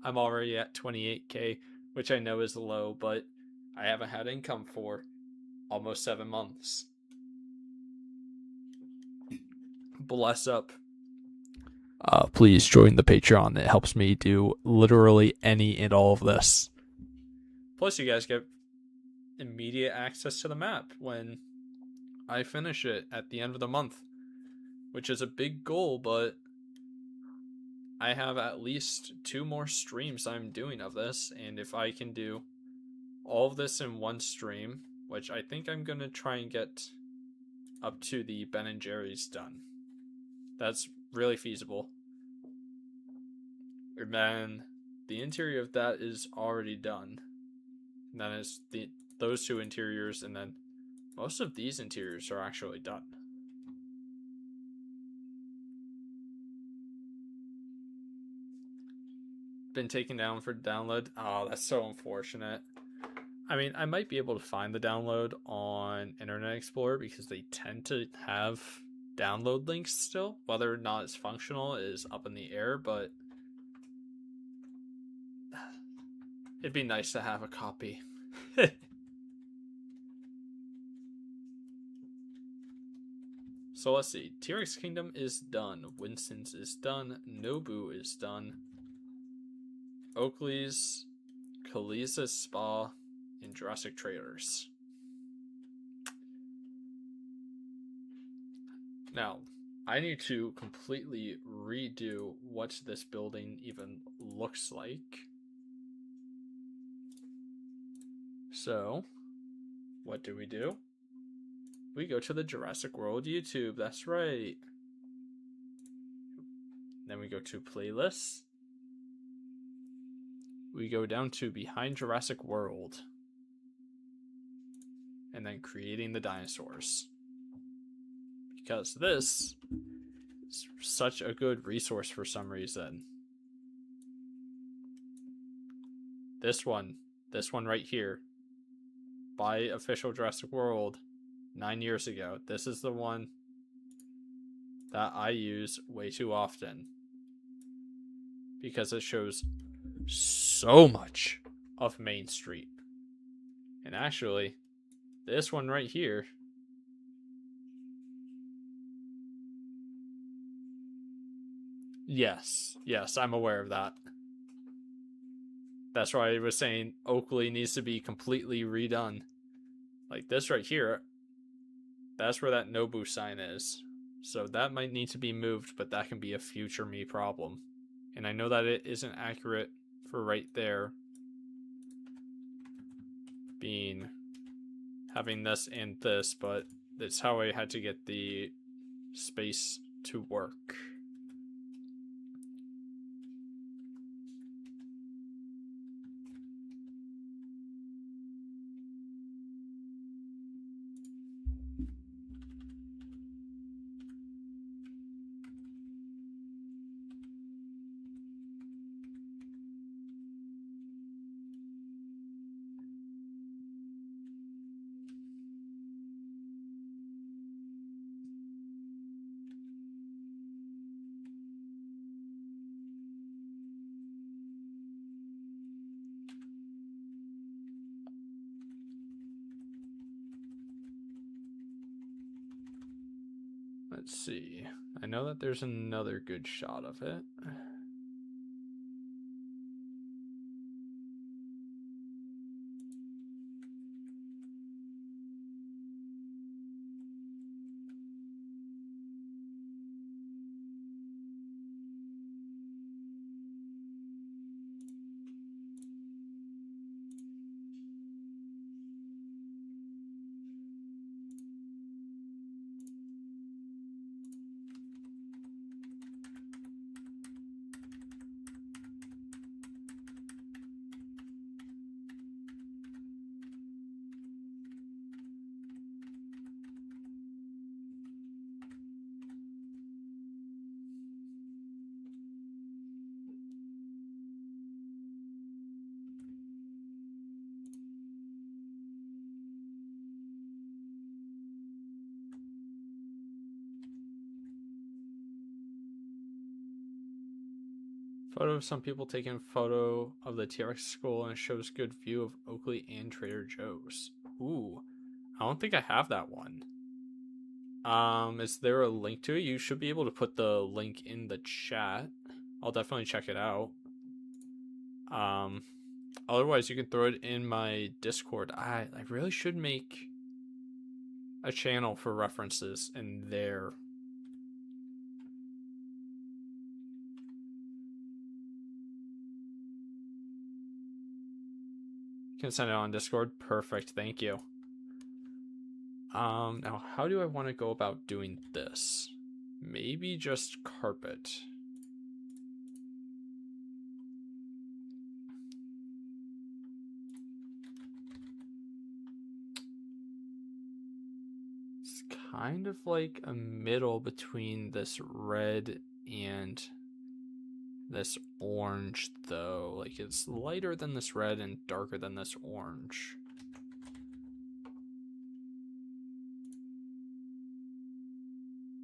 I'm already at 28K, which I know is low, but I haven't had income for almost 7 months. Bless up. Please join the Patreon. It helps me do literally any and all of this. Plus, you guys get immediate access to the map when I finish it at the end of the month, which is a big goal, but I have at least 2 more streams I'm doing of this, and if I can do all of this in one stream, which I think I'm going to try and get up to the Ben & Jerry's done. That's really feasible. And then the interior of that is already done. And then it's those 2 interiors, and then most of these interiors are actually done. Been taken down for download. Oh, that's so unfortunate. I mean, I might be able to find the download on Internet Explorer because they tend to have download links still. Whether or not it's functional is up in the air, but it'd be nice to have a copy. So let's see. T-Rex Kingdom is done. Winston's is done. Nobu is done. Oakley's, Kalisa's Spa, and Jurassic Trailers. Now, I need to completely redo what this building even looks like. So, what do? We go to the Jurassic World YouTube, that's right. Then we go to playlists. We go down to Behind Jurassic World. And then creating the dinosaurs. Because this is such a good resource for some reason. This one right here. By Official Jurassic World 9 years ago. This is the one that I use way too often. Because it shows so much of Main Street. And actually, this one right here. Yes, I'm aware of that. That's why I was saying Oakley needs to be completely redone. Like this right here, that's where that Nobu sign is. So that might need to be moved, but that can be a future me problem. And I know that it isn't accurate for right there being having this and this, but that's how I had to get the space to work. Let's see. I know that there's another good shot of it. Photo of some people taking a photo of the T-Rex skull and it shows good view of Oakley and Trader Joe's. Ooh, I don't think I have that one. Is there a link to it? You should be able to put the link in the chat. I'll definitely check it out. Otherwise you can throw it in my Discord. I really should make a channel for references in there. You can send it on Discord. Perfect, thank you. Now how do I want to go about doing this? Maybe just carpet. It's kind of like a middle between this red and this orange, though. Like, it's lighter than this red and darker than this orange.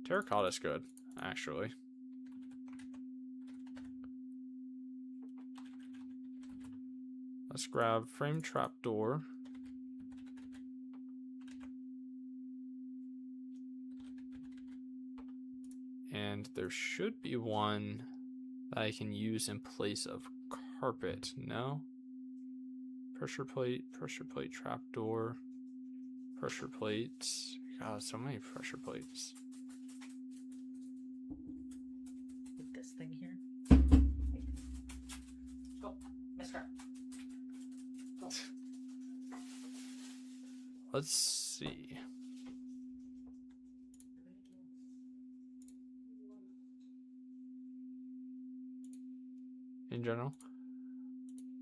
Terracotta's good, actually. Let's grab frame trapdoor. there should be one that I can use in place of carpet. No? Pressure plate, trapdoor, pressure plates. God, so many pressure plates. With this thing here. Go, mister. Go. Let's see. In general.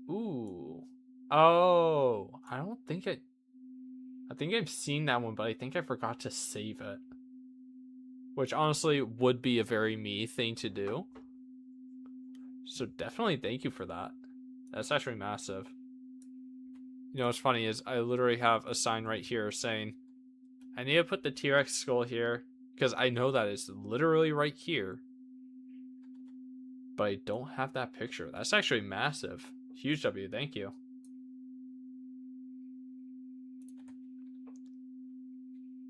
Ooh. Oh, I don't think I think I've seen that one, but I think I forgot to save it. Which honestly would be a very me thing to do. So definitely thank you for that. That's actually massive. You know what's funny is I literally have a sign right here saying I need to put the T-Rex skull here because I know that it's literally right here. But I don't have that picture. That's actually massive. Huge W, thank you.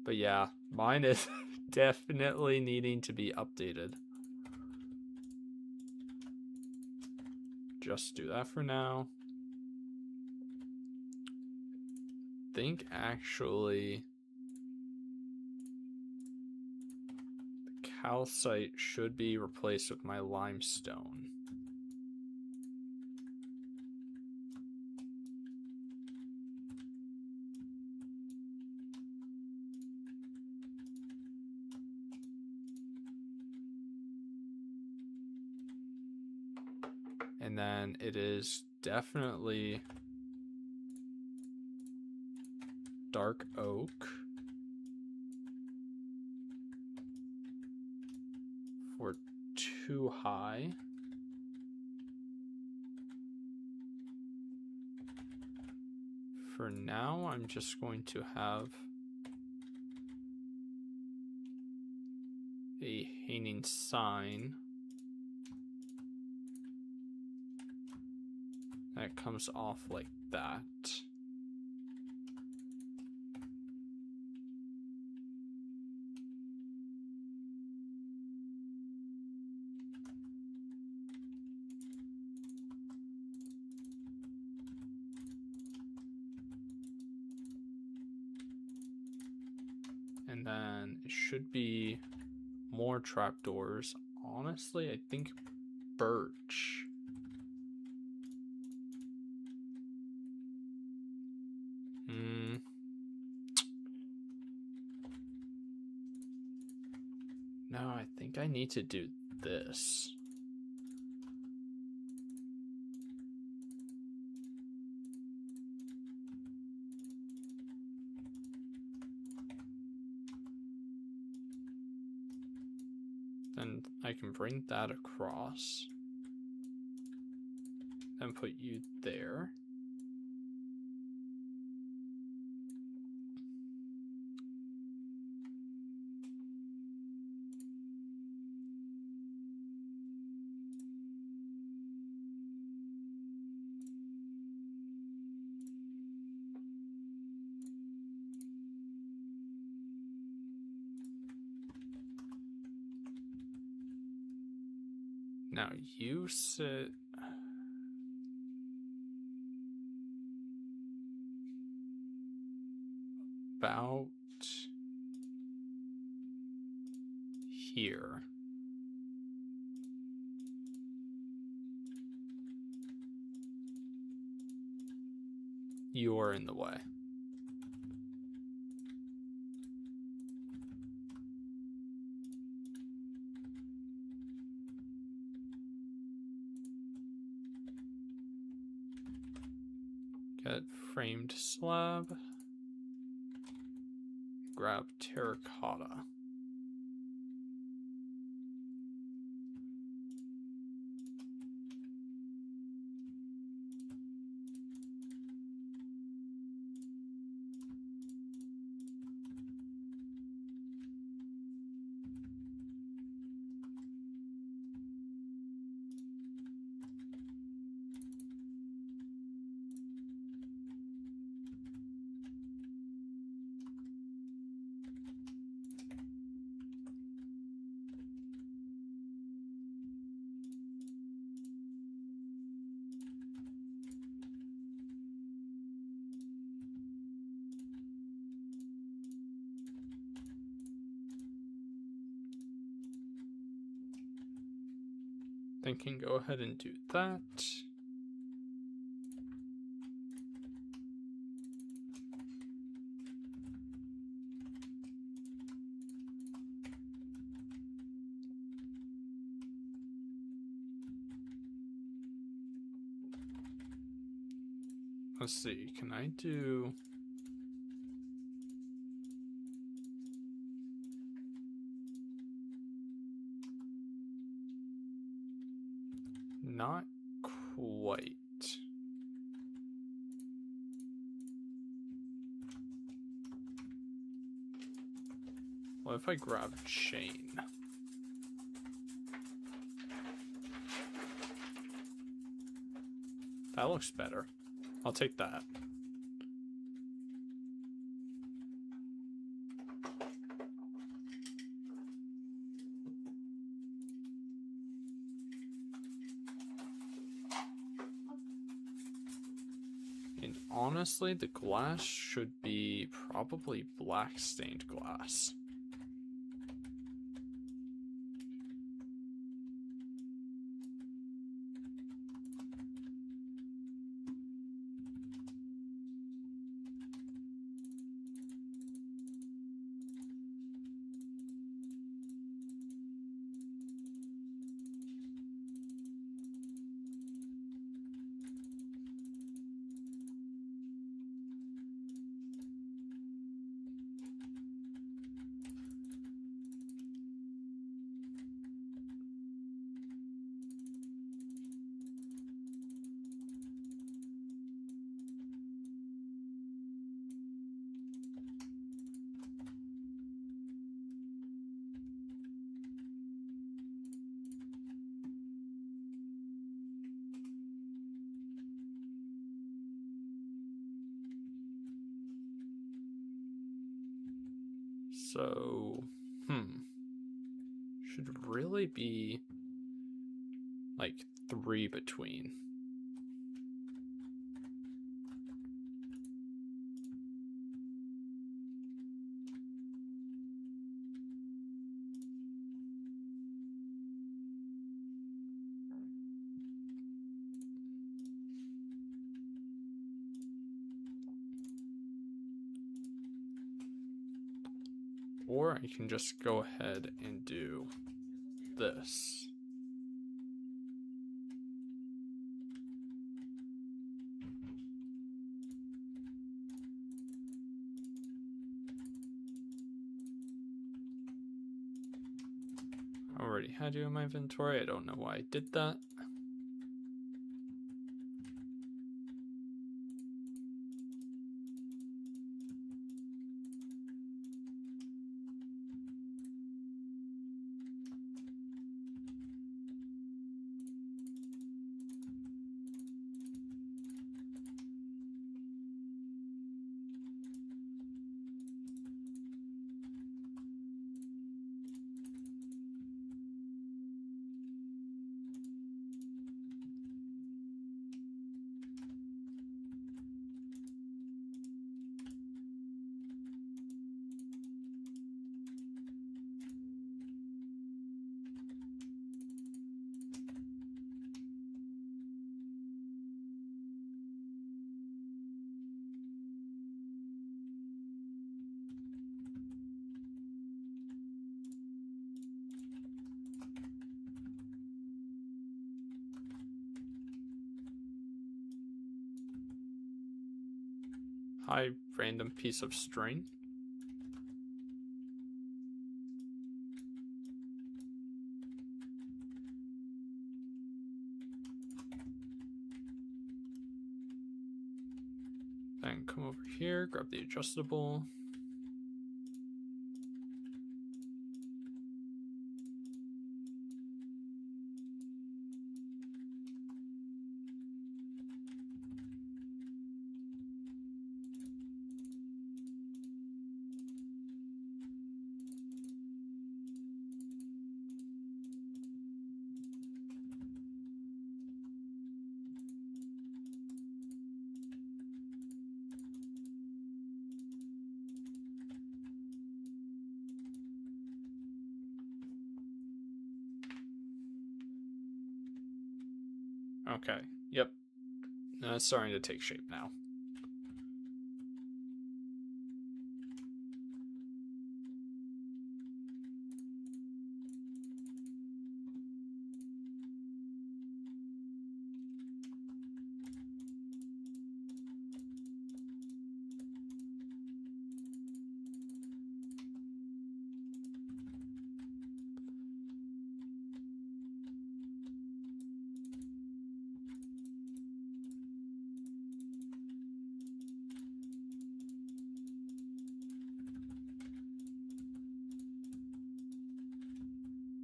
But yeah, mine is definitely needing to be updated. Just do that for now. Think actually the calcite should be replaced with my limestone. And then it is definitely dark oak for 2 high. For now, I'm just going to have a hanging sign that comes off like that. And then it should be more trapdoors. Honestly, I think birch. No, I think I need to do this. Then I can bring that across. Then put you there. Now you sit about here. You are in the way. Get framed slab. Grab terracotta. thinking go ahead and do that. Let's see, can I do... Not quite. What if I grab chain? That looks better. I'll take that. And honestly, the glass should be probably black stained glass. So, should really be like 3 between. Or I can just go ahead and do this. I already had you in my inventory. I don't know why I did that. Hi, random piece of string. Then come over here, grab the adjustable. Okay. Yep. It's starting to take shape now.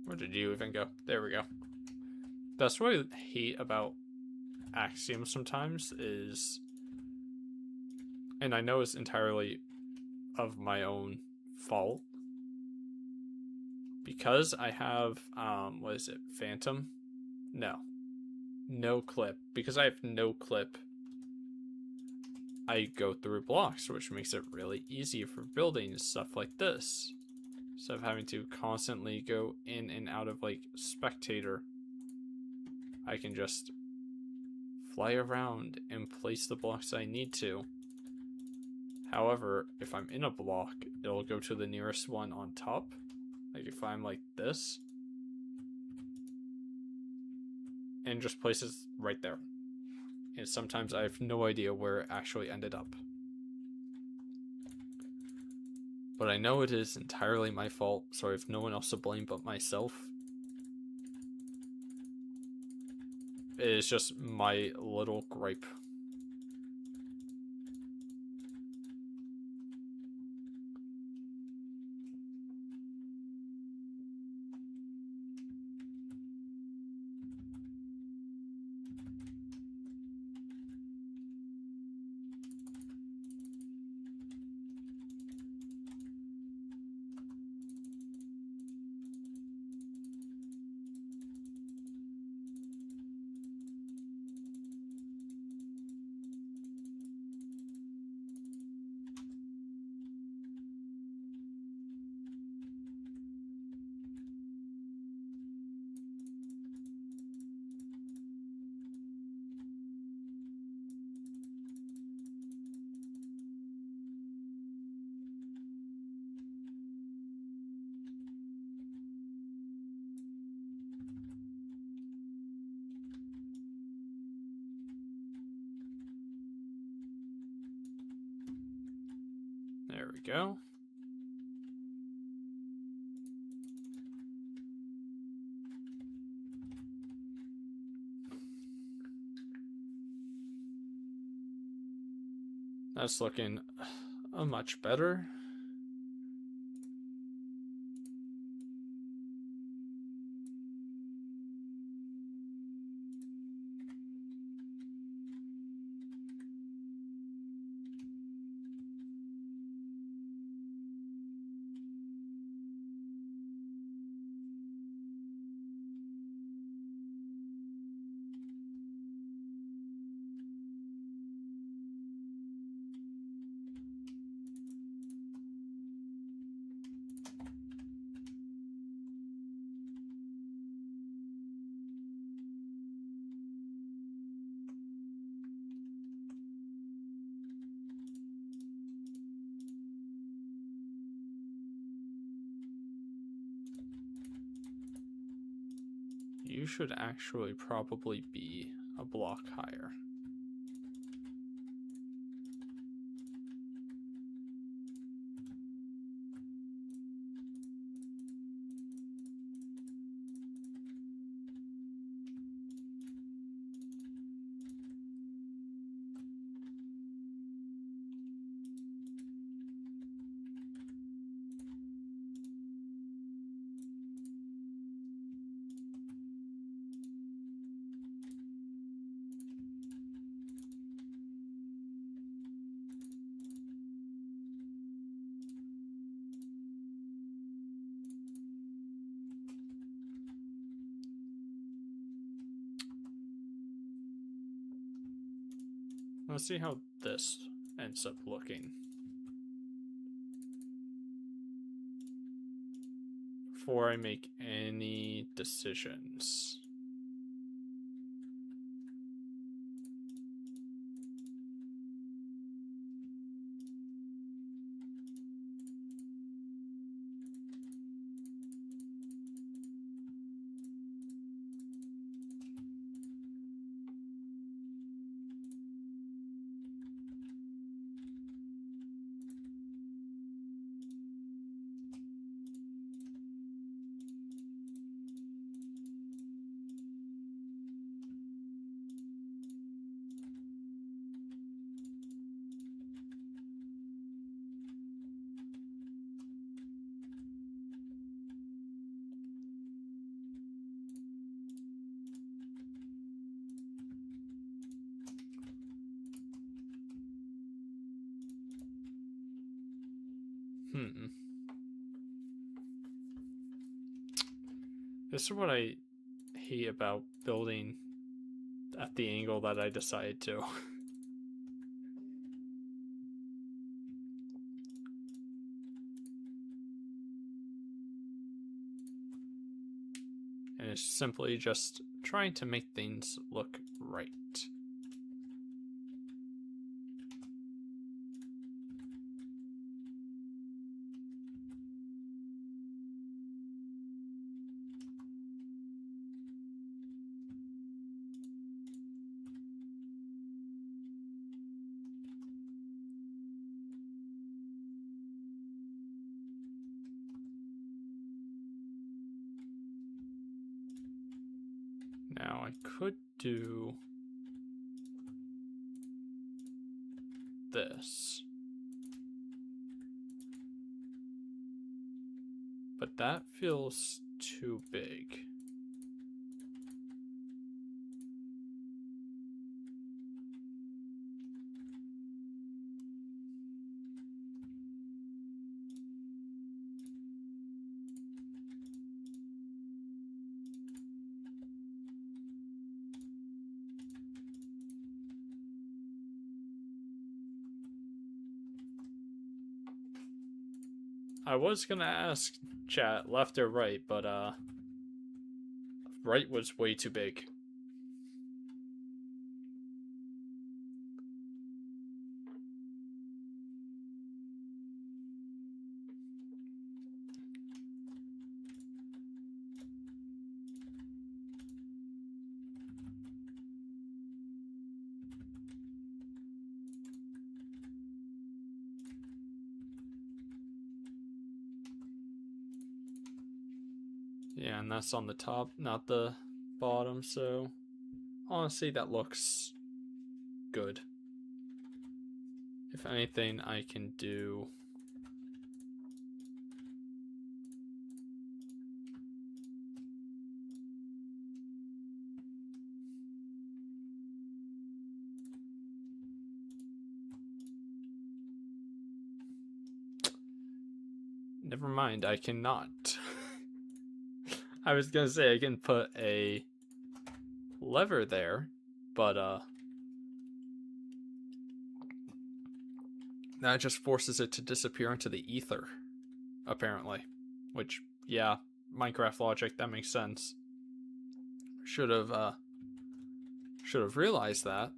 Where did you even go? There we go. That's what I hate about Axiom sometimes is, and I know it's entirely of my own fault, because I have, what is it, Phantom? No clip. Because I have no clip, I go through blocks, which makes it really easy for building stuff like this. Instead of having to constantly go in and out of, like, spectator, I can just fly around and place the blocks I need to. However, if I'm in a block, it'll go to the nearest one on top. Like if I'm like this, and just places right there. And sometimes I have no idea where it actually ended up. But I know it is entirely my fault, so I have no one else to blame but myself. It is just my little gripe. There we go. That's looking much better. You should actually probably be a block higher. Let's see how this ends up looking. Before I make any decisions. This is what I hate about building at the angle that I decide to. And it's simply just trying to make things look right. Now I could do this, but that feels too big. I was gonna ask chat left or right, but right was way too big. Yeah, and that's on the top, not the bottom, so honestly, that looks good. If anything, I can do... Never mind, I cannot. I was gonna say I can put a lever there, but that just forces it to disappear into the ether, apparently. Which, yeah, Minecraft logic, that makes sense. Should have realized that.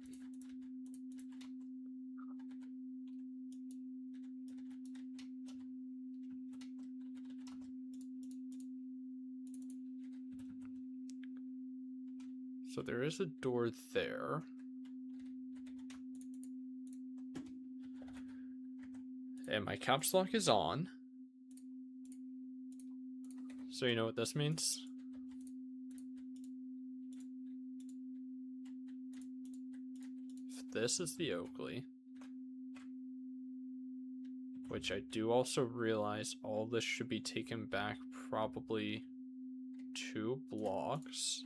So there is a door there. And my caps lock is on. So you know what this means? If this is the Oakley, which I do also realize all this should be taken back probably 2 blocks.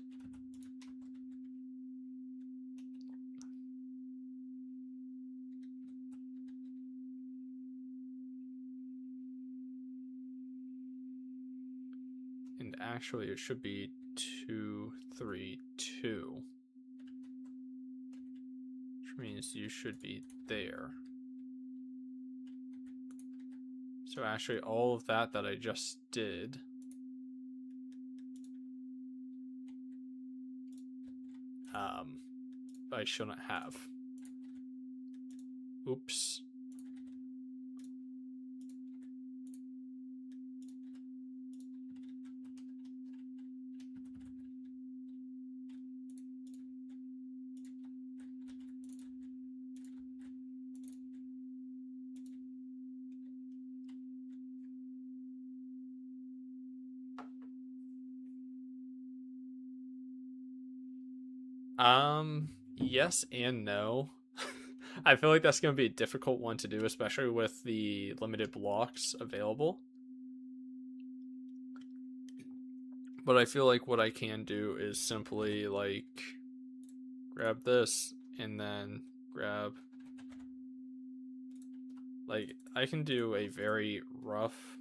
And actually it should be 2, 3, 2. Which means you should be there. So actually all of that I just did I shouldn't have. Oops. Yes and no. I feel like that's going to be a difficult one to do, especially with the limited blocks available. But I feel like what I can do is simply, like, grab this and then grab Like, I can do a very rough...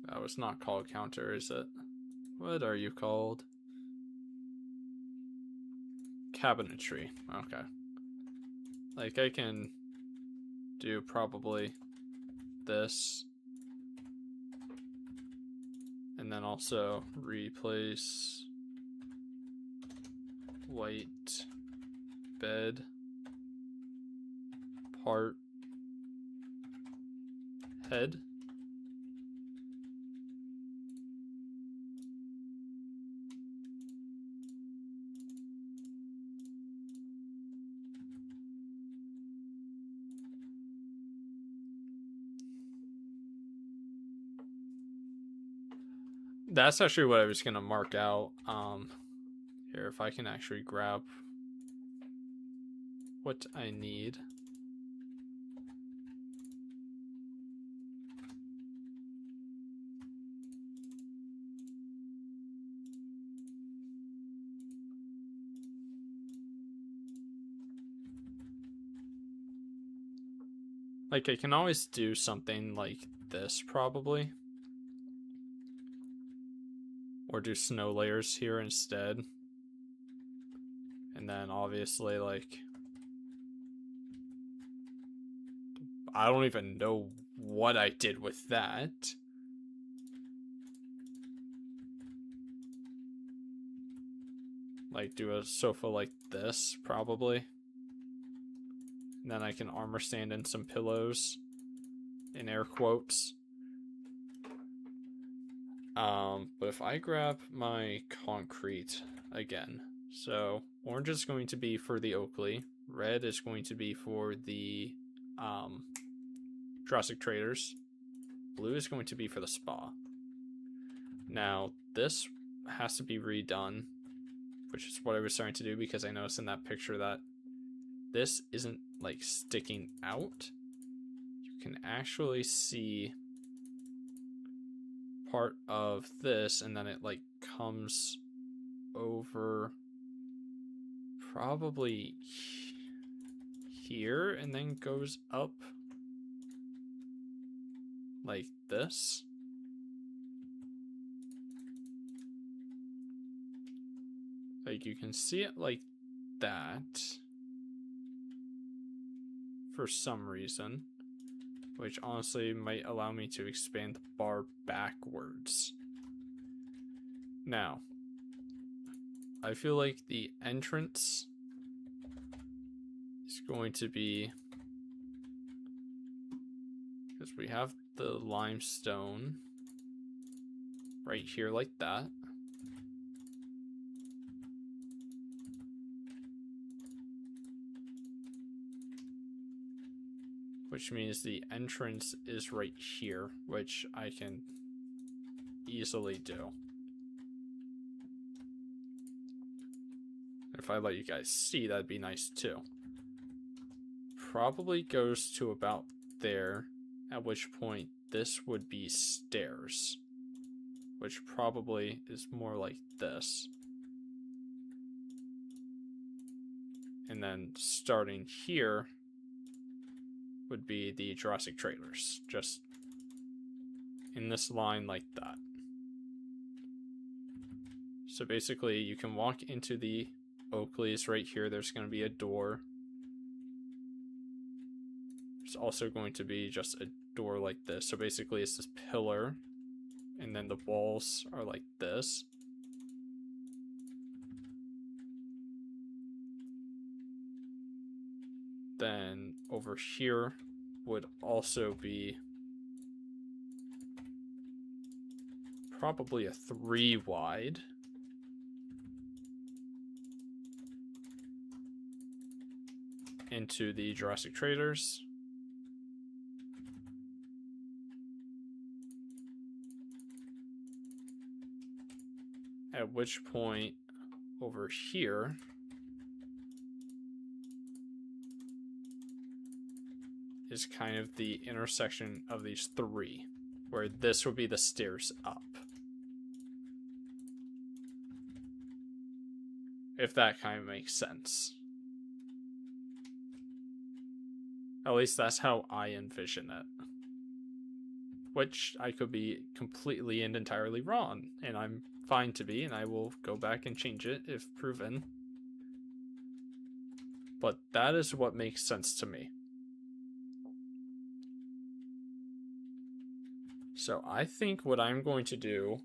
That was not called counter, is it? What are you called? Cabinetry. Okay. Like, I can do probably this. And then also replace white bed part head. That's actually what I was gonna mark out. Here, if I can actually grab what I need. Like, I can always do something like this, probably. Or do snow layers here instead. And then, obviously, like... I don't even know what I did with that. Like, do a sofa like this, probably. And then I can armor stand in some pillows. In air quotes. But if I grab my concrete again. So, orange is going to be for the Oakley. Red is going to be for the, Jurassic Traders. Blue is going to be for the spa. Now, this has to be redone, which is what I was starting to do because I noticed in that picture that this isn't, like, sticking out. You can actually see part of this, and then it, like, comes over probably here, and then goes up like this. Like, you can see it like that for some reason, which honestly might allow me to expand the bar backwards. Now, I feel like the entrance is going to be, because we have the limestone right here like that. Which means the entrance is right here, which I can easily do. If I let you guys see, that'd be nice too. Probably goes to about there, at which point this would be stairs, which probably is more like this. And then starting here would be the Jurassic trailers, just in this line like that. So basically you can walk into the Oakleys right here. There's going to be a door. There's also going to be just a door like this. So basically it's this pillar, and then the walls are like this. Then over here would also be probably a 3 wide. Into the Jurassic Traders. At which point over here is kind of the intersection of these 3, where this would be the stairs up. If that kind of makes sense. At least that's how I envision it. Which I could be completely and entirely wrong, and I'm fine to be, and I will go back and change it if proven. But that is what makes sense to me. So I think what I'm going to do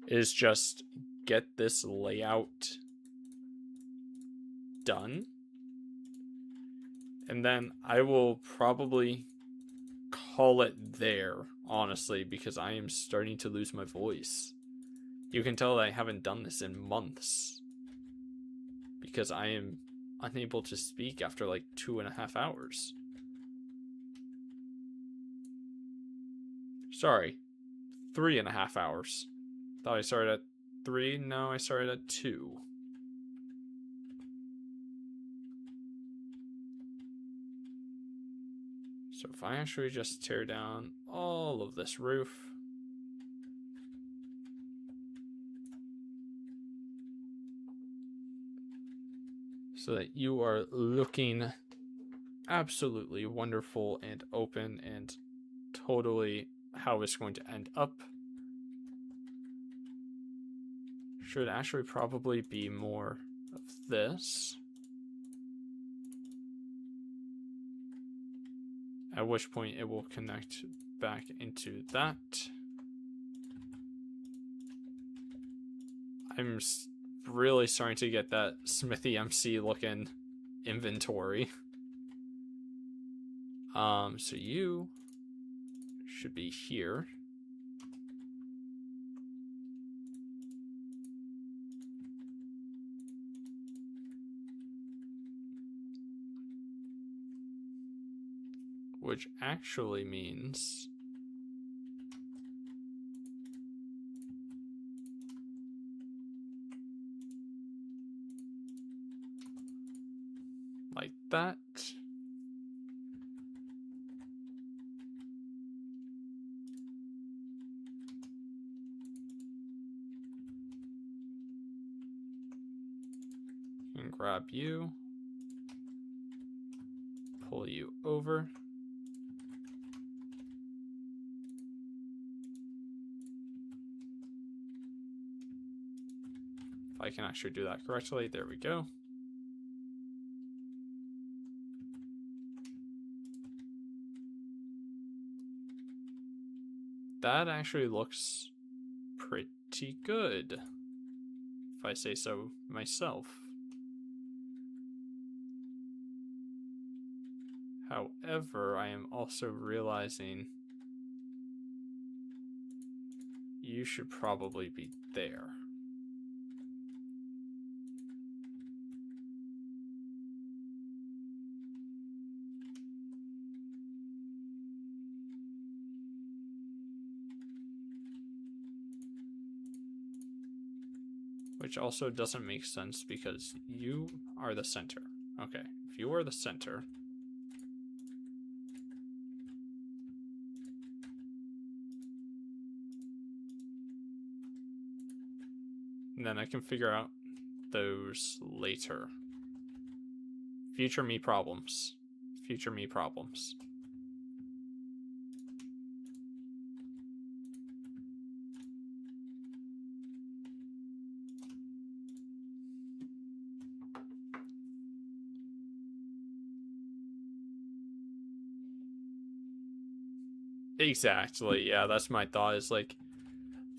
is just get this layout done. And then I will probably call it there, honestly, because I am starting to lose my voice. You can tell that I haven't done this in months. Because I am unable to speak after like 2.5 hours. Sorry, 3.5 hours. Thought I started at 3, no, I started at 2. So if I actually just tear down all of this roof, so that you are looking absolutely wonderful and open and totally how it's going to end up. Should actually probably be more of this. At which point it will connect back into that. I'm really starting to get that Smithy MC looking inventory. So you should be here. Which actually means like that. And grab you, pull you over. If I can actually do that correctly, there we go. That actually looks pretty good, if I say so myself. However, I am also realizing you should probably be there. Which also doesn't make sense because you are the center. Okay, if you are the center, then I can figure out those later. Future me problems. Future me problems. Exactly, yeah, that's my thought, is like,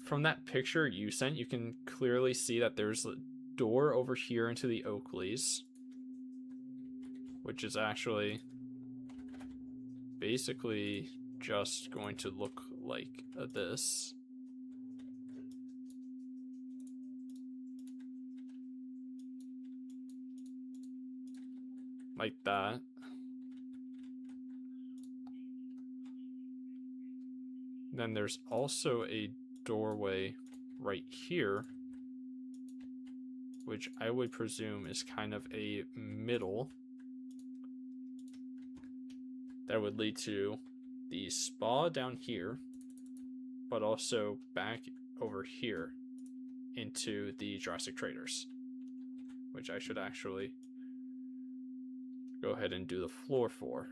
from that picture you sent, you can clearly see that there's a door over here into the Oakleys, which is actually basically just going to look like this. Like that. Then there's also a doorway right here, which I would presume is kind of a middle that would lead to the spa down here, but also back over here into the Jurassic Traders, which I should actually go ahead and do the floor for.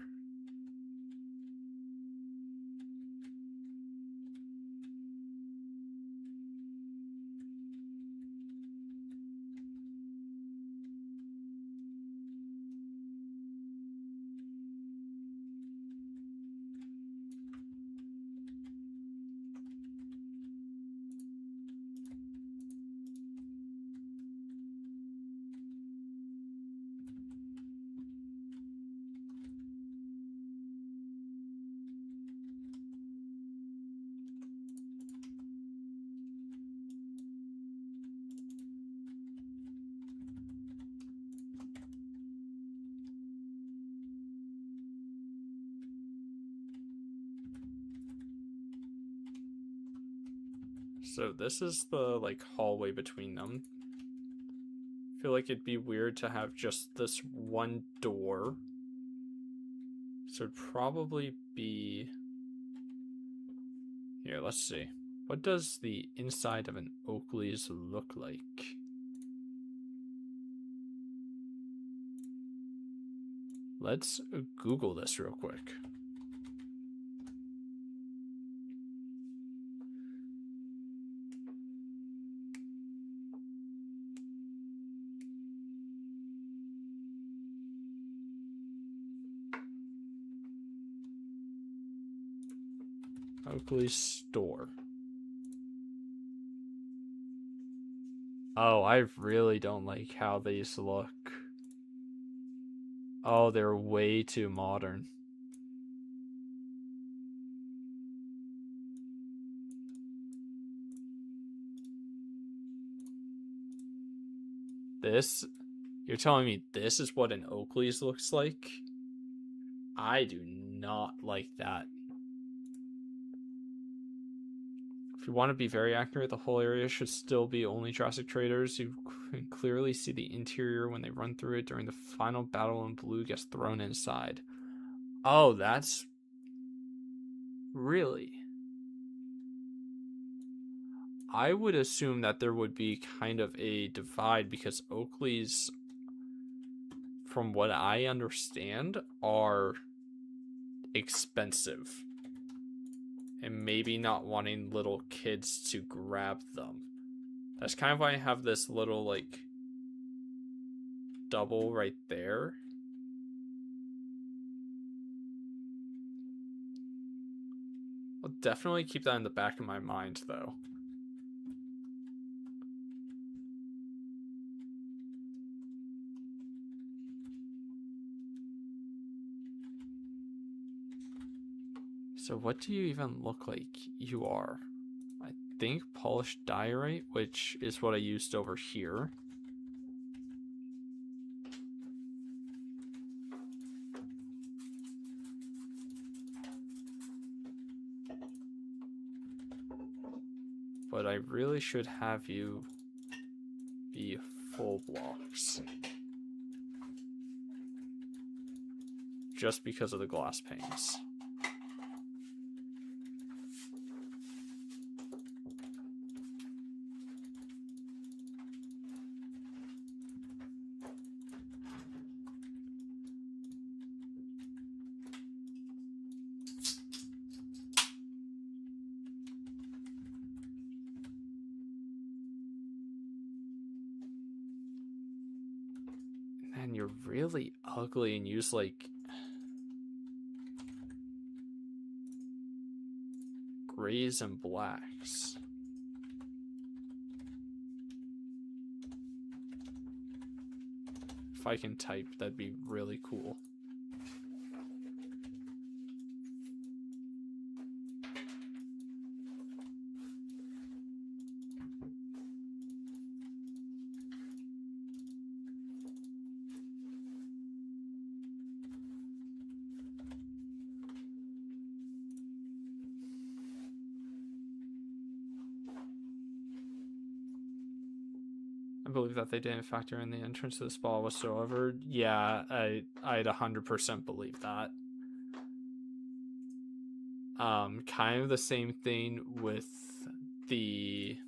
So this is the like hallway between them. I feel like it'd be weird to have just this one door. So it'd probably be... Here, let's see. What does the inside of an Oakley's look like? Let's Google this real quick. Oakley's store. Oh, I really don't like how these look. Oh, they're way too modern. This, you're telling me this is what an Oakley's looks like? I do not like that. If you want to be very accurate, the whole area should still be only Jurassic traders. You can clearly see the interior when they run through it during the final battle and Blue gets thrown inside. Oh, that's... Really? I would assume that there would be kind of a divide because Oakley's, from what I understand, are expensive. And maybe not wanting little kids to grab them. That's kind of why I have this little, like, double right there. I'll definitely keep that in the back of my mind, though. So what do you even look like you are? I think polished diorite, which is what I used over here. But I really should have you be full blocks. Just because of the glass panes. Man, you're really ugly and use like grays and blacks. If I can type, that'd be really cool. I believe that they didn't factor in the entrance to the spa whatsoever. Yeah, I'd 100% believe that. Kind of the same thing with the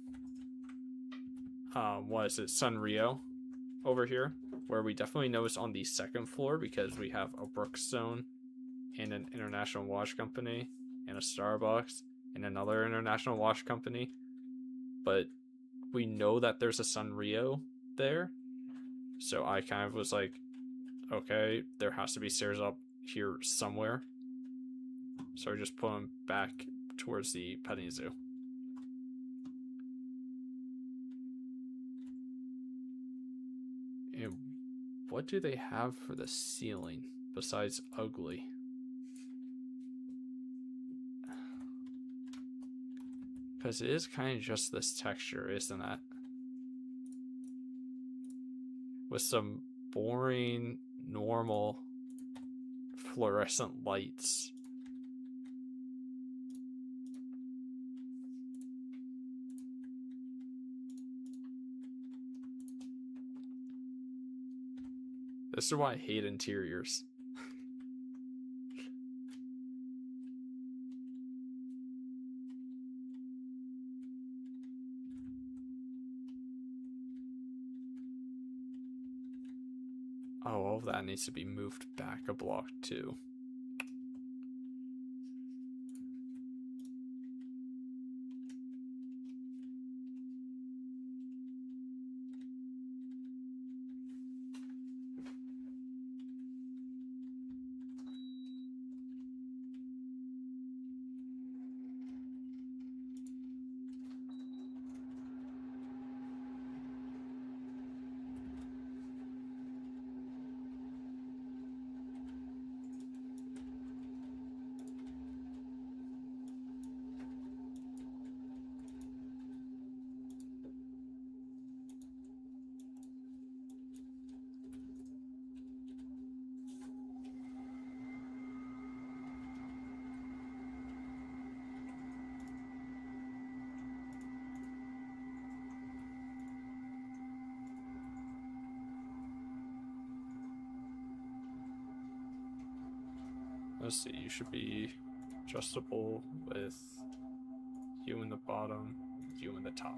what is it, Sunrio over here, where we definitely noticed on the second floor because we have a Brookstone and an international watch company and a Starbucks and another international watch company, but we know that there's a Sunrio there, so I kind of was like, okay, there has to be stairs up here somewhere, so I just put them back towards the petting zoo. And what do they have for the ceiling besides ugly? Because it is kind of just this texture, isn't it? With some boring, normal, fluorescent lights. This is why I hate interiors. Oh, all of that needs to be moved back a block too. Let's see, you should be adjustable with you in the bottom, you in the top.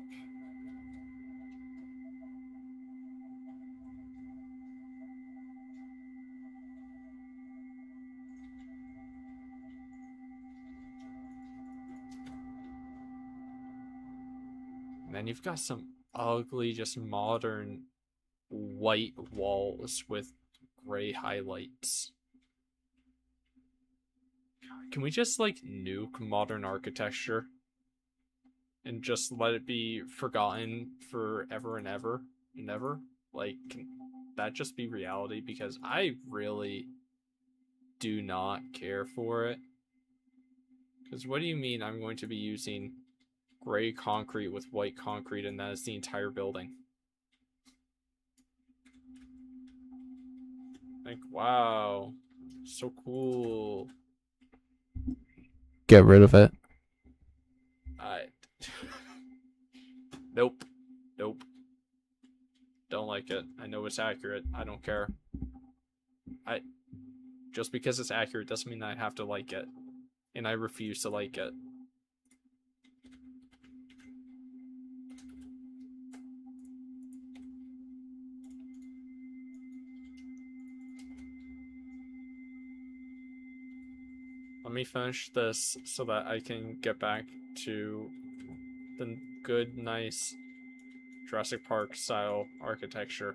And then you've got some ugly, just modern white walls with gray highlights. Can we just, like, nuke modern architecture? And just let it be forgotten forever and ever and ever? Like, can that just be reality? Because I really do not care for it. Because what do you mean I'm going to be using gray concrete with white concrete and that is the entire building? Like, wow. So cool. Get rid of it. Nope. Nope. Don't like it. I know it's accurate. I don't care. Just because it's accurate doesn't mean I have to like it. And I refuse to like it. Let me finish this so that I can get back to the good, nice Jurassic Park style architecture.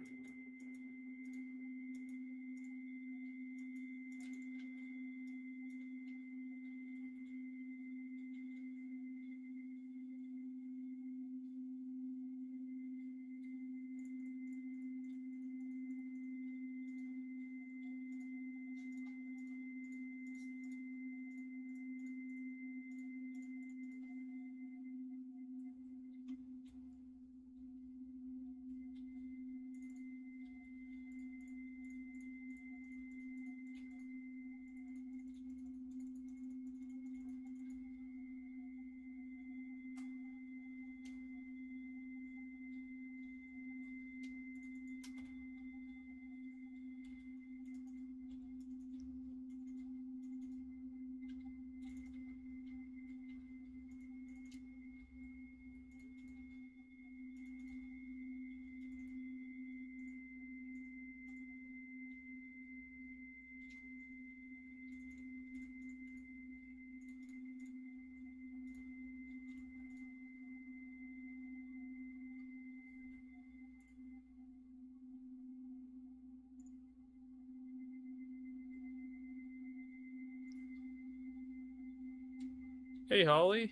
Hey, Holly.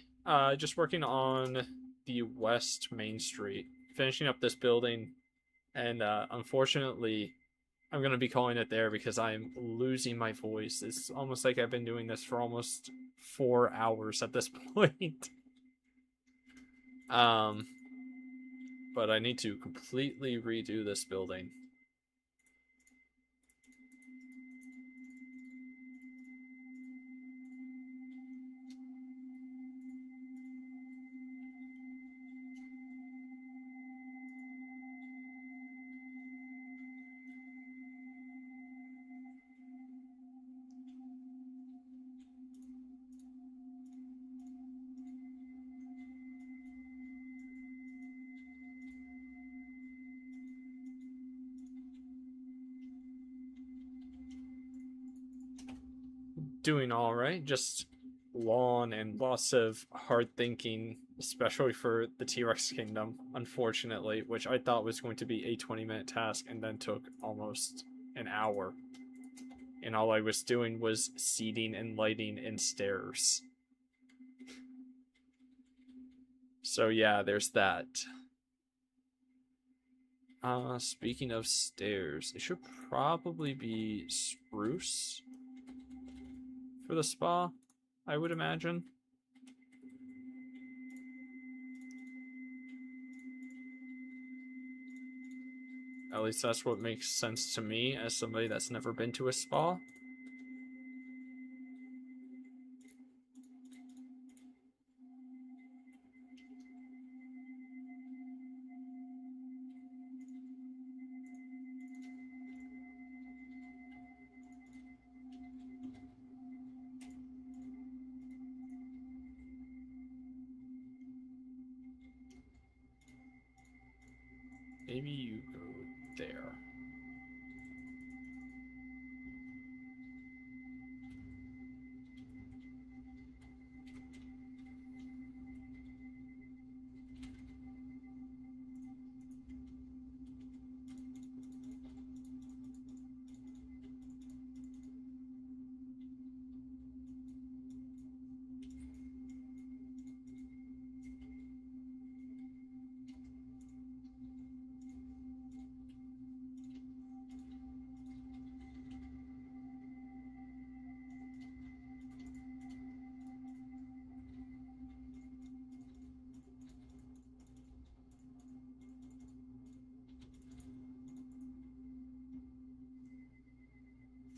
Just working on the West Main Street, finishing up this building, and unfortunately, I'm gonna be calling it there because I'm losing my voice. It's almost like I've been doing this for almost 4 hours at this point. But I need to completely redo this building. Doing all right. Just long and lots of hard thinking, especially for the T-Rex Kingdom, unfortunately, which I thought was going to be a 20-minute task and then took almost an hour. And all I was doing was seating and lighting and stairs. So yeah, there's that. Speaking of stairs, it should probably be spruce for the spa, I would imagine. At least that's what makes sense to me as somebody that's never been to a spa. Maybe you go there.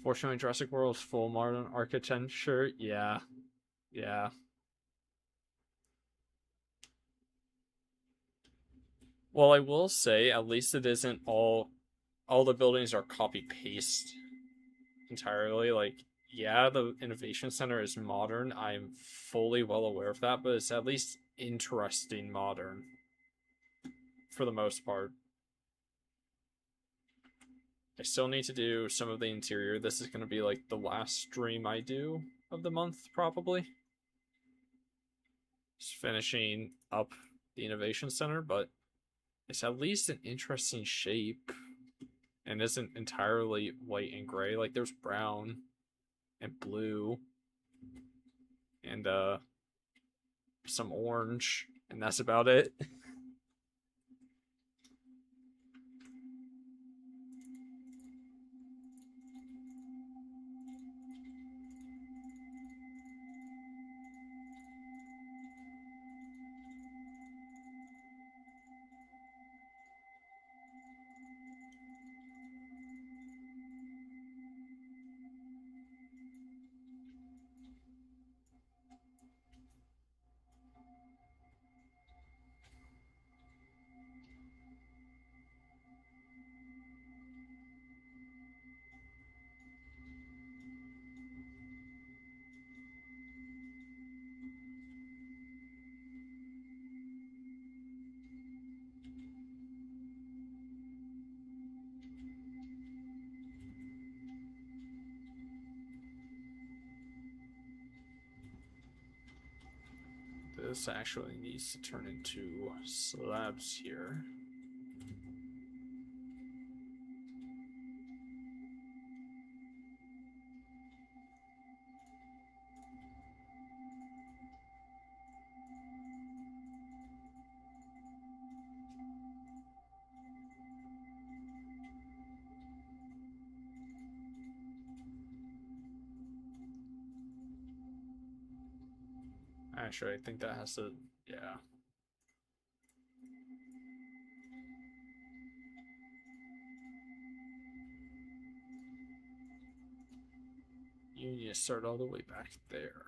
Fortunately, Jurassic World is full modern architecture. Yeah. Yeah. Well, I will say, at least it isn't all the buildings are copy paste entirely. Like, yeah, the innovation center is modern. I'm fully well aware of that, but it's at least interesting modern for the most part. I still need to do some of the interior. This is going to be like the last stream I do of the month, probably. Just finishing up the innovation center, but it's at least an interesting shape and isn't entirely white and gray. Like there's brown and blue and some orange, and that's about it. This actually needs to turn into slabs here. Actually, I think that has to, yeah. You need to start all the way back there.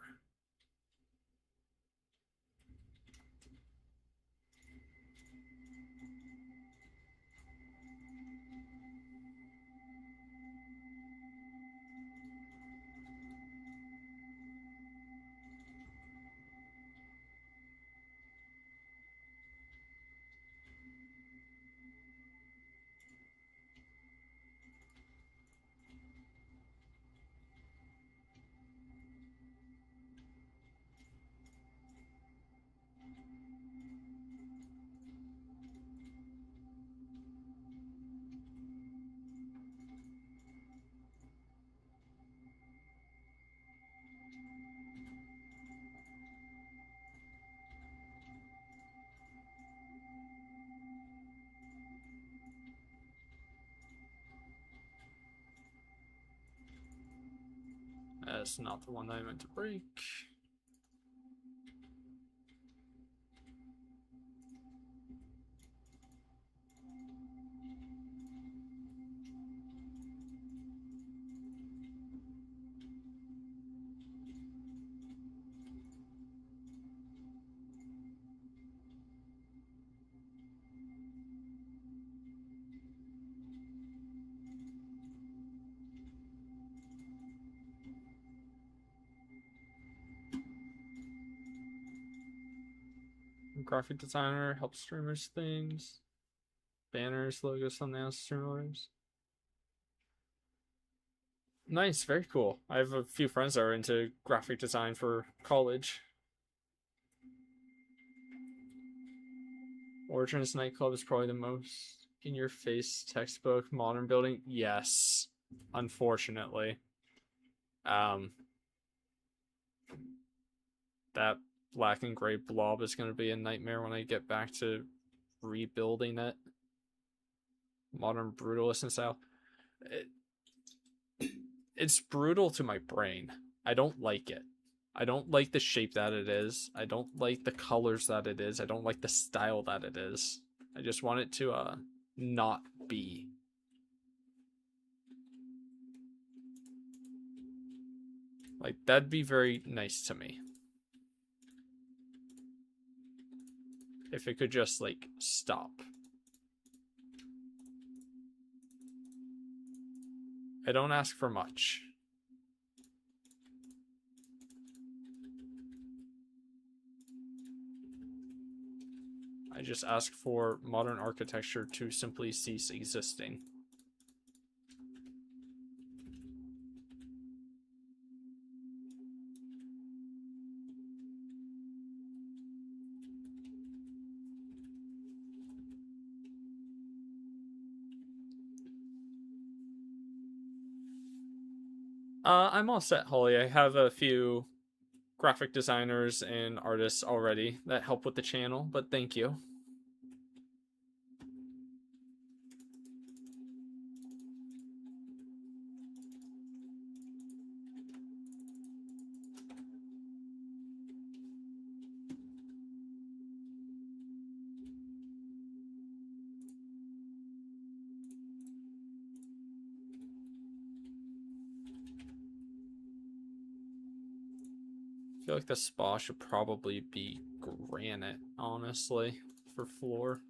That's not the one that I meant to break. Graphic designer, helps streamers things. Banners, logos, thumbnails, streamers. Nice, very cool. I have a few friends that are into graphic design for college. Origins nightclub is probably the most in-your-face textbook modern building. Yes, unfortunately. That black and gray blob is going to be a nightmare when I get back to rebuilding it. Modern brutalist and style. It's brutal to my brain. I don't like it. I don't like the shape that it is. I don't like the colors that it is. I don't like the style that it is. I just want it to not be. Like, that'd be very nice to me. If it could just, like, stop. I don't ask for much. I just ask for modern architecture to simply cease existing. I'm all set, Holly. I have a few graphic designers and artists already that help with the channel, but thank you. I feel like the spa should probably be granite, honestly, for floor.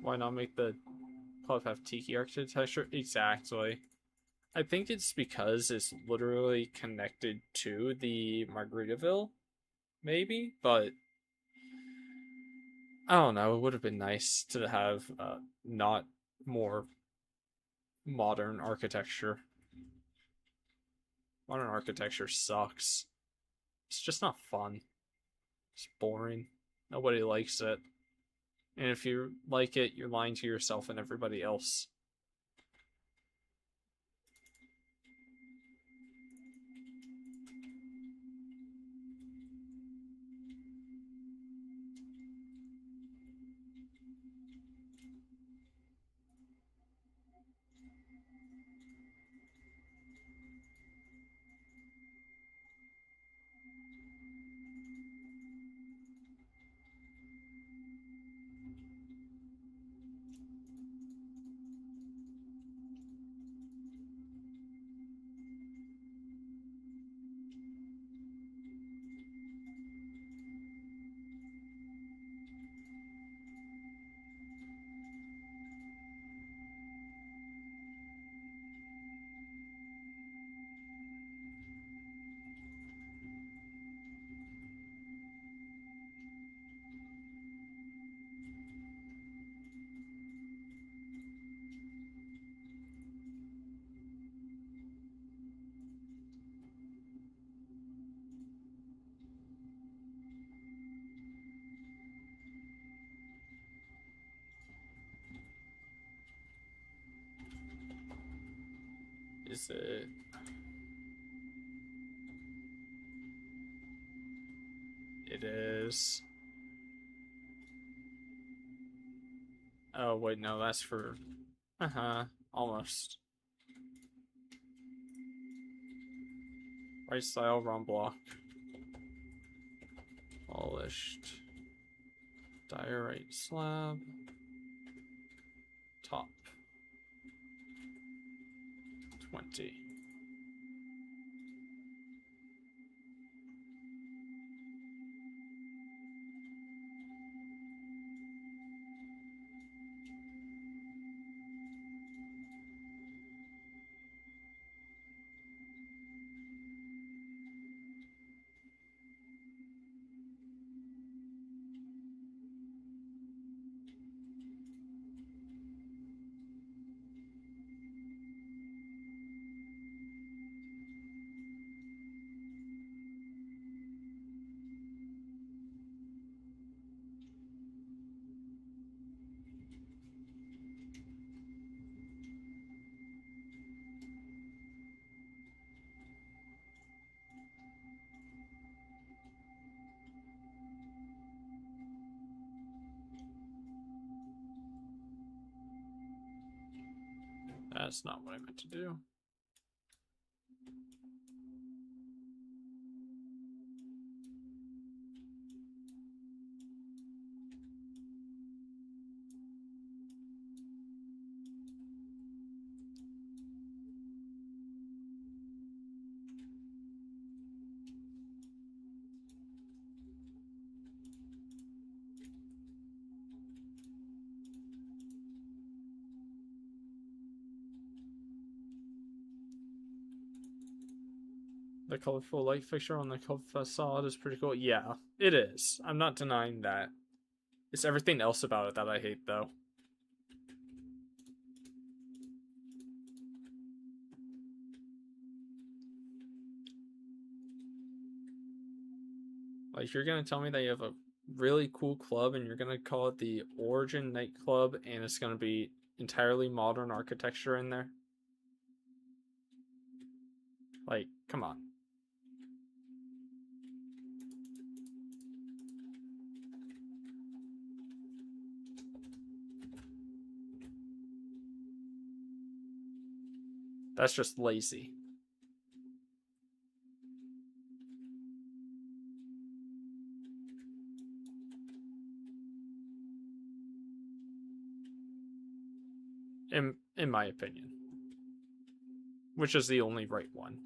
Why not make the club have tiki architecture? Exactly. I think it's because it's literally connected to the Margaritaville, maybe, but I don't know. It would have been nice to have not more modern architecture. Modern architecture sucks. It's just not fun. It's boring. Nobody likes it. And if you like it, you're lying to yourself and everybody else. Is it? It is. Oh, wait, no, that's for... almost. Right style, wrong block. Polished. Diorite slab. Top. 20. That's not what I meant to do. The colorful light fixture on the club facade is pretty cool. Yeah, it is. I'm not denying that. It's everything else about it that I hate, though. Like, you're gonna tell me that you have a really cool club and you're gonna call it the Origin Nightclub and it's gonna be entirely modern architecture in there? Like, come on. That's just lazy. In my opinion. Which is the only right one.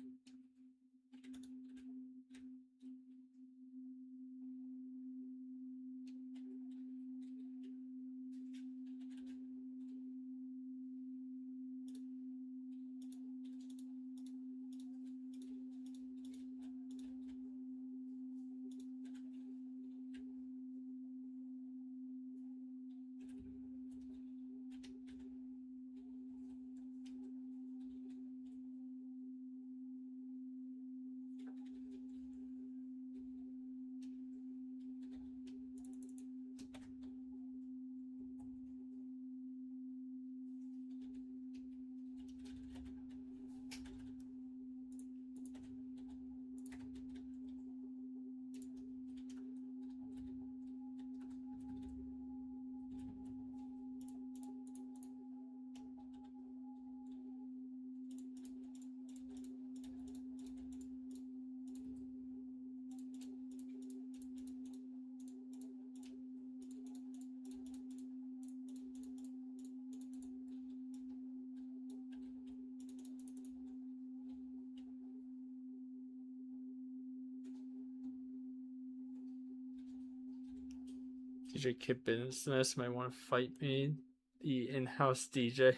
DJ Kid Business might want to fight me. The in-house DJ.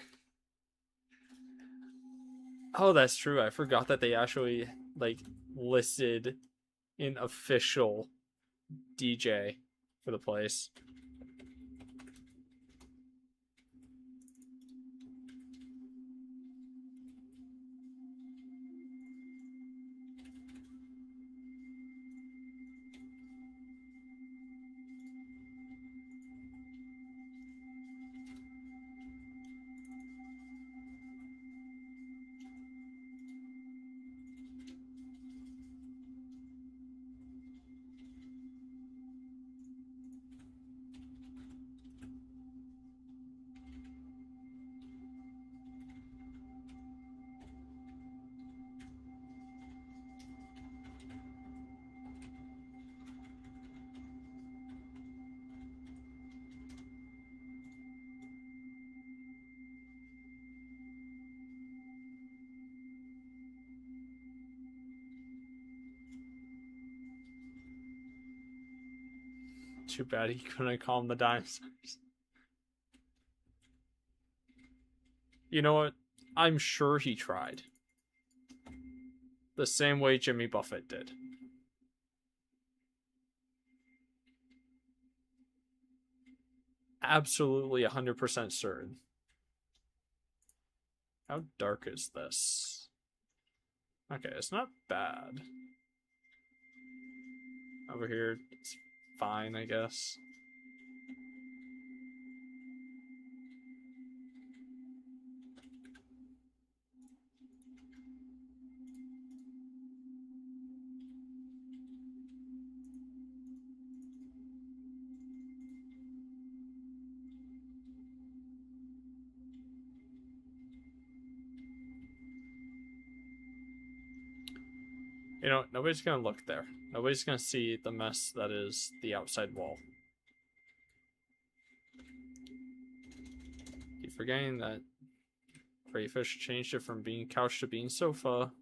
Oh, that's true. I forgot that they actually like listed an official DJ for the place. Too bad he couldn't calm the dinosaurs. You know what? I'm sure he tried. The same way Jimmy Buffett did. Absolutely 100% certain. How dark is this? Okay, it's not bad. Over here, it's fine, I guess. You know, nobody's gonna look there. Nobody's gonna see the mess that is the outside wall. Keep forgetting that Crayfish changed it from being couch to being sofa.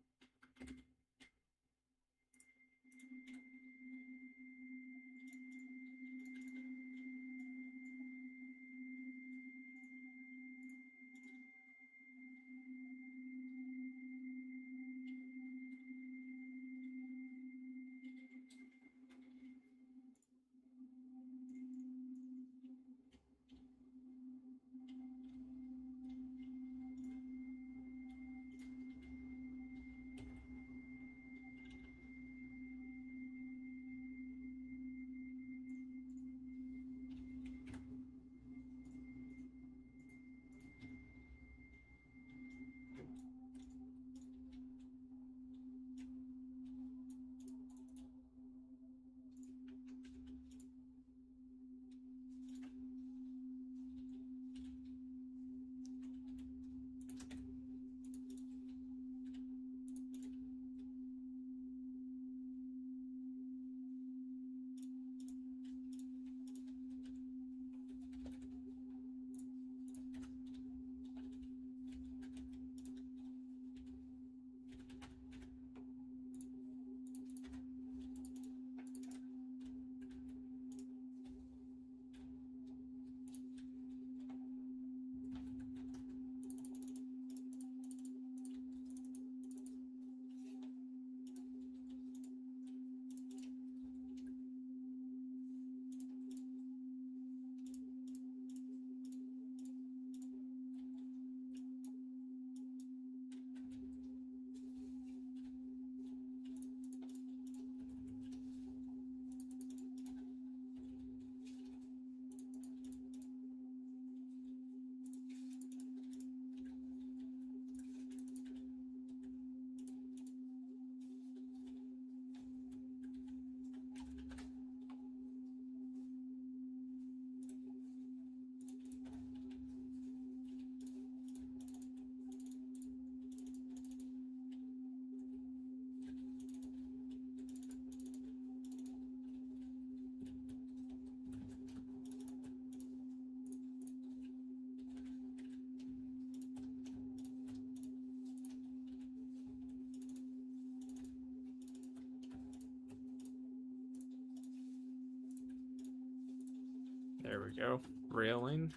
There we go. Railing.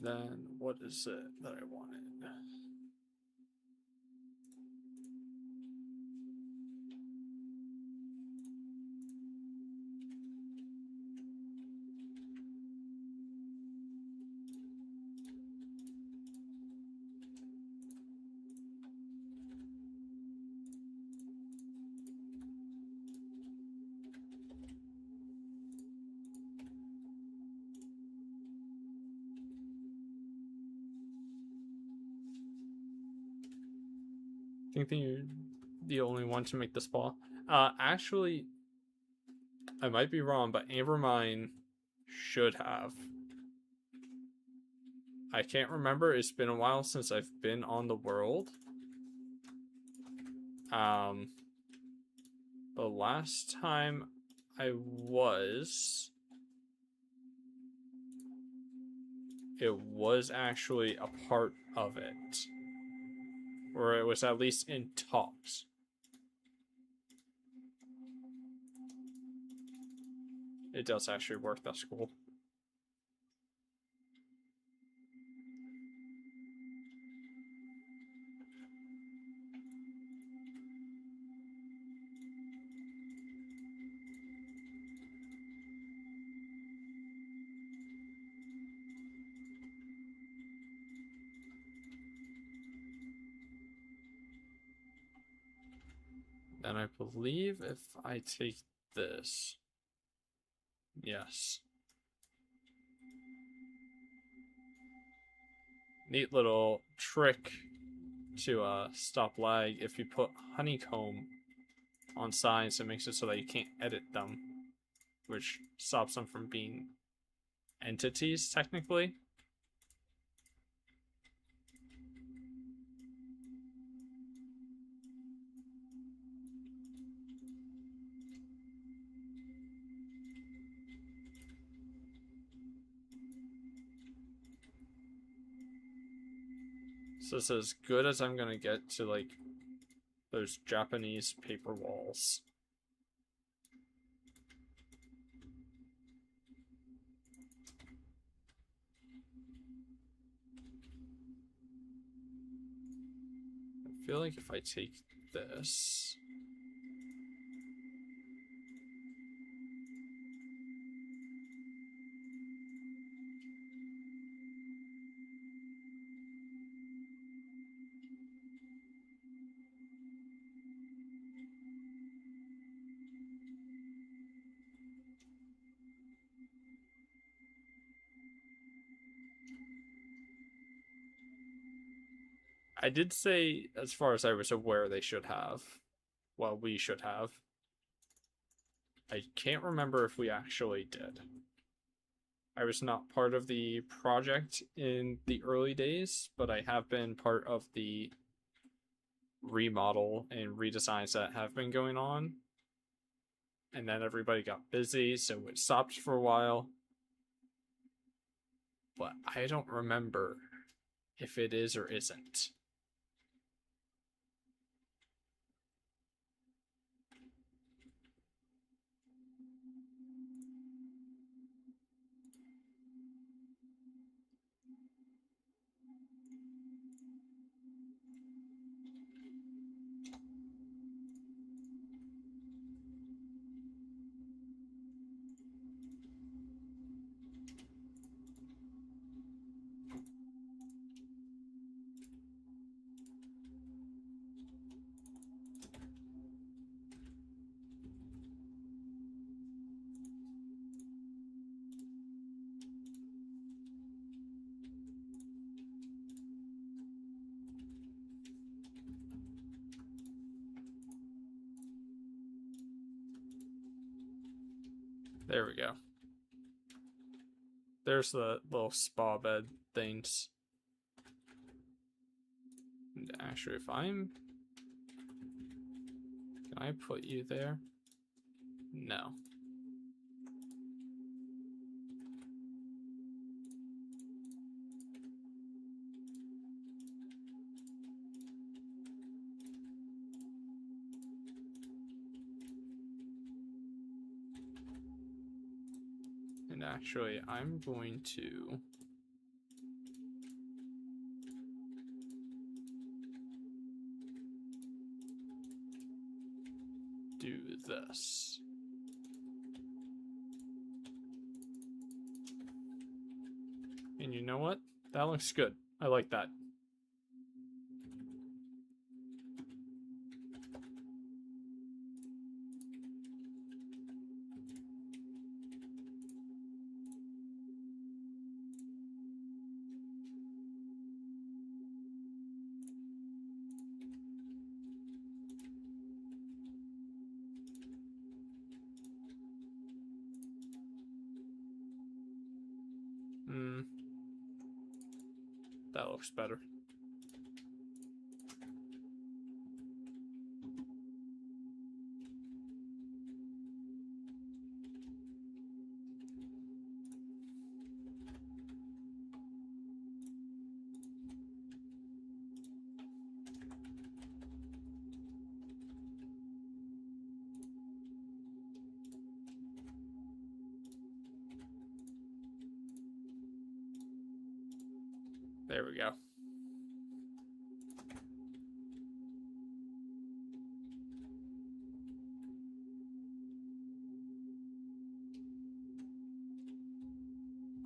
Then what is it that I wanted? I think that you're the only one to make this ball. Actually, I might be wrong, but Ambermine should have. I can't remember. It's been a while since I've been on the world. The last time I was, it was actually a part of it. Or it was at least in talks. It does actually work. That's cool. And I believe if I take this, yes. Neat little trick to stop lag. If you put honeycomb on signs, it makes it so that you can't edit them, which stops them from being entities, technically. So it's as good as I'm gonna get to, like, those Japanese paper walls. I feel like if I take this... I did say, as far as I was aware, they should have. Well, we should have. I can't remember if we actually did. I was not part of the project in the early days, but I have been part of the remodel and redesigns that have been going on. And then everybody got busy, so it stopped for a while. But I don't remember if it is or isn't. There we go. There's the little spa bed things. And actually, if I'm... Can I put you there? No. And actually, I'm going to... do this. And you know what? That looks good. I like that. That looks better. There we go.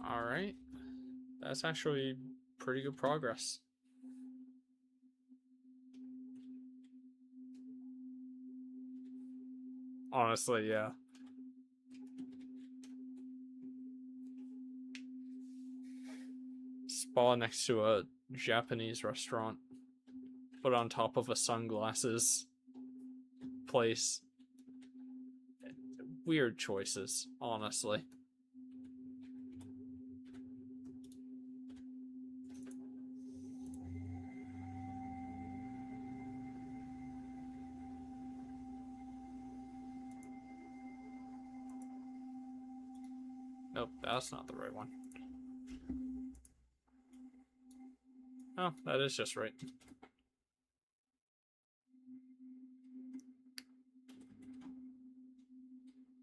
All right. That's actually pretty good progress. Honestly, yeah. Spa next to a Japanese restaurant, but on top of a sunglasses place. Weird choices, honestly. Nope, that's not the right one. Oh, that is just right.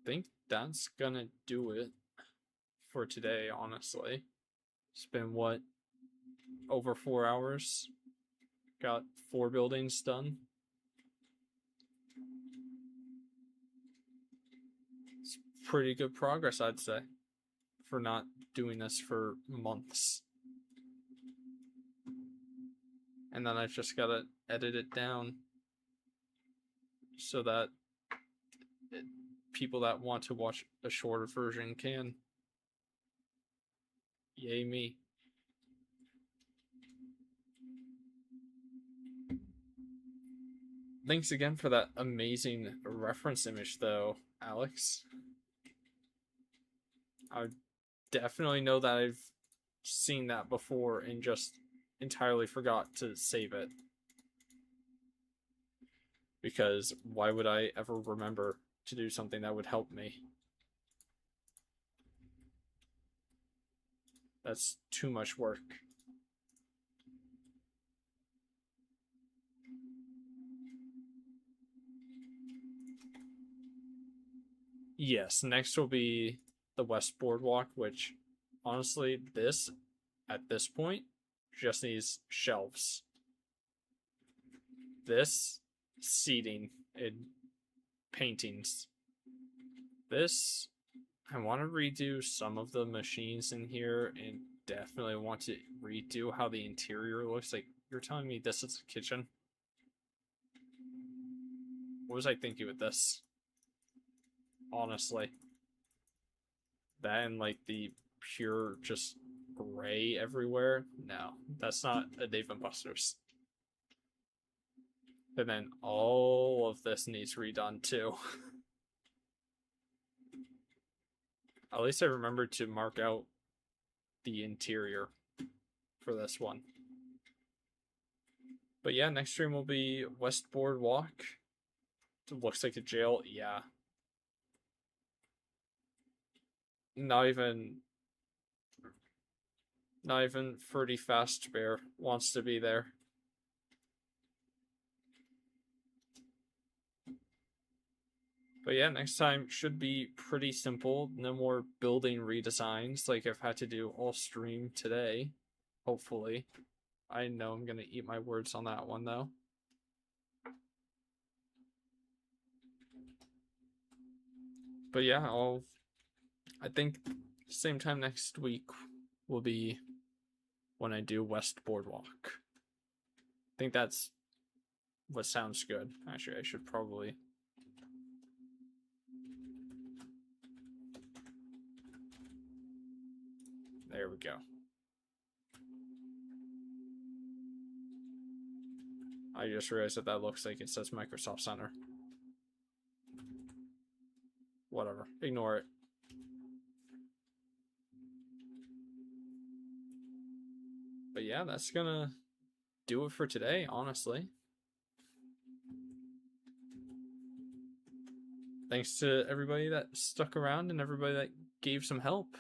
Think that's gonna do it for today, honestly. It's been what? Over 4 hours? Got 4 buildings done. It's pretty good progress, I'd say, for not doing this for months. And then I've just gotta edit it down so that people that want to watch a shorter version can. Yay me. Thanks again for that amazing reference image, though, Alex. I definitely know that I've seen that before and just entirely forgot to save it. Because why would I ever remember to do something that would help me? That's too much work. Yes, next will be the West Boardwalk, which honestly, this at this point just needs shelves. This seating and paintings. This I want to redo some of the machines in here and definitely want to redo how the interior looks. Like, you're telling me this is a kitchen? What was I thinking with this? Honestly. That and like the pure just gray everywhere? No, that's not a Dave & Buster's. And then all of this needs redone too. At least I remembered to mark out the interior for this one. But yeah, next stream will be West Boardwalk. It looks like a jail. Yeah. Not even Ferdy Fast Bear wants to be there. But yeah, next time should be pretty simple. No more building redesigns like I've had to do all stream today. Hopefully. I know I'm going to eat my words on that one, though. But yeah, I think same time next week will be when I do West Boardwalk. I think that's what sounds good. Actually, I should probably... There we go. I just realized that looks like it says Microsoft Center. Whatever. Ignore it. But yeah, that's gonna do it for today, honestly. Thanks to everybody that stuck around and everybody that gave some help.